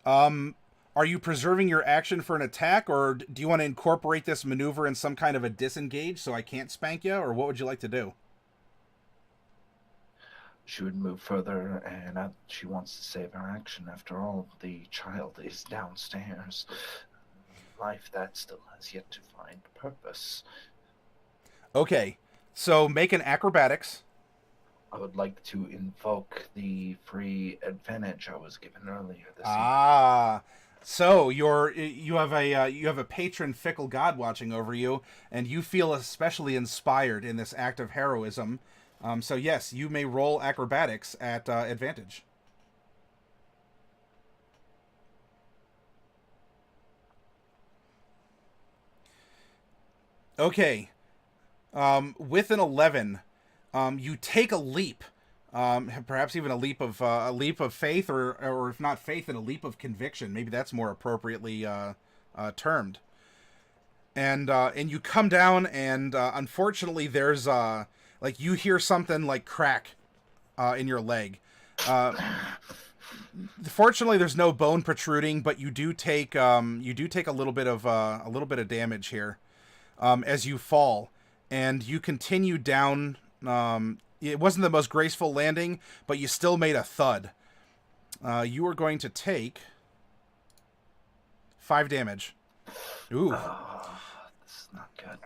Are you preserving your action for an attack, or do you want to incorporate this maneuver in some kind of a disengage so I can't spank you, or what would you like to do? She would move further, and she wants to save her action. After all, the child is downstairs. Life that still has yet to find purpose. Okay, so make an acrobatics. I would like to invoke the free advantage I was given earlier this evening. Ah, so you have a patron fickle god watching over you, and you feel especially inspired in this act of heroism. So yes, you may roll acrobatics at advantage. Okay. With an 11, you take a leap, perhaps even a leap of faith, or if not faith, then a leap of conviction. Maybe that's more appropriately termed. And you come down, and unfortunately, there's like you hear something like crack in your leg. Fortunately, there's no bone protruding, but you do take a little bit of damage here as you fall. And you continue down. It wasn't the most graceful landing, but you still made a thud. You are going to take 5 damage. Ooh. This is not good.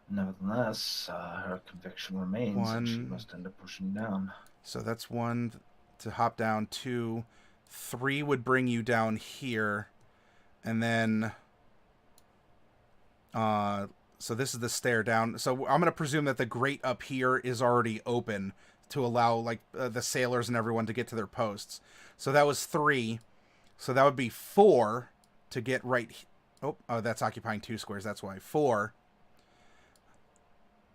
Nevertheless, her conviction remains, and she must end up pushing down. So that's 1 to hop down. 2, 3 would bring you down here, and then so this is the stair down. So I'm going to presume that the grate up here is already open to allow like the sailors and everyone to get to their posts. So that was 3. So that would be 4 to get right. Oh, that's occupying 2 squares. That's why 4,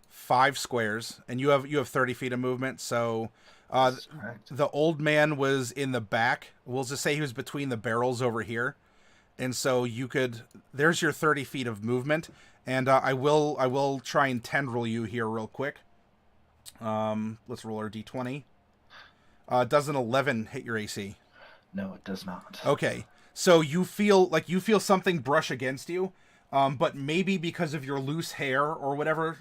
5 squares, and you have 30 feet of movement. So the old man was in the back. We'll just say he was between the barrels over here. And so you could, there's your 30 feet of movement. And I will try and tendril you here real quick. Let's roll our d20. Does an 11 hit your AC? No, it does not. Okay. So you feel something brush against you. But maybe because of your loose hair or whatever,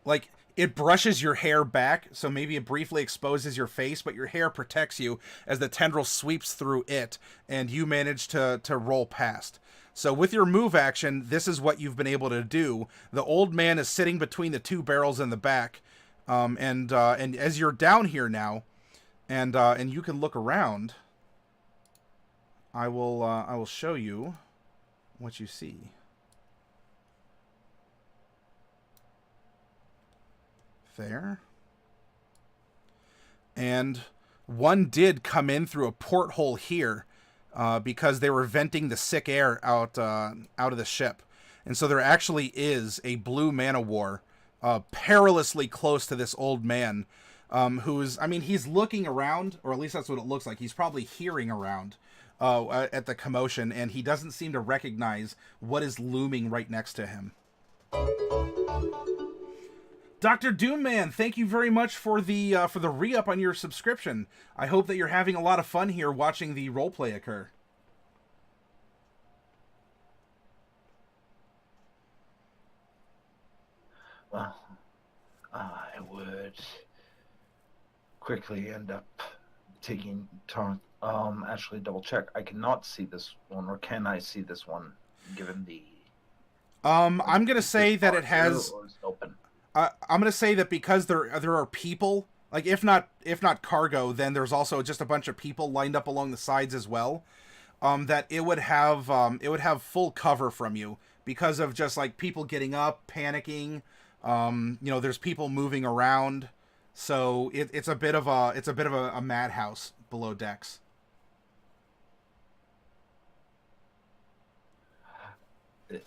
like it brushes your hair back. So maybe it briefly exposes your face, but your hair protects you as the tendril sweeps through it, and you manage to roll past. So with your move action, this is what you've been able to do. The old man is sitting between the 2 barrels in the back, and as you're down here now, and you can look around. I will show you what you see. There. And one did come in through a porthole here. Because they were venting the sick air out of the ship. And so there actually is a blue man-o-war perilously close to this old man he's looking around, or at least that's what it looks like. He's probably hearing around at the commotion, and he doesn't seem to recognize what is looming right next to him. Dr. Doomman, thank you very much for the re-up on your subscription. I hope that you're having a lot of fun here watching the roleplay occur. Well, I would quickly end up taking turn. Actually, double check. I cannot see this one, or can I see this one? Given the. I'm gonna say that it has. Open. I'm gonna say that because there are people, like if not cargo, then there's also just a bunch of people lined up along the sides as well. That it would have full cover from you because of just like people getting up, panicking. There's people moving around, so it's a bit of a madhouse below decks.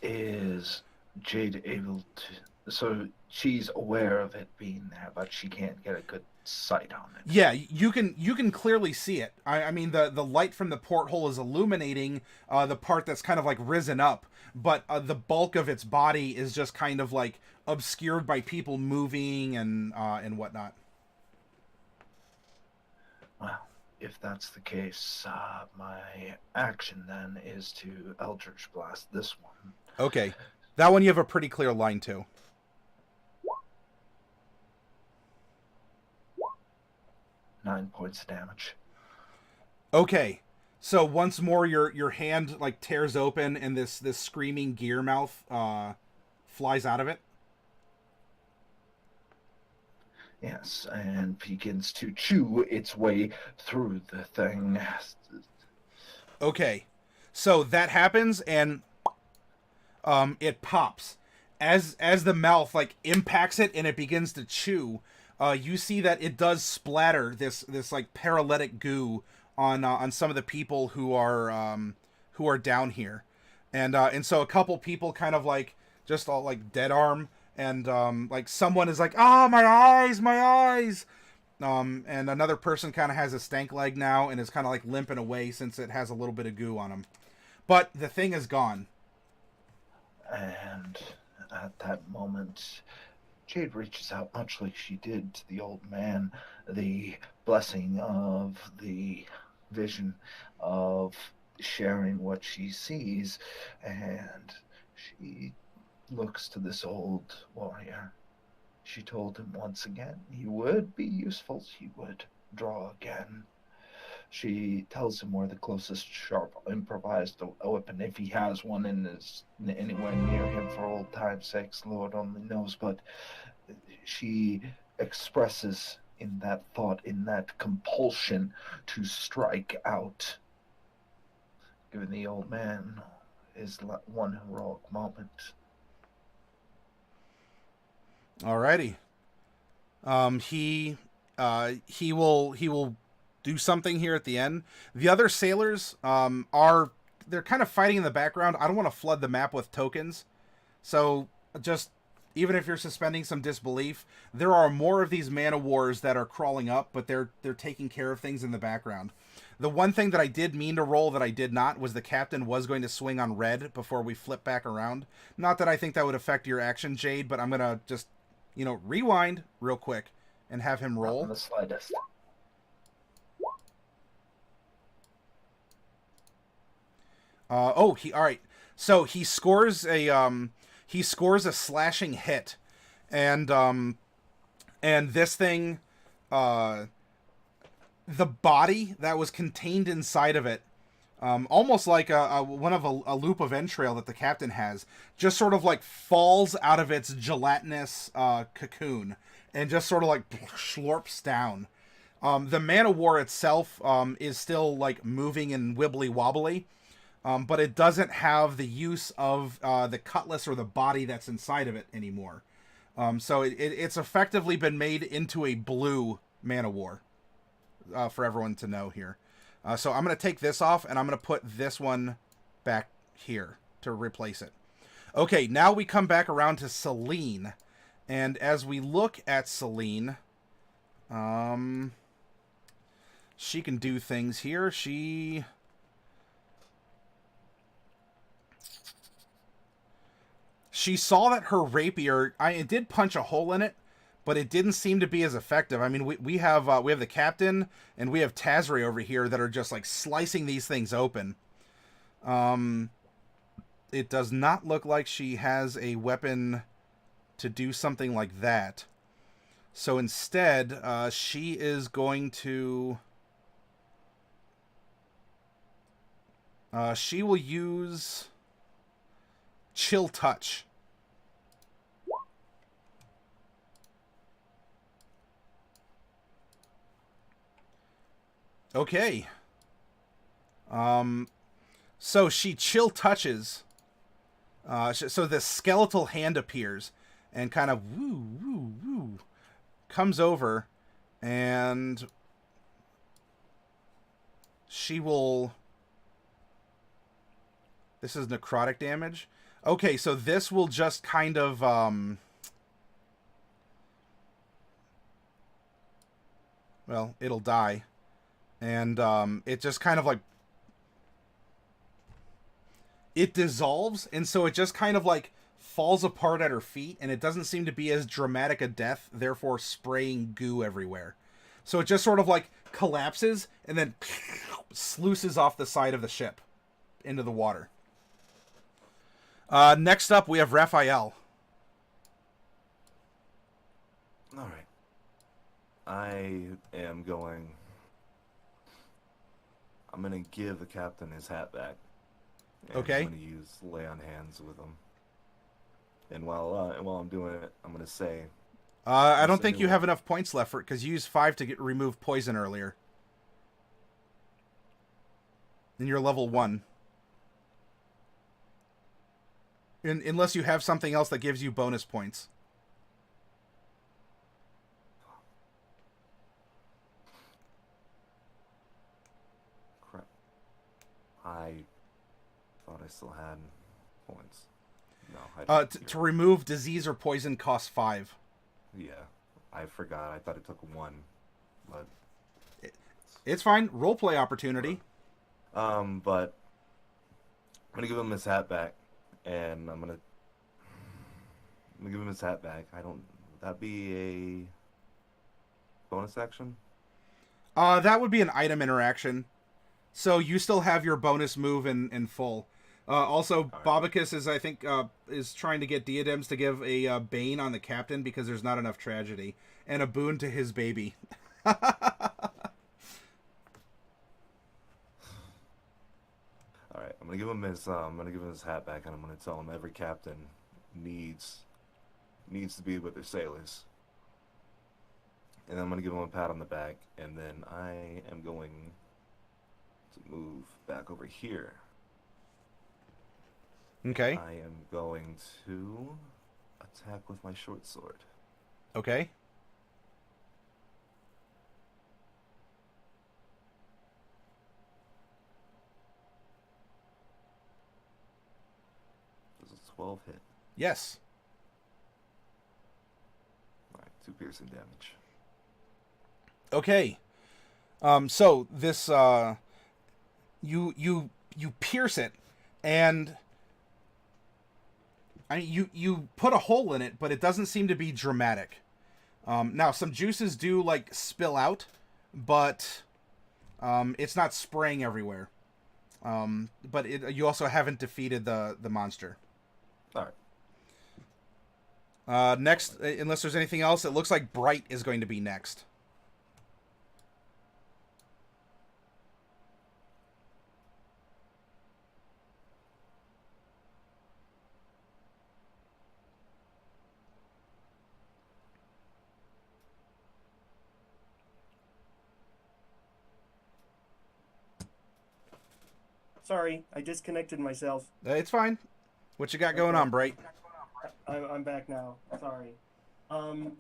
Is Jade able to? So she's aware of it being there, but she can't get a good sight on it. Yeah, you can clearly see it. I mean, the light from the porthole is illuminating the part that's kind of like risen up, but the bulk of its body is just kind of like obscured by people moving and whatnot. Well, if that's the case, my action then is to Eldritch Blast this one. Okay, that one you have a pretty clear line to. 9 points of damage. Okay, so once more your hand like tears open and this screaming gear mouth flies out of it. Yes, and begins to chew its way through the thing. Okay, so that happens and it pops as the mouth like impacts it and it begins to chew. You see that it does splatter this like paralytic goo on some of the people who are down here, and so a couple people kind of like just all like dead arm, and like someone is like, ah, my eyes, and another person kind of has a stank leg now and is kind of like limping away since it has a little bit of goo on him, but the thing is gone. And at that moment, Jade reaches out much like she did to the old man, the blessing of the vision of sharing what she sees, and she looks to this old warrior. She told him once again he would be useful, he would draw again. She tells him where the closest sharp improvised weapon, if he has one and is anywhere near him for old time's sakes, Lord only knows, but she expresses in that thought, in that compulsion to strike out, giving the old man his one heroic moment. Alrighty. He will do something here at the end. The other sailors they're kind of fighting in the background. I don't want to flood the map with tokens, so just even if you're suspending some disbelief, there are more of these man-o-wars that are crawling up, but they're taking care of things in the background. The one thing that I did mean to roll that I did not was the captain was going to swing on red before we flip back around. Not that I think that would affect your action, Jade, but I'm gonna just rewind real quick and have him roll. Not in the slightest. All right. So he scores a slashing hit, and this thing, the body that was contained inside of it, almost like a loop of entrail that the captain has, just sort of like falls out of its gelatinous cocoon and just sort of like slurps down. The man-o-war itself is still like moving and wibbly wobbly. But it doesn't have the use of the cutlass or the body that's inside of it anymore. So it's effectively been made into a blue man-o-war, for everyone to know here. So I'm going to take this off, and I'm going to put this one back here to replace it. Okay, now we come back around to Celine. And as we look at Celine, she can do things here. She saw that her rapier, it did punch a hole in it, but it didn't seem to be as effective. I mean, we have the captain and we have Tazri over here that are just like slicing these things open. It does not look like she has a weapon to do something like that. So instead, she is going to... she will use Chill Touch. Okay. So she Chill Touches. So the skeletal hand appears and kind of woo comes over, and she will... This is necrotic damage. Okay, so this will just kind of well, it'll die. And it just kind of like it dissolves, and so it just kind of like falls apart at her feet, and it doesn't seem to be as dramatic a death, therefore spraying goo everywhere. So it just sort of like collapses and then sluices off the side of the ship into the water. Next up, we have Raphael. All right. I am going. I'm gonna give the captain his hat back. And Okay. I'm gonna use lay on hands with him. And while I'm doing it, I'm gonna say. I don't think you have enough points left for it because you used 5 to remove poison earlier. And you're level 1. Unless you have something else that gives you bonus points. Crap. I thought I still had points. No, I didn't. To remove disease or poison costs 5. Yeah, I forgot. I thought it took 1, but It's fine. Roleplay opportunity. but I'm gonna give him his hat back, and I'm gonna give him his hat back. Would that be a bonus action? That would be an item interaction. So you still have your bonus move in full. Also, right. Bobicus is, I think, is trying to get diadems to give a bane on the captain because there's not enough tragedy, and a boon to his baby. All right, I'm gonna give him his hat back, and I'm gonna tell him every captain needs to be with their sailors. And I'm gonna give him a pat on the back, and then I am going to move back over here. Okay. I am going to attack with my short sword. Okay. Does a 12 hit? Yes. Alright, 2 piercing damage. Okay. So this you pierce it, and you put a hole in it, but it doesn't seem to be dramatic. Now some juices do like spill out, but it's not spraying everywhere. But you also haven't defeated the monster. Alright. Next, unless there's anything else, it looks like Bright is going to be next. Sorry, I disconnected myself. It's fine. What you got going on, Bright? I'm back now. Sorry.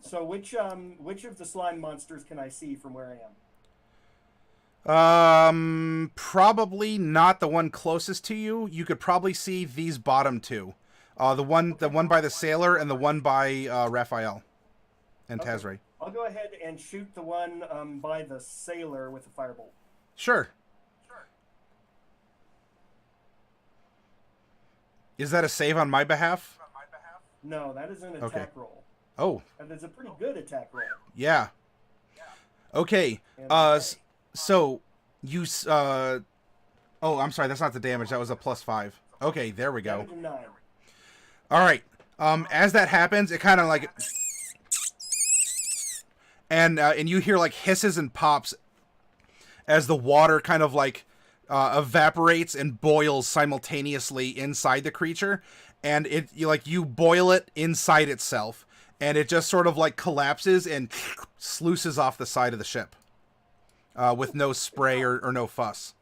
So which of the slime monsters can I see from where I am? Probably not the one closest to you. You could probably see these bottom two. The one by the sailor and the one by Raphael and Okay. Tazray. I'll go ahead and shoot the one by the sailor with a firebolt. Sure. Is that a save on my behalf? No, that is an attack roll. Oh, And it's a pretty good attack roll. yeah. Okay. So you oh, I'm sorry. That's not the damage. That was a +5. Okay, there we go. Damage of 9. All right. As that happens, it kind of like, and you hear like hisses and pops as the water kind of like evaporates and boils simultaneously inside the creature, and you boil it inside itself, and it just sort of like collapses and sluices off the side of the ship with no spray or no fuss.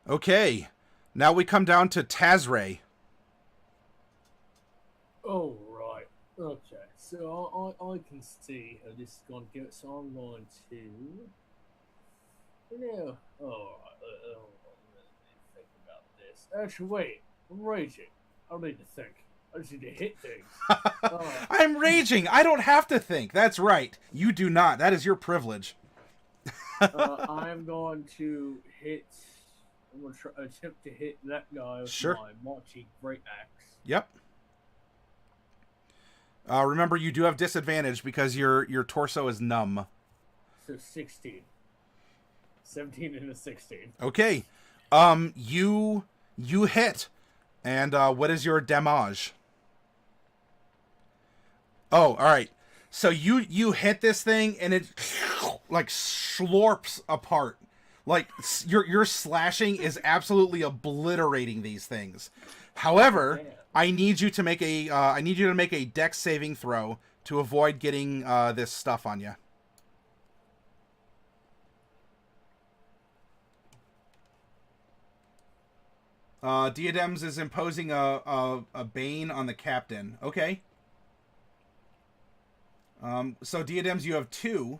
Okay, now we come down to Tazray. Oh, right. Okay. So I can see how this is going to go. So I'm going to. Alright. Let me think about this. Actually, wait. I'm raging. I need to think. I just need to hit things. I'm raging. I don't have to think. That's right. You do not. That is your privilege. I'm going to hit. I'm going to attempt to hit that guy with Sure. my Machi Great Axe. Yep. Remember, you do have disadvantage because your torso is numb. So 16. 17 and a 16. Okay. You hit. And what is your damage? Oh, all right. So you hit this thing and it like slurps apart. Like your slashing is absolutely obliterating these things. However, I need you to make a dex saving throw to avoid getting this stuff on you. Diadems is imposing a bane on the captain. Okay. So Diadems, you have 2.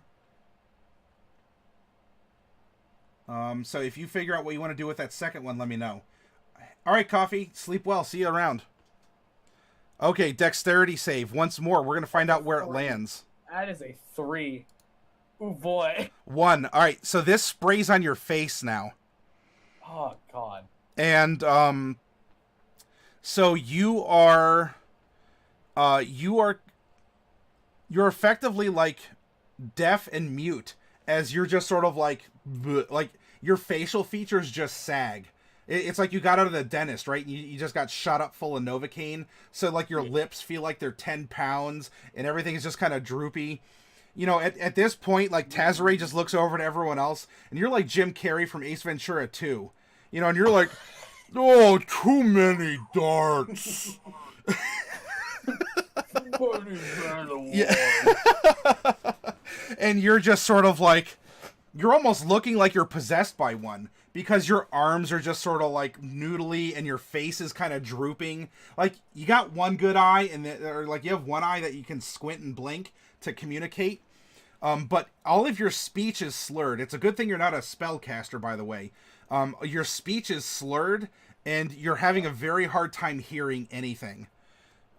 So if you figure out what you want to do with that second one, let me know. All right, Coffee. Sleep well. See you around. Okay, dexterity save. Once more, we're going to find out where it lands. That is a 3. Oh, boy. 1. All right, so this sprays on your face now. Oh, God. And, so you're effectively, like, deaf and mute as you're just sort of like your facial features just sag. It's like you got out of the dentist, right? You just got shot up full of Novocaine. So, like, your lips feel like they're 10 pounds and everything is just kind of droopy. You know, at this point, like, Tazare just looks over to everyone else and you're like Jim Carrey from Ace Ventura 2. You know, and you're like, oh, too many darts. Yeah. And you're just sort of like, you're almost looking like you're possessed by one because your arms are just sort of like noodly and your face is kind of drooping. Like, you got one good eye or like you have one eye that you can squint and blink to communicate. But all of your speech is slurred. It's a good thing you're not a spellcaster, by the way. Your speech is slurred and you're having a very hard time hearing anything.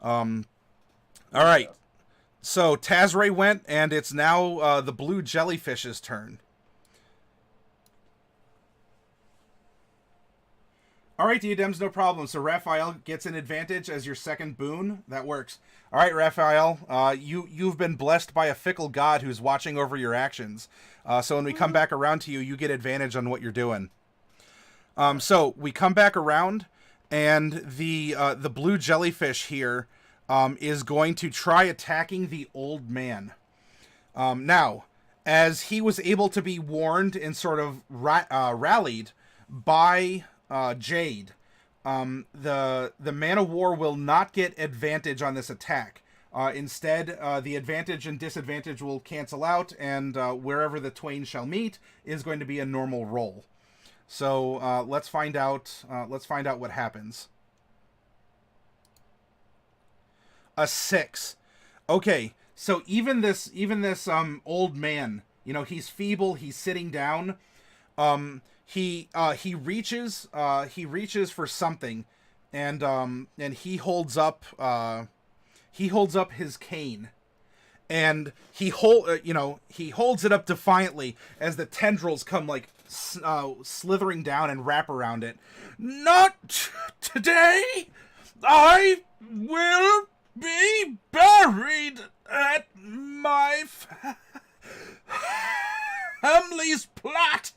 All right. So Tazray went, and it's now the blue jellyfish's turn. All right, Diadems, no problem. So Raphael gets an advantage as your second boon. That works. All right, Raphael, you've been blessed by a fickle god who's watching over your actions. So when we come back around to you, you get advantage on what you're doing. So we come back around, and the blue jellyfish here is going to try attacking the old man. Now, as he was able to be warned and sort of rallied by Jade, the man of war will not get advantage on this attack. Instead, the advantage and disadvantage will cancel out, and wherever the twain shall meet is going to be a normal roll. So let's find out. Let's find out what happens. A 6. Okay, so even this old man, you know, he's feeble. He's sitting down. He reaches for something, and he holds up his cane, and he holds it up defiantly as the tendrils come like slithering down and wrap around it. Not today. I will be buried at my family's plot.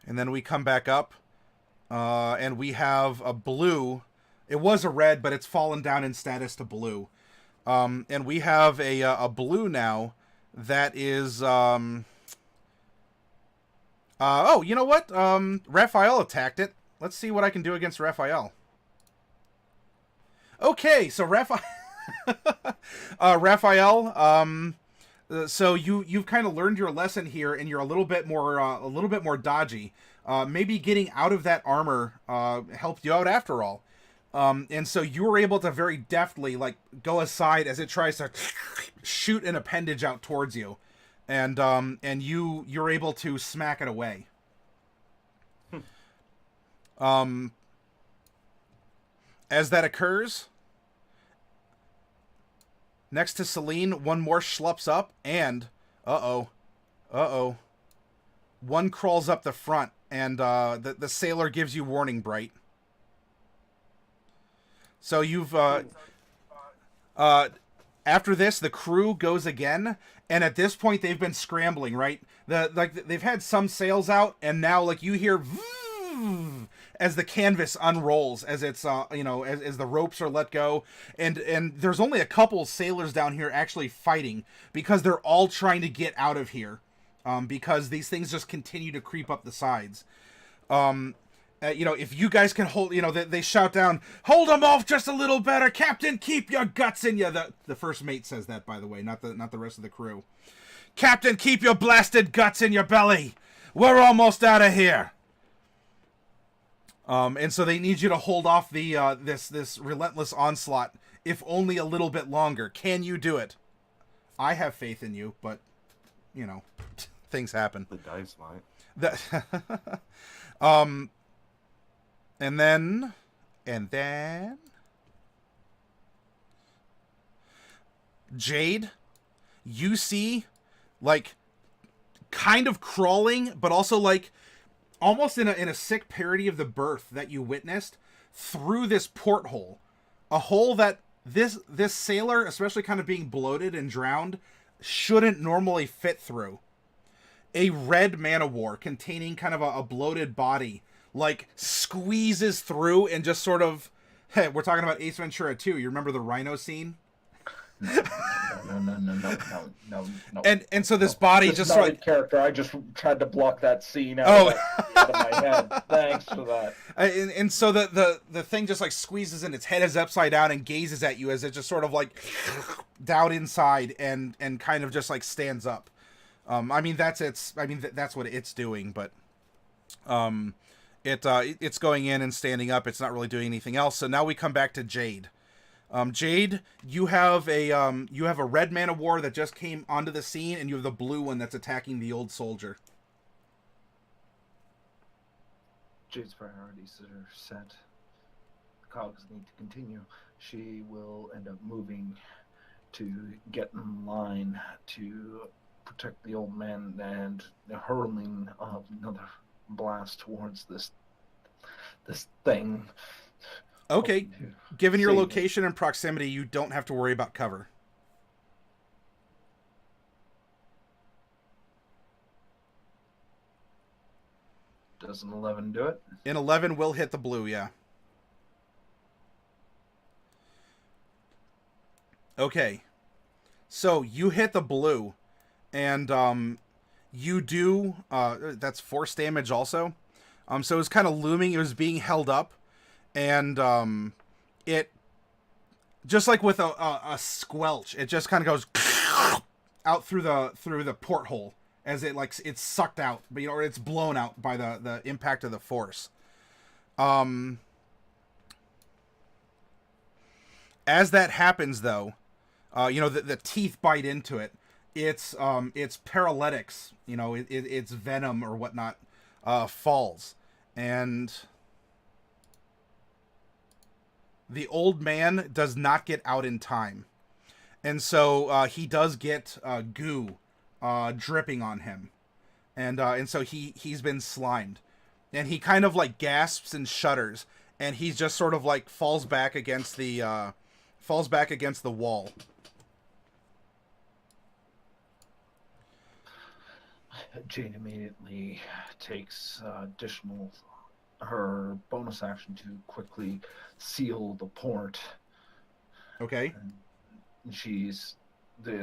And then we come back up, and we have a blue. It was a red, but it's fallen down in status to blue. And we have a blue now that is... oh, you know what? Raphael attacked it. Let's see what I can do against Raphael. Okay, so Raphael... so you've kind of learned your lesson here, and you're a little bit more dodgy. Maybe getting out of that armor helped you out after all. And so you were able to very deftly like go aside as it tries to shoot an appendage out towards you, and you're able to smack it away. As that occurs, next to Celine, one more schlups up, and one crawls up the front, and the sailor gives you warning, Bright. So you've after this, the crew goes again, and at this point they've been scrambling, right? They've had some sails out, and now like you hear as the canvas unrolls, as it's as the ropes are let go, and there's only a couple sailors down here actually fighting because they're all trying to get out of here, because these things just continue to creep up the sides. If you guys can hold, they shout down, "Hold them off just a little better, Captain. Keep your guts in you." The first mate says that, by the way, not the rest of the crew. "Captain, keep your blasted guts in your belly. We're almost out of here." And so they need you to hold off the this relentless onslaught, if only a little bit longer. Can you do it? I have faith in you, but things happen. The dice might. And then Jade, you see, like, kind of crawling, but also like almost in a sick parody of the birth that you witnessed, through this porthole, a hole that this sailor, especially kind of being bloated and drowned, shouldn't normally fit through. A red man-o-war containing kind of a bloated body, like, squeezes through and just sort of... Hey, we're talking about Ace Ventura 2. You remember the rhino scene? No. And so this body just sort of... character. I just tried to block that scene out, out of my head. Thanks for that. And so the thing just, like, squeezes in. Its head is upside down and gazes at you as it just sort of, like, down inside and kind of just, like, stands up. That's what it's doing, but... It's going in and standing up. It's not really doing anything else. So now we come back to Jade. Jade, you have a red man-o-war that just came onto the scene, and you have the blue one that's attacking the old soldier. Jade's priorities are set. The cogs need to continue. She will end up moving to get in line to protect the old man and the hurling of another blast towards this thing. Okay, given your location and proximity, you don't have to worry about cover. Does an 11 do it? An 11 will hit the blue, yeah. Okay, so you hit the blue, and you do, that's force damage also. So it was kind of looming, it was being held up, and it, just like with a squelch, it just kind of goes out through the porthole as it's sucked out, but or it's blown out by the impact of the force. As that happens, though, the teeth bite into it. Its paralytics, its venom or whatnot, falls, and the old man does not get out in time, and so he does get goo dripping on him, and so he's been slimed, and he kind of like gasps and shudders, and he just sort of like falls back against the wall. Jane immediately takes her bonus action to quickly seal the port. Okay. And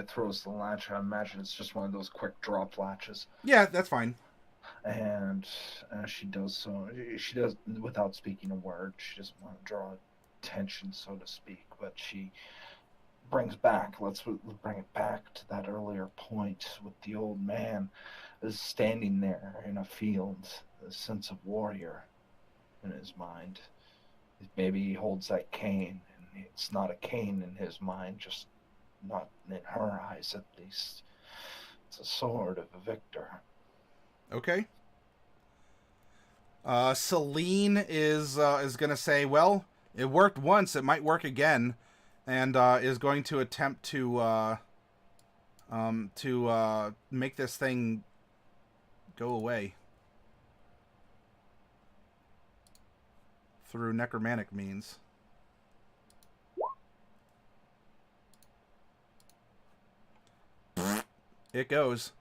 throws the latch. I imagine it's just one of those quick drop latches. Yeah, that's fine. And she does so. She does without speaking a word. She doesn't want to draw attention, so to speak. But she let's bring it back to that earlier point with the old man is standing there in a field, a sense of warrior in his mind. Maybe he holds that cane, and it's not a cane in his mind, just not in her eyes at least. It's a sword of a victor. Okay. Celine is gonna say, well, it worked once, it might work again, and is going to attempt to make this thing go away through necromantic means. It goes.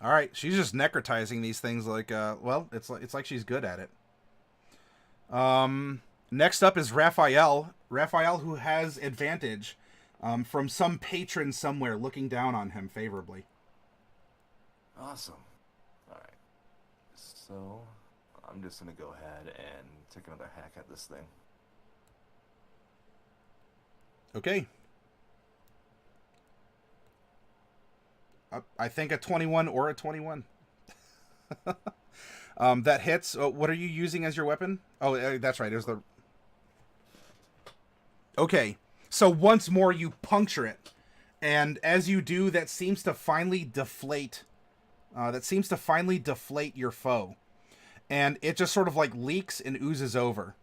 All right, she's just necrotizing these things like well, it's like she's good at it. Next up is Raphael. Raphael, who has advantage from some patron somewhere looking down on him favorably. Awesome. All right. So I'm just gonna go ahead and take another hack at this thing. Okay. I think a 21 or a 21. That hits. What are you using as your weapon? Oh, that's right. It was the... Okay. So once more you puncture it. And as you do, that seems to finally deflate. Your foe. And it just sort of like leaks and oozes over.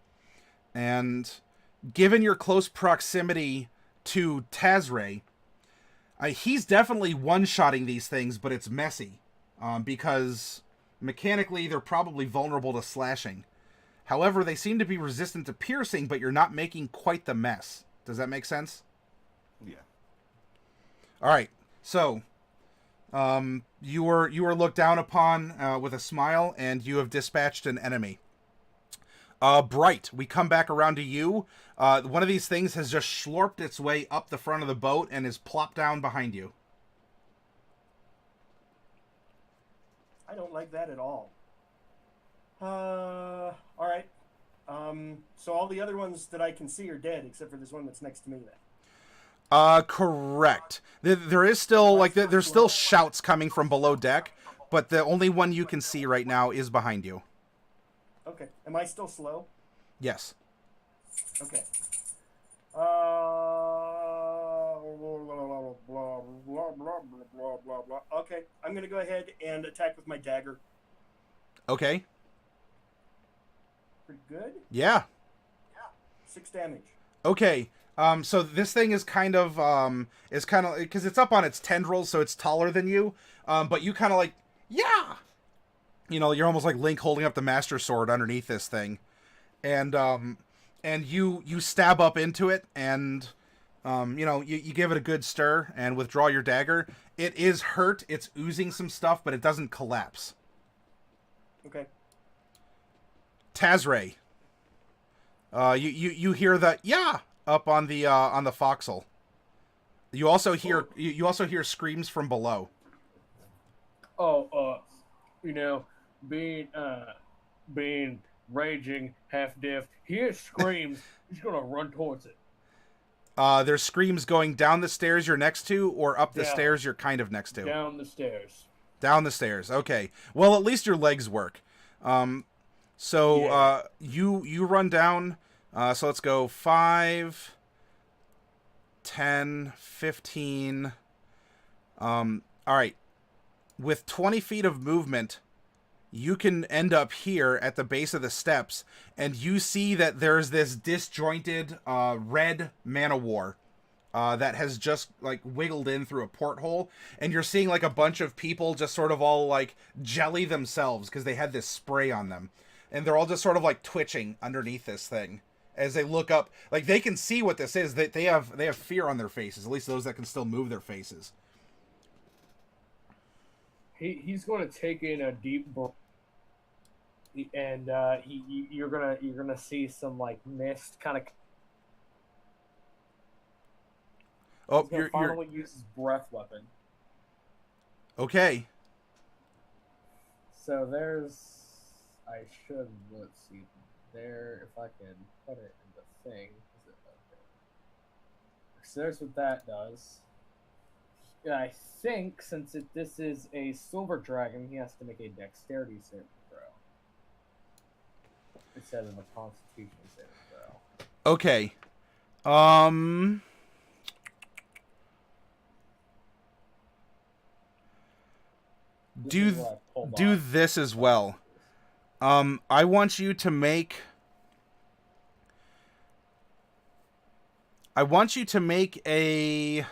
And given your close proximity to Tazray, he's definitely one-shotting these things, but it's messy. Because mechanically, they're probably vulnerable to slashing. However, they seem to be resistant to piercing, but you're not making quite the mess. Does that make sense? Yeah. All right. So, you were looked down upon with a smile, and you have dispatched an enemy. Bright, we come back around to you. One of these things has just slurped its way up the front of the boat and is plopped down behind you. I don't like that at all. All right. So all the other ones that I can see are dead, except for this one that's next to me then. Correct. There is still, like, there's still shouts coming from below deck, but the only one you can see right now is behind you. Okay. Am I still slow? Yes. Okay. Okay, I'm gonna go ahead and attack with my dagger. Okay. Pretty good. Yeah. 6 damage. Okay. So this thing is kind of because it's up on its tendrils, so it's taller than you. But you kind of like, yeah. You know, you're almost like Link holding up the Master Sword underneath this thing, and you stab up into it, and you give it a good stir and withdraw your dagger. It is hurt. It's oozing some stuff, but it doesn't collapse. Okay. Tazray. You hear the yeah up on the forecastle. You also hear screams from below. Being raging, half deaf, he hears screams. He's gonna run towards it. There's screams going down the stairs you're next to, or up the stairs you're kind of next to. Down the stairs. Down the stairs. Okay. Well, at least your legs work. So you run down. So let's go 5, 10, 15. All right. With 20 feet of movement, you can end up here at the base of the steps, and you see that there's this disjointed red man-o-war that has just like wiggled in through a porthole, and you're seeing like a bunch of people just sort of all like jelly themselves because they had this spray on them, and they're all just sort of like twitching underneath this thing as they look up. Like they can see what this is. They have fear on their faces, at least those that can still move their faces. He's going to take in a deep breath, and you're gonna see some like mist kind of. Oh, you're finally use his breath weapon. Okay. So let's see there if I can put it in the thing. Is it okay? So there's what that does. I think since this is a silver dragon, he has to make a dexterity saving throw instead of a constitution saving throw. Okay. Do this as well. I want you to make. I want you to make a.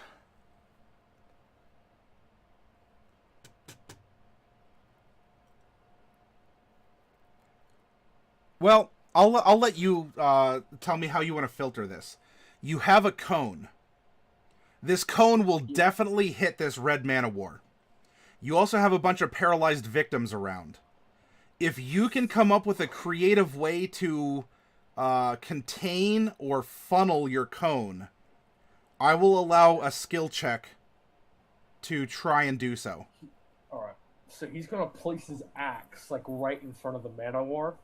Well, I'll let you tell me how you want to filter this. You have a cone. This cone will definitely hit this red man of war. You also have a bunch of paralyzed victims around. If you can come up with a creative way to contain or funnel your cone, I will allow a skill check to try and do so. All right. So he's gonna place his axe like right in front of the man of war.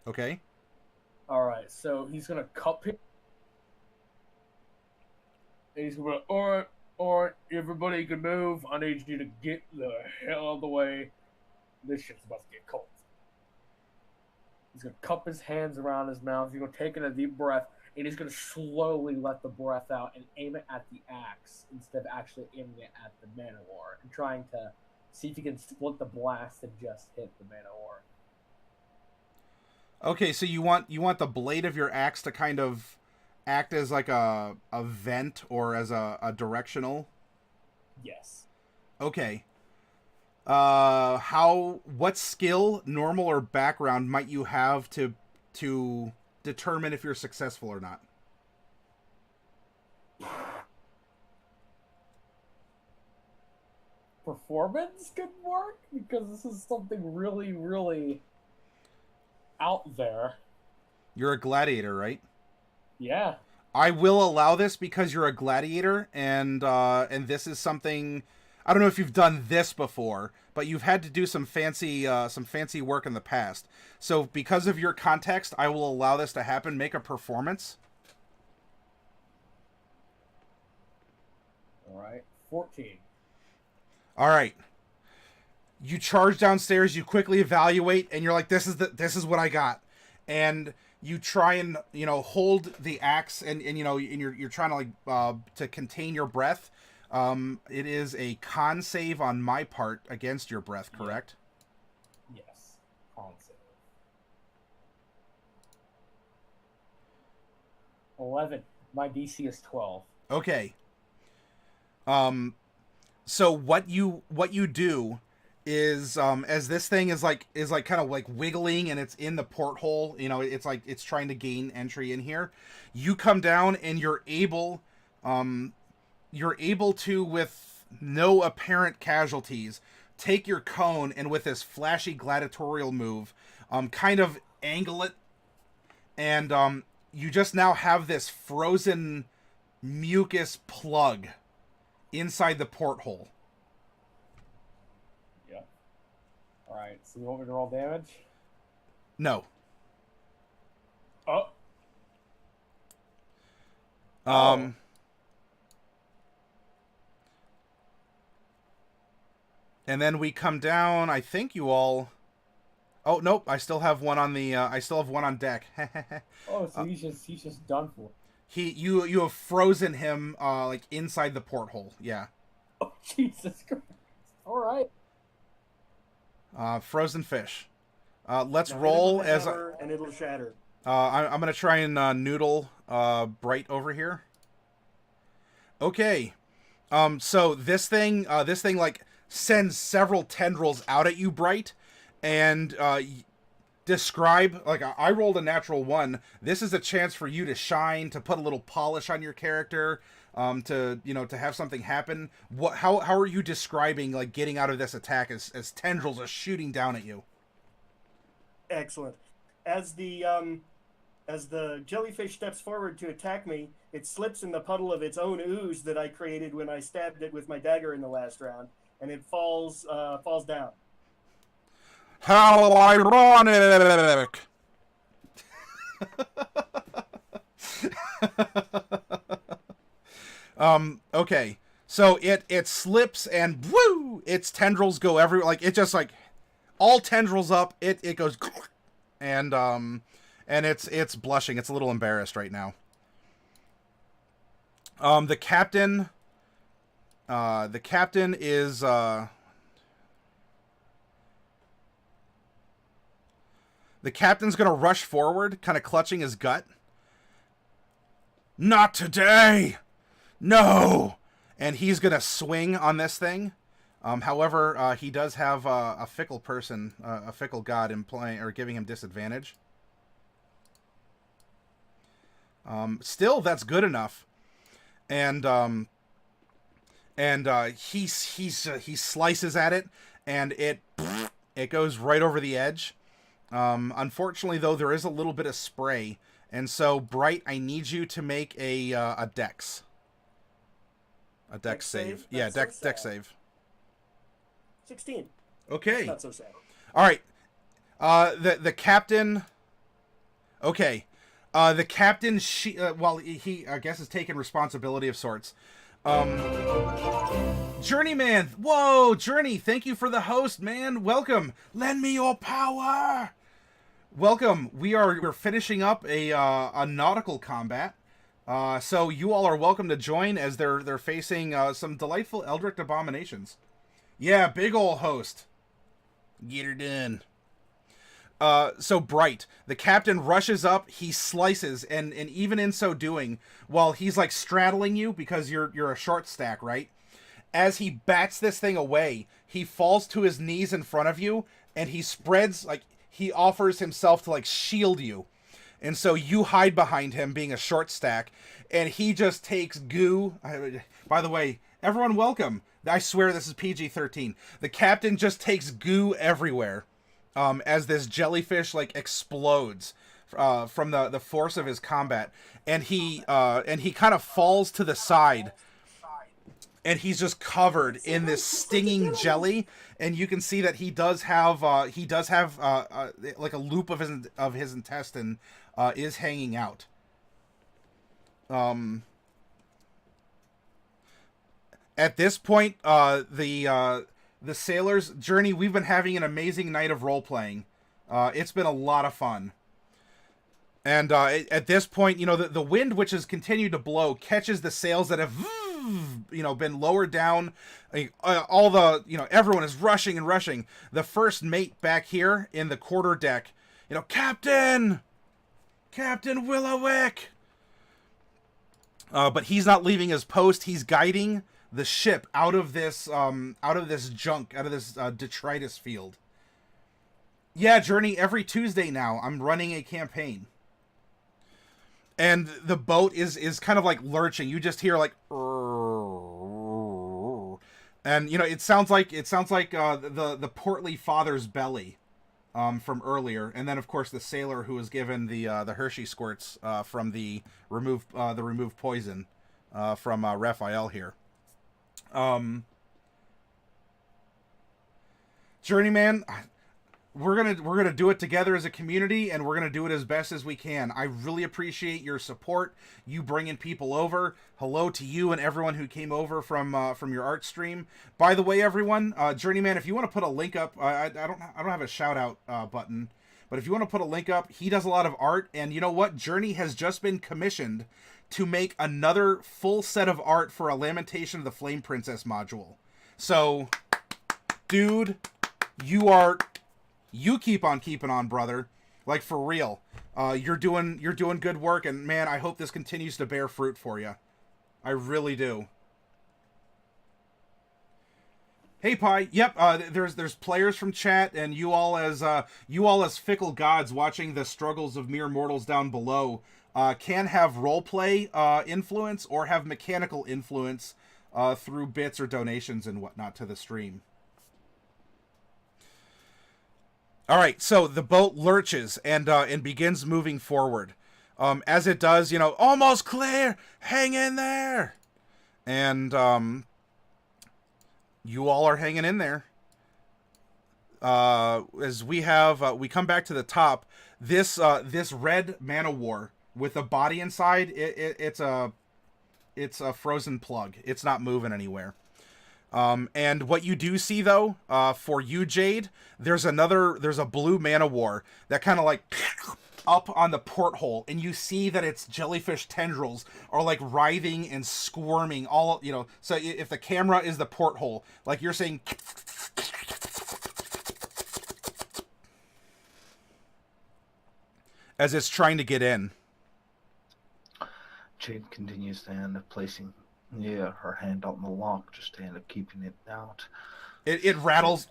Okay? All right. So he's gonna cup him. And he's gonna be like, all right, everybody can move. I need you to get the hell out of the way. This shit's about to get cold. He's gonna cup his hands around his mouth. He's gonna take in a deep breath, and he's gonna slowly let the breath out and aim it at the axe instead of actually aiming it at the man of war and trying to see if he can split the blast and just hit the man of war. Okay, so you want the blade of your axe to kind of act as like a vent or as a directional? Yes. Okay. What skill, normal or background, might you have to determine if you're successful or not? Performance could work because this is something really, really out there. You're a gladiator, right? Yeah. I will allow this because you're a gladiator, and this is something. I don't know if you've done this before, but you've had to do some fancy work in the past. So because of your context, I will allow this to happen. Make a performance. All right. 14. All right. You charge downstairs. You quickly evaluate, and you're like, "This is what I got," and you try and hold the axe, and you're trying to to contain your breath. It is a con save on my part against your breath, correct? Yes. Con save. 11. My DC is 12. Okay. So what you do is as this thing is kind of like wiggling and it's in the porthole, it's like it's trying to gain entry in here. You come down and you're able to, with no apparent casualties, take your cone and with this flashy gladiatorial move, kind of angle it, and you just now have this frozen mucus plug inside the porthole. Yeah. Alright, so you want me to roll damage? No. Oh. And then we come down. I think you all. Oh nope! I still have one on the. I still have one on deck. Oh, so he's just done for. You have frozen him like inside the porthole. Yeah. Oh Jesus Christ! All right. Frozen fish. Let's Now roll hit it with a as. hammer and it'll shatter. I'm gonna try and noodle Bright over here. Okay. So this thing like sends several tendrils out at you, Bright, and describe, like, I rolled a natural 1. This is a chance for you to shine, to put a little polish on your character, to have something happen. How are you describing, like, getting out of this attack as tendrils are shooting down at you? Excellent. As the jellyfish steps forward to attack me, it slips in the puddle of its own ooze that I created when I stabbed it with my dagger in the last round, and it falls down. How ironic! Okay. So it slips and woo! Its tendrils go everywhere. Like, it just, like, all tendrils up. It goes, and it's blushing. It's a little embarrassed right now. The captain is The captain's gonna rush forward, kind of clutching his gut. Not today! No! And he's gonna swing on this thing. However, he does have a fickle person, a fickle god, implying or giving him disadvantage. Still, that's good enough. And he slices at it, and it goes right over the edge. Unfortunately, though, there is a little bit of spray, and so Bright, I need you to make a dex. A dex save. Yeah, dex save. 16. Okay. Not so sad. All right. The captain. Okay. The captain. Well, he I guess is taking responsibility of sorts. Journeyman. Whoa, Journey. Thank you for the host, man. Welcome. Lend me your power. Welcome. We're finishing up a nautical combat. So you all are welcome to join as they're facing some delightful Eldritch abominations. Yeah, big ol' host. Get her done. So Bright, the captain rushes up, he slices, and even in so doing, while he's like straddling you because you're a short stack, right? As he bats this thing away, he falls to his knees in front of you, and he spreads, like, he offers himself to like shield you. And so you hide behind him, being a short stack, and he just takes goo. By the way, everyone welcome. I swear this is PG-13. The captain just takes goo everywhere as this jellyfish like explodes from the force of his combat, and he kind of falls to the side, and he's just covered in this stinging jelly, and you can see that he does have like a loop of his intestine is hanging out. At this point, the sailors, Journey, we've been having an amazing night of role-playing. It's been a lot of fun. And at this point, the wind, which has continued to blow, catches the sails that have, been lowered down. All the, everyone is rushing and rushing. The first mate back here in the quarter deck, Captain Willowick! But he's not leaving his post. He's guiding the ship out of this junk, out of this detritus field. Yeah, Journey, every Tuesday now, I'm running a campaign. And the boat is kind of like lurching. You just hear like, and it sounds like the portly father's belly from earlier, and then of course the sailor who was given the Hershey squirts from the removed poison from Raphael here. Journeyman, we're gonna do it together as a community, and we're gonna do it as best as we can. I really appreciate your support, you bringing people over. Hello to you and everyone who came over from your art stream. By the way, everyone, Journeyman, if you want to put a link up, I don't have a shout out button, but if you want to put a link up, he does a lot of art, and you know what? Journey has just been commissioned to make another full set of art for a Lamentation of the Flame Princess module. So, dude, you keep on keeping on, brother. Like, for real. You're doing good work, and man, I hope this continues to bear fruit for you. I really do. Hey, Pi. Yep. There's players from chat, and you all as fickle gods watching the struggles of mere mortals down below can have roleplay influence or have mechanical influence through bits or donations and whatnot to the stream. All right, so the boat lurches and begins moving forward. As it does, almost clear. Hang in there. And you all are hanging in there. As we we come back to the top. This red man-o-war with a body inside, it's a frozen plug. It's not moving anywhere. And what you do see, though, for you, Jade, there's a blue man-o-war that kind of like up on the porthole, and you see that its jellyfish tendrils are like writhing and squirming all, so if the camera is the porthole, like you're saying, as it's trying to get in. Jade continues to end up placing her hand on the lock, just to end up keeping it out. It rattles.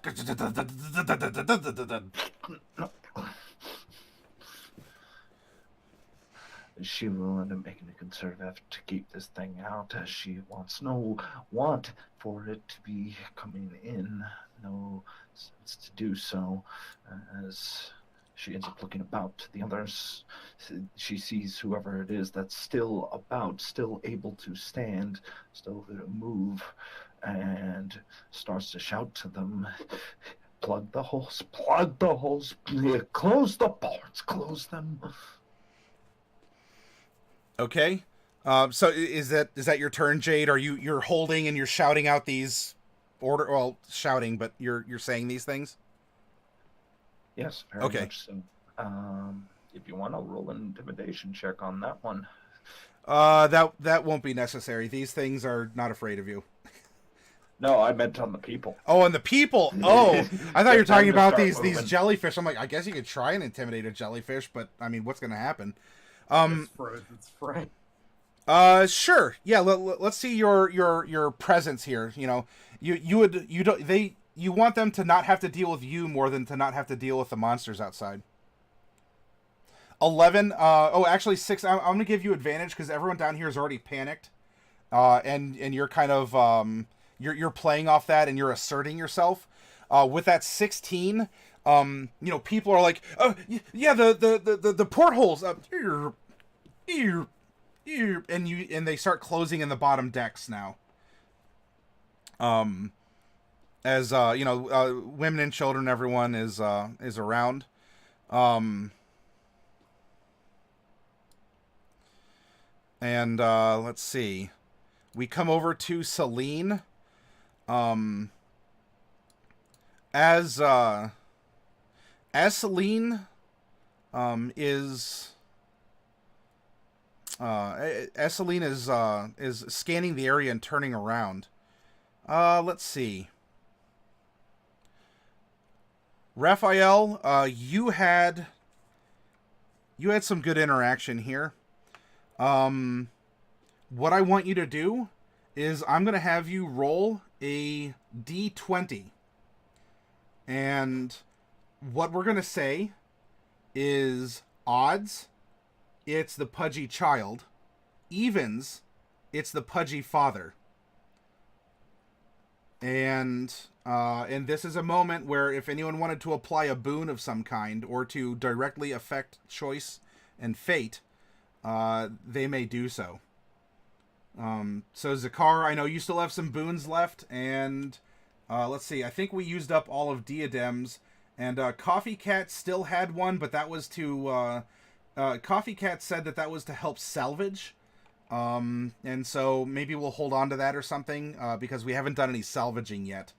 She will end up making a concerted effort to keep this thing out, as she want for it to be coming in. No sense to do so, as she ends up looking about to the others. She sees whoever it is that's still able to stand, still able to move, and starts to shout to them, plug the holes, close the ports, close them. Okay. So is that your turn, Jade? Are you're holding and you're shouting out these shouting, but you're saying these things? Yes, very much so. If you want to roll an intimidation check on that one. That won't be necessary. These things are not afraid of you. No, I meant on the people. Oh, on the people. Oh, I thought you were talking about these jellyfish. I'm like, I guess you could try and intimidate a jellyfish, but I mean, what's going to happen? It's Frank. Sure. Yeah. Let's see your presence here. You know, you want them to not have to deal with you more than to not have to deal with the monsters outside. 11. Actually 6. I'm gonna give you advantage because everyone down here is already panicked, and you're kind of you're playing off that and you're asserting yourself. With that 16. People are like, oh, yeah, the portholes, and they start closing in the bottom decks now. As women and children, everyone is around. Let's see, we come over to Celine. As Celine is scanning the area and turning around. Let's see. Raphael, you had some good interaction here. What I want you to do is I'm going to have you roll a D20. And what we're going to say is odds, it's the pudgy child. Evens, it's the pudgy father. And this is a moment where if anyone wanted to apply a boon of some kind or to directly affect choice and fate, they may do so. So Zakar, I know you still have some boons left, and let's see, I think we used up all of Diadem's, and Coffee Cat still had one, but that was to Coffee Cat said that was to help salvage. And so maybe we'll hold on to that or something, because we haven't done any salvaging yet.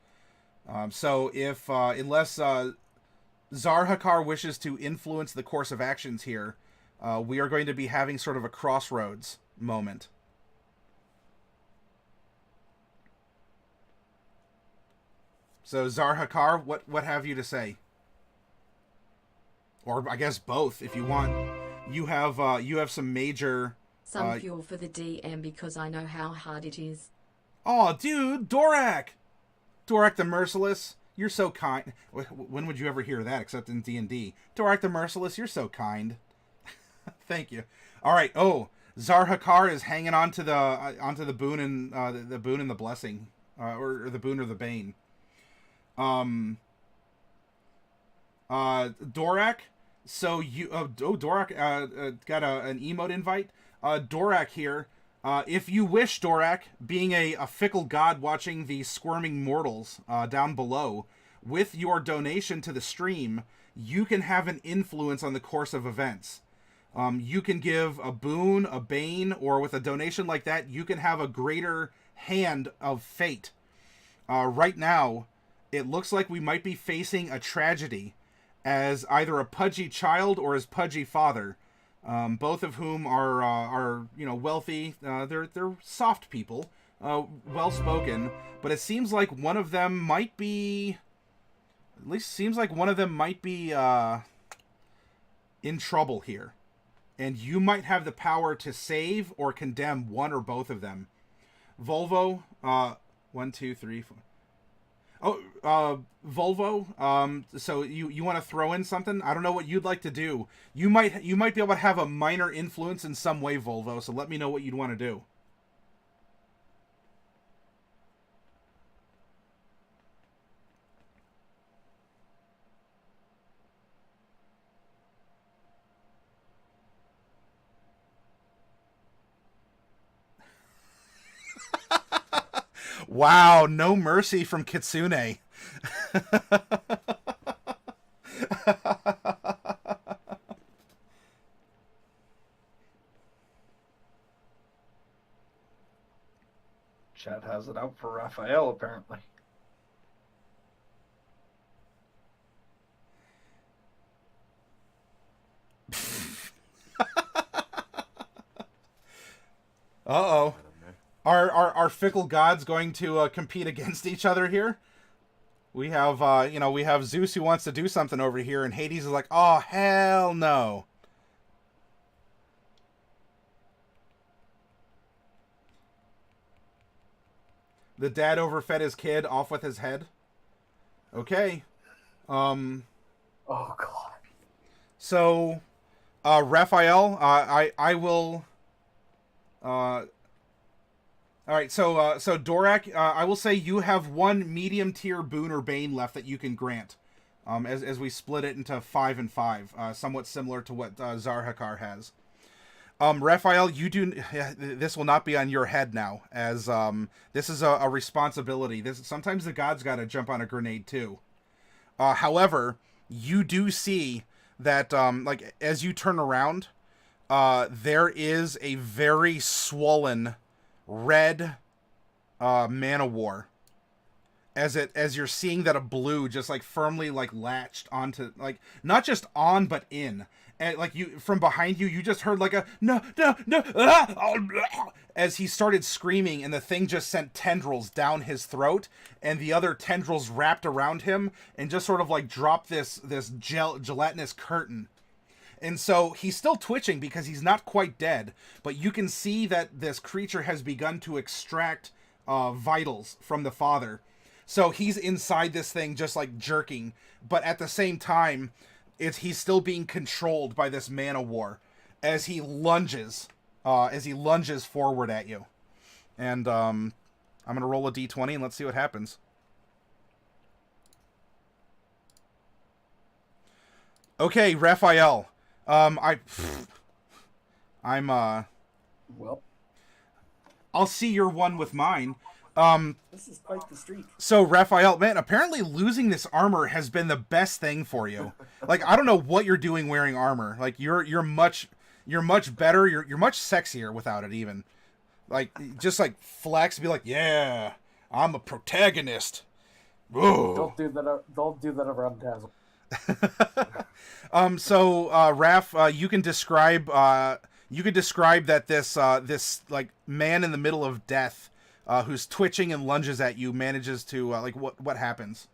So if unless Zarhakar wishes to influence the course of actions here, we are going to be having sort of a crossroads moment. So Zarhakar, what have you to say? Or I guess both, if you want. You have some major. Some fuel for the DM because I know how hard it is. Oh, dude, Dorak the Merciless, you're so kind. When would you ever hear that except in D&D? Dorak the Merciless, you're so kind. Thank you. All right. Oh, Zarhakar is hanging on to the boon and the boon and the blessing, or the boon or the bane. Dorak. So you Dorak got an emote invite. Dorak here. If you wish, Dorak, being a fickle god watching the squirming mortals down below, with your donation to the stream, you can have an influence on the course of events. You can give a boon, a bane, or with a donation like that, you can have a greater hand of fate. Right now, it looks like we might be facing a tragedy as either a pudgy child or his pudgy father. Both of whom are wealthy. They're soft people, well spoken. But it seems like one of them might be, in trouble here. and you might have the power to save or condemn one or both of them. Volvo, 1, 2, 3, 4. Oh, Volvo. So you want to throw in something? I don't know what you'd like to do. You might be able to have a minor influence in some way, Volvo. So let me know what you'd want to do. Wow, no mercy from Kitsune. Chad has it out for Raphael, apparently. Uh-oh. Are fickle gods going to compete against each other here? We have, we have Zeus who wants to do something over here, and Hades is like, oh, hell no. The dad overfed his kid, off with his head. Okay. Oh god. So, Raphael, I will... all right, so Dorak, I will say you have one medium tier boon or bane left that you can grant, as we split it into 5 and 5, somewhat similar to what Zarhakar has. Raphael, you do. This will not be on your head now, as this is a responsibility. Sometimes the gods got to jump on a grenade too. However, you do see that like as you turn around, there is a very swollen red man of war, as you're seeing that a blue just like firmly like latched onto, like not just on but in, and like you from behind you just heard like a no as he started screaming, and the thing just sent tendrils down his throat, and the other tendrils wrapped around him and just sort of like dropped this gelatinous curtain. And so he's still twitching because he's not quite dead, but you can see that this creature has begun to extract vitals from the father. So he's inside this thing just like jerking, but at the same time, he's still being controlled by this man of war as he lunges forward at you. And I'm going to roll a d20 and let's see what happens. Okay, Raphael. Well, I'll see your one with mine. This is quite the streak. So Raphael, man, apparently losing this armor has been the best thing for you. Like, I don't know what you're doing wearing armor. Like, you're much better. You're much sexier without it even. Like, just like flex, be like, yeah, I'm a protagonist. Whoa. Don't do that around Dazzle. So Raph, you can describe that this like man in the middle of death, who's twitching and lunges at you, manages to like what happens?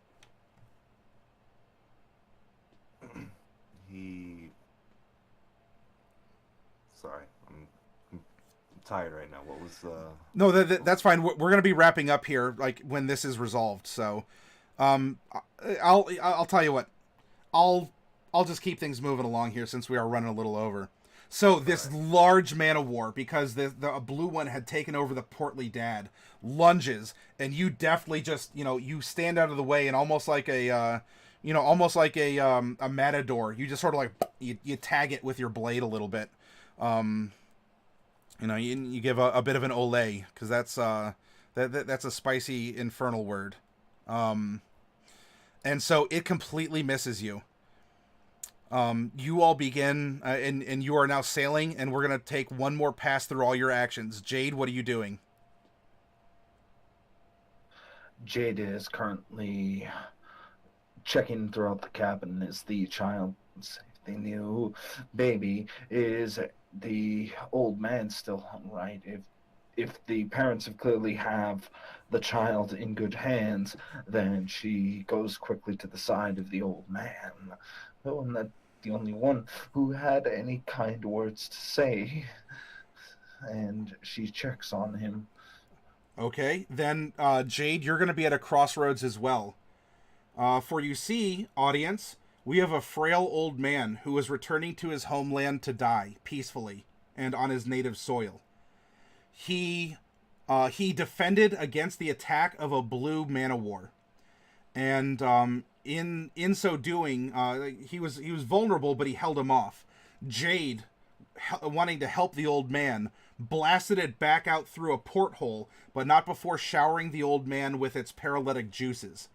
Sorry, I'm tired right now. What was No, that's fine. We're gonna be wrapping up here like when this is resolved. So, I'll tell you what. I'll just keep things moving along here since we are running a little over. So this large man of war, because the blue one had taken over the portly dad, lunges, and you definitely just, you stand out of the way, and almost like a matador, you just sort of like, you tag it with your blade a little bit. You give a bit of an ole, because that's a spicy infernal word. And so it completely misses you. You all begin, and you are now sailing, and we're going to take one more pass through all your actions. Jade, what are you doing? Jade is currently checking throughout the cabin. Is the child safe? The new baby? Is the old man still right? If the parents have clearly have the child in good hands, then she goes quickly to the side of the old man. Oh, and that the only one who had any kind words to say. And she checks on him. Okay, then Jade, you're going to be at a crossroads as well. For you see, audience, we have a frail old man who is returning to his homeland to die peacefully and on his native soil. He defended against the attack of a blue man-o-war, and in so doing, he was vulnerable, but he held him off. Jade, wanting to help the old man, blasted it back out through a porthole, but not before showering the old man with its paralytic juices.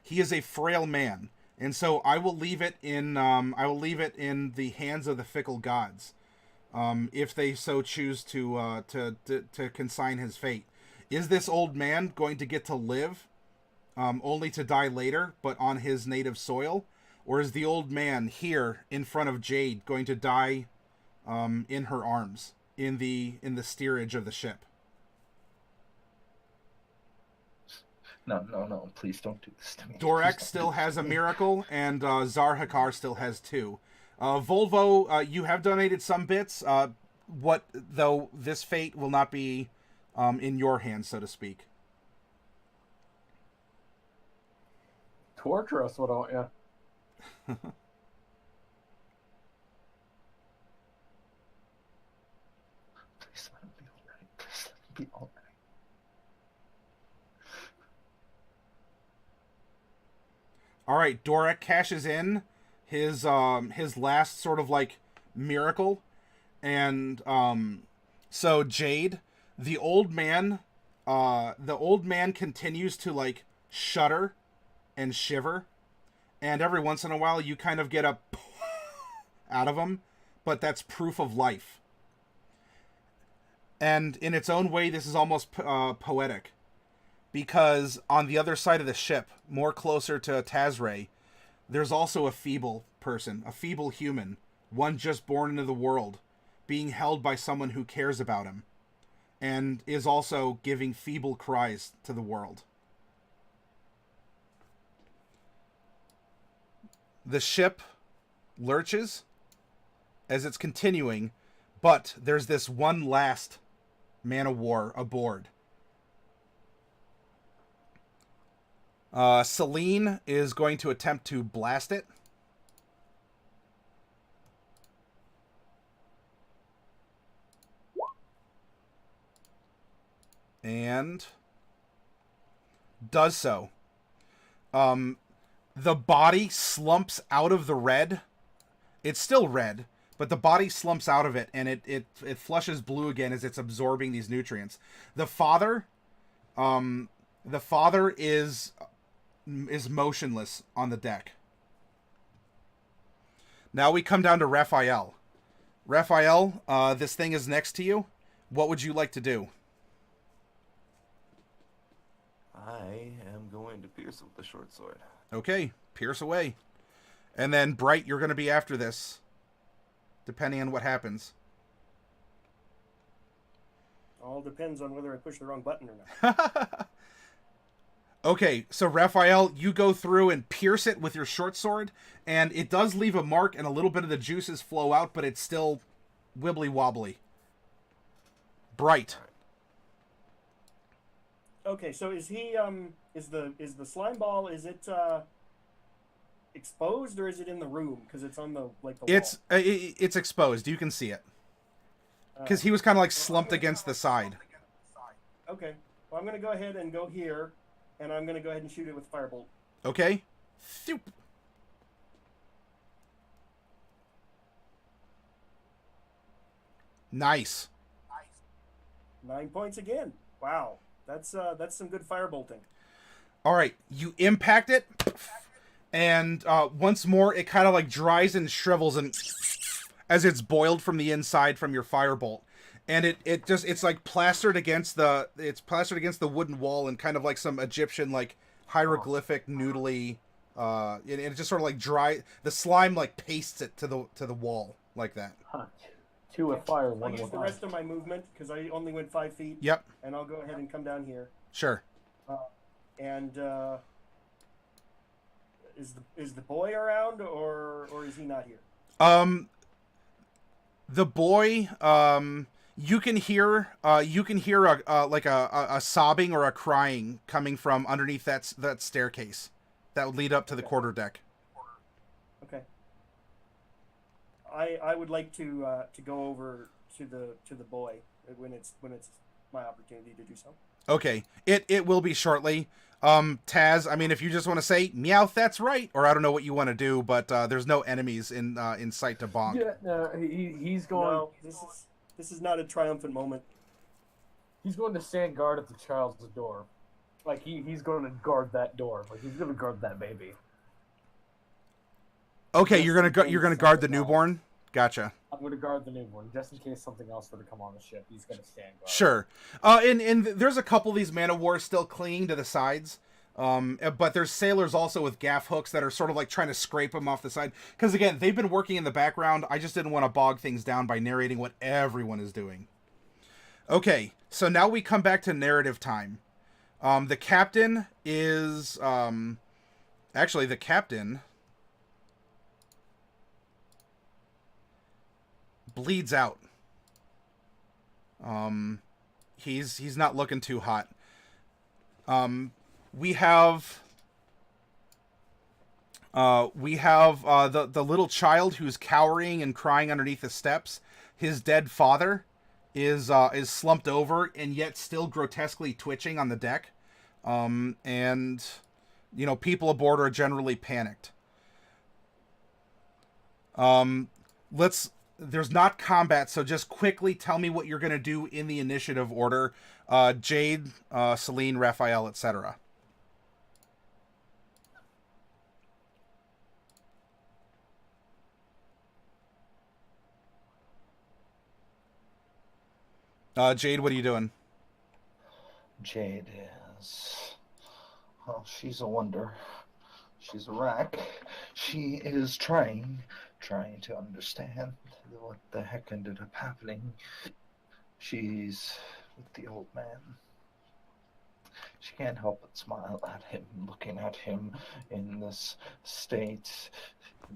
He is a frail man, and so I will leave it in the hands of the fickle gods, if they so choose to consign his fate. Is this old man going to get to live, only to die later, but on his native soil, or is the old man here in front of Jade going to die in her arms in the steerage of the ship? No, please don't do this to me. Dorek still has a miracle, and Zarhakar still has 2. Volvo, you have donated some bits. Though this fate will not be in your hands, so to speak. Torture us, why don't you? Please let him be alright. Please let him be alright. All right, Dorek cashes in his last sort of like miracle, and so Jade, the old man continues to like shudder and shiver, and every once in a while you kind of get a out of him, but that's proof of life. And in its own way, this is almost poetic. Because on the other side of the ship, more closer to Tazray, there's also a feeble person, a feeble human, one just born into the world, being held by someone who cares about him, and is also giving feeble cries to the world. The ship lurches as it's continuing, but there's this one last man-o-war aboard. Celine is going to attempt to blast it. And does so. The body slumps out of the red. It's still red, but the body slumps out of it, and it flushes blue again as it's absorbing these nutrients. The father is motionless on the deck. Now we come down to Raphael. Raphael, this thing is next to you. What would you like to do? I am going to pierce it with the short sword. Okay, pierce away. And then, Bright, you're going to be after this, depending on what happens. All depends on whether I push the wrong button or not. Okay, so Raphael, you go through and pierce it with your short sword, and it does leave a mark, and a little bit of the juices flow out, but it's still wibbly wobbly. Bright. Okay, so is he is the slime ball, is it exposed, or is it in the room because it's on the wall? It's exposed. You can see it. Because he was kind of like slumped against the side. Okay. Well, I'm going to go ahead and go here, and I'm going to go ahead and shoot it with firebolt. Okay. Thoop. Nice. 9 points again. Wow. That's some good firebolting. All right. You impact it, and once more it kind of like dries and shrivels and as it's boiled from the inside from your firebolt. And it's like plastered against the wooden wall, and kind of like some Egyptian like hieroglyphic noodly and it just sort of like the slime like pastes it to the wall like that. Huh. 2 with fire, I'll 1 use with the ice. rest of my movement because I only went 5 feet. Yep. And I'll go ahead and come down here. Sure. And is the boy around, or is he not here? The boy, you can hear a sobbing or a crying coming from underneath that staircase that would lead up to the quarterdeck. Okay. I would like to go over to the boy when it's my opportunity to do so. Okay, it will be shortly. Taz, I mean, if you just want to say meow, that's right, or I don't know what you want to do, but there's no enemies in sight to bonk. Yeah, no, he's going. No, this is not a triumphant moment. He's going to stand guard at the child's door, like he's going to guard that door, like he's going to guard that baby. Okay, you're gonna guard the newborn. Gotcha. I'm going to guard the newborn just in case something else were to come on the ship. He's going to stand guard. Sure. And there's a couple of these man of wars still clinging to the sides. But there's sailors also with gaff hooks that are sort of like trying to scrape them off the side. Because again, they've been working in the background. I just didn't want to bog things down by narrating what everyone is doing. Okay, so now we come back to narrative time. The captain is actually the captain bleeds out. He's not looking too hot. We have the little child who's cowering and crying underneath the steps. His dead father is slumped over and yet still grotesquely twitching on the deck. And you know, people aboard are generally panicked. There's not combat, so just quickly tell me what you're going to do in the initiative order. Jade, Celine, Raphael, etc. Jade, what are you doing? Jade is... Well, she's a wonder. She's a wreck. She is trying to understand what the heck ended up happening. She's with the old man. She can't help but smile at him, looking at him in this state,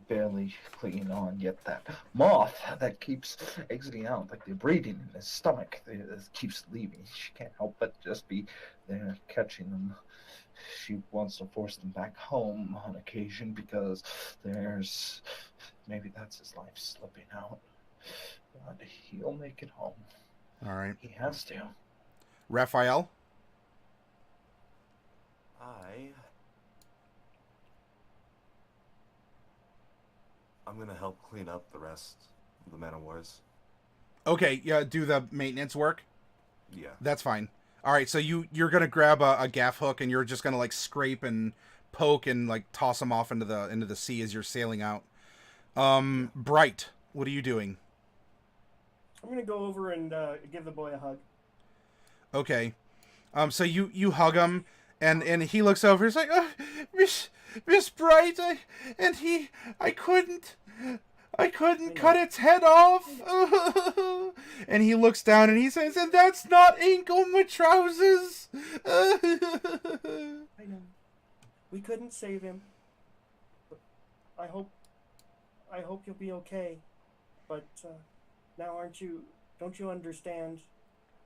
barely clinging on, yet that moth that keeps exiting out, like the breathing in his stomach, that keeps leaving. She can't help but just be there catching them. She wants to force them back home on occasion because maybe that's his life slipping out. But he'll make it home. All right. He has to. Raphael? I'm gonna help clean up the rest of the Man of Wars. Okay, yeah, do the maintenance work? Yeah. That's fine. All right, so you're gonna grab a gaff hook and you're just gonna like scrape and poke and like toss them off into the sea as you're sailing out. Bright, what are you doing? I'm gonna go over and give the boy a hug. Okay, so you hug him and he looks over. He's like, oh, Miss Bright, I couldn't cut its head off. And he looks down and he says, and that's not ink on my trousers. I know. We couldn't save him. But I hope you'll be okay. But now don't you understand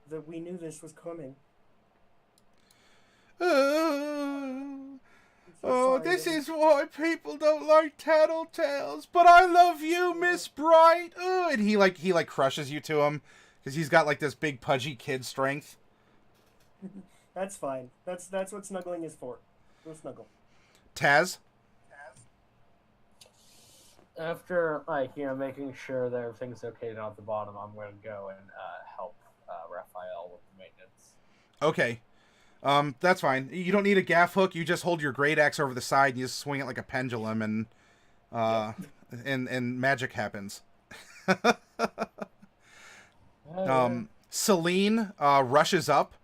that we knew this was coming? Oh, this is why people don't like tattletales. But I love you, Miss Bright. Oh, and he crushes you to him because he's got like this big pudgy kid strength. That's fine. That's what snuggling is for. Go snuggle. Taz? After making sure that everything's okay down at the bottom, I'm going to go and help Raphael with the maintenance. Okay. That's fine. You don't need a gaff hook. You just hold your great axe over the side and you just swing it like a pendulum and and magic happens. Celine rushes up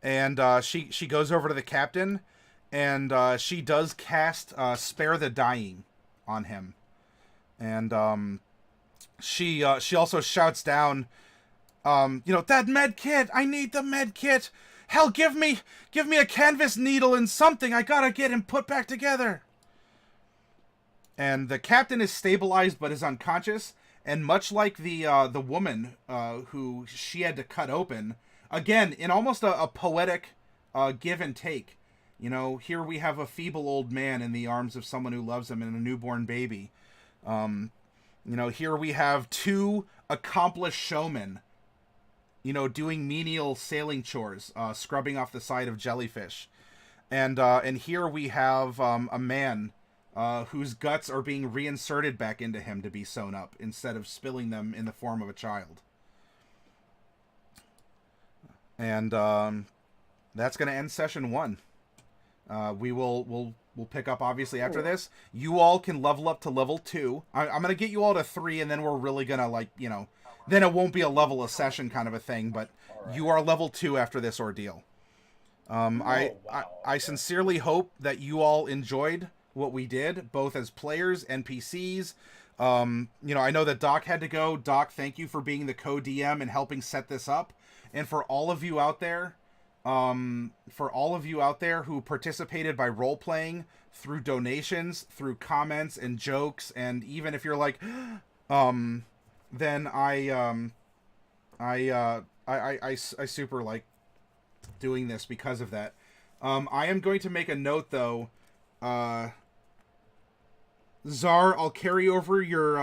and she goes over to the captain and she does cast Spare the Dying on him. And she also shouts down, that med kit! I need the med kit! Hell, give me a canvas needle and something. I gotta get him put back together. And the captain is stabilized but is unconscious. And much like the woman who she had to cut open, again, in almost a poetic give and take. You know, here we have a feeble old man in the arms of someone who loves him and a newborn baby. You know, here we have two accomplished showmen, you know, doing menial sailing chores, scrubbing off the side of jellyfish. And here we have a man whose guts are being reinserted back into him to be sewn up instead of spilling them in the form of a child. And that's going to end session 1. We'll pick up obviously after this. You all can level up to level 2. I'm going to get you all to 3, and then we're really going to, like, you know, then it won't be a level a session kind of a thing, but you are level 2 after this ordeal. I sincerely hope that you all enjoyed what we did, both as players, NPCs. You know, I know that Doc had to go. Doc, thank you for being the co-DM and helping set this up. And for all of you out there, who participated by role-playing, through donations, through comments and jokes, and even if you're like, then I super like doing this because of that. I am going to make a note though. Czar, I'll carry over your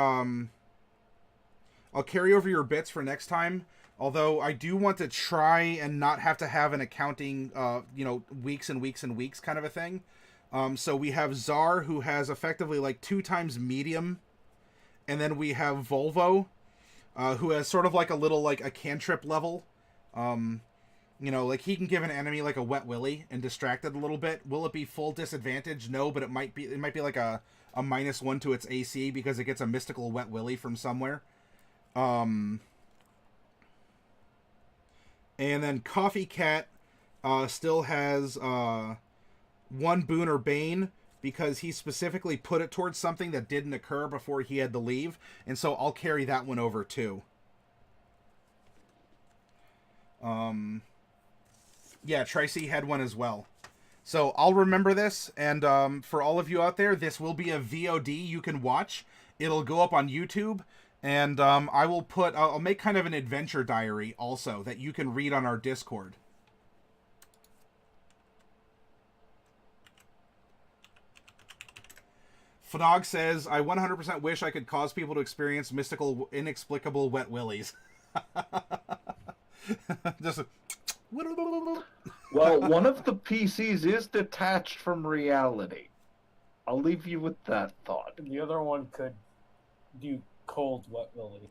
bits for next time. Although I do want to try and not have to have an accounting, you know, weeks and weeks and weeks kind of a thing. So we have Czar, who has effectively like 2 times medium, and then we have Volvo, who has sort of like a little like a cantrip level. You know, like he can give an enemy like a wet willy and distract it a little bit. Will it be full disadvantage? No, but it might be like a -1 to its AC because it gets a mystical wet willy from somewhere. And then Coffee Cat still has 1 boon or bane because he specifically put it towards something that didn't occur before he had to leave, and so I'll carry that one over too. Yeah, Tracy had 1 as well. So I'll remember this, and for all of you out there, this will be a VOD you can watch. It'll go up on YouTube, and I'll make kind of an adventure diary also that you can read on our Discord. Fnog says, I 100% wish I could cause people to experience mystical, inexplicable wet willies. Just well, one of the PCs is detached from reality. I'll leave you with that thought. And the other one could do cold wet willy.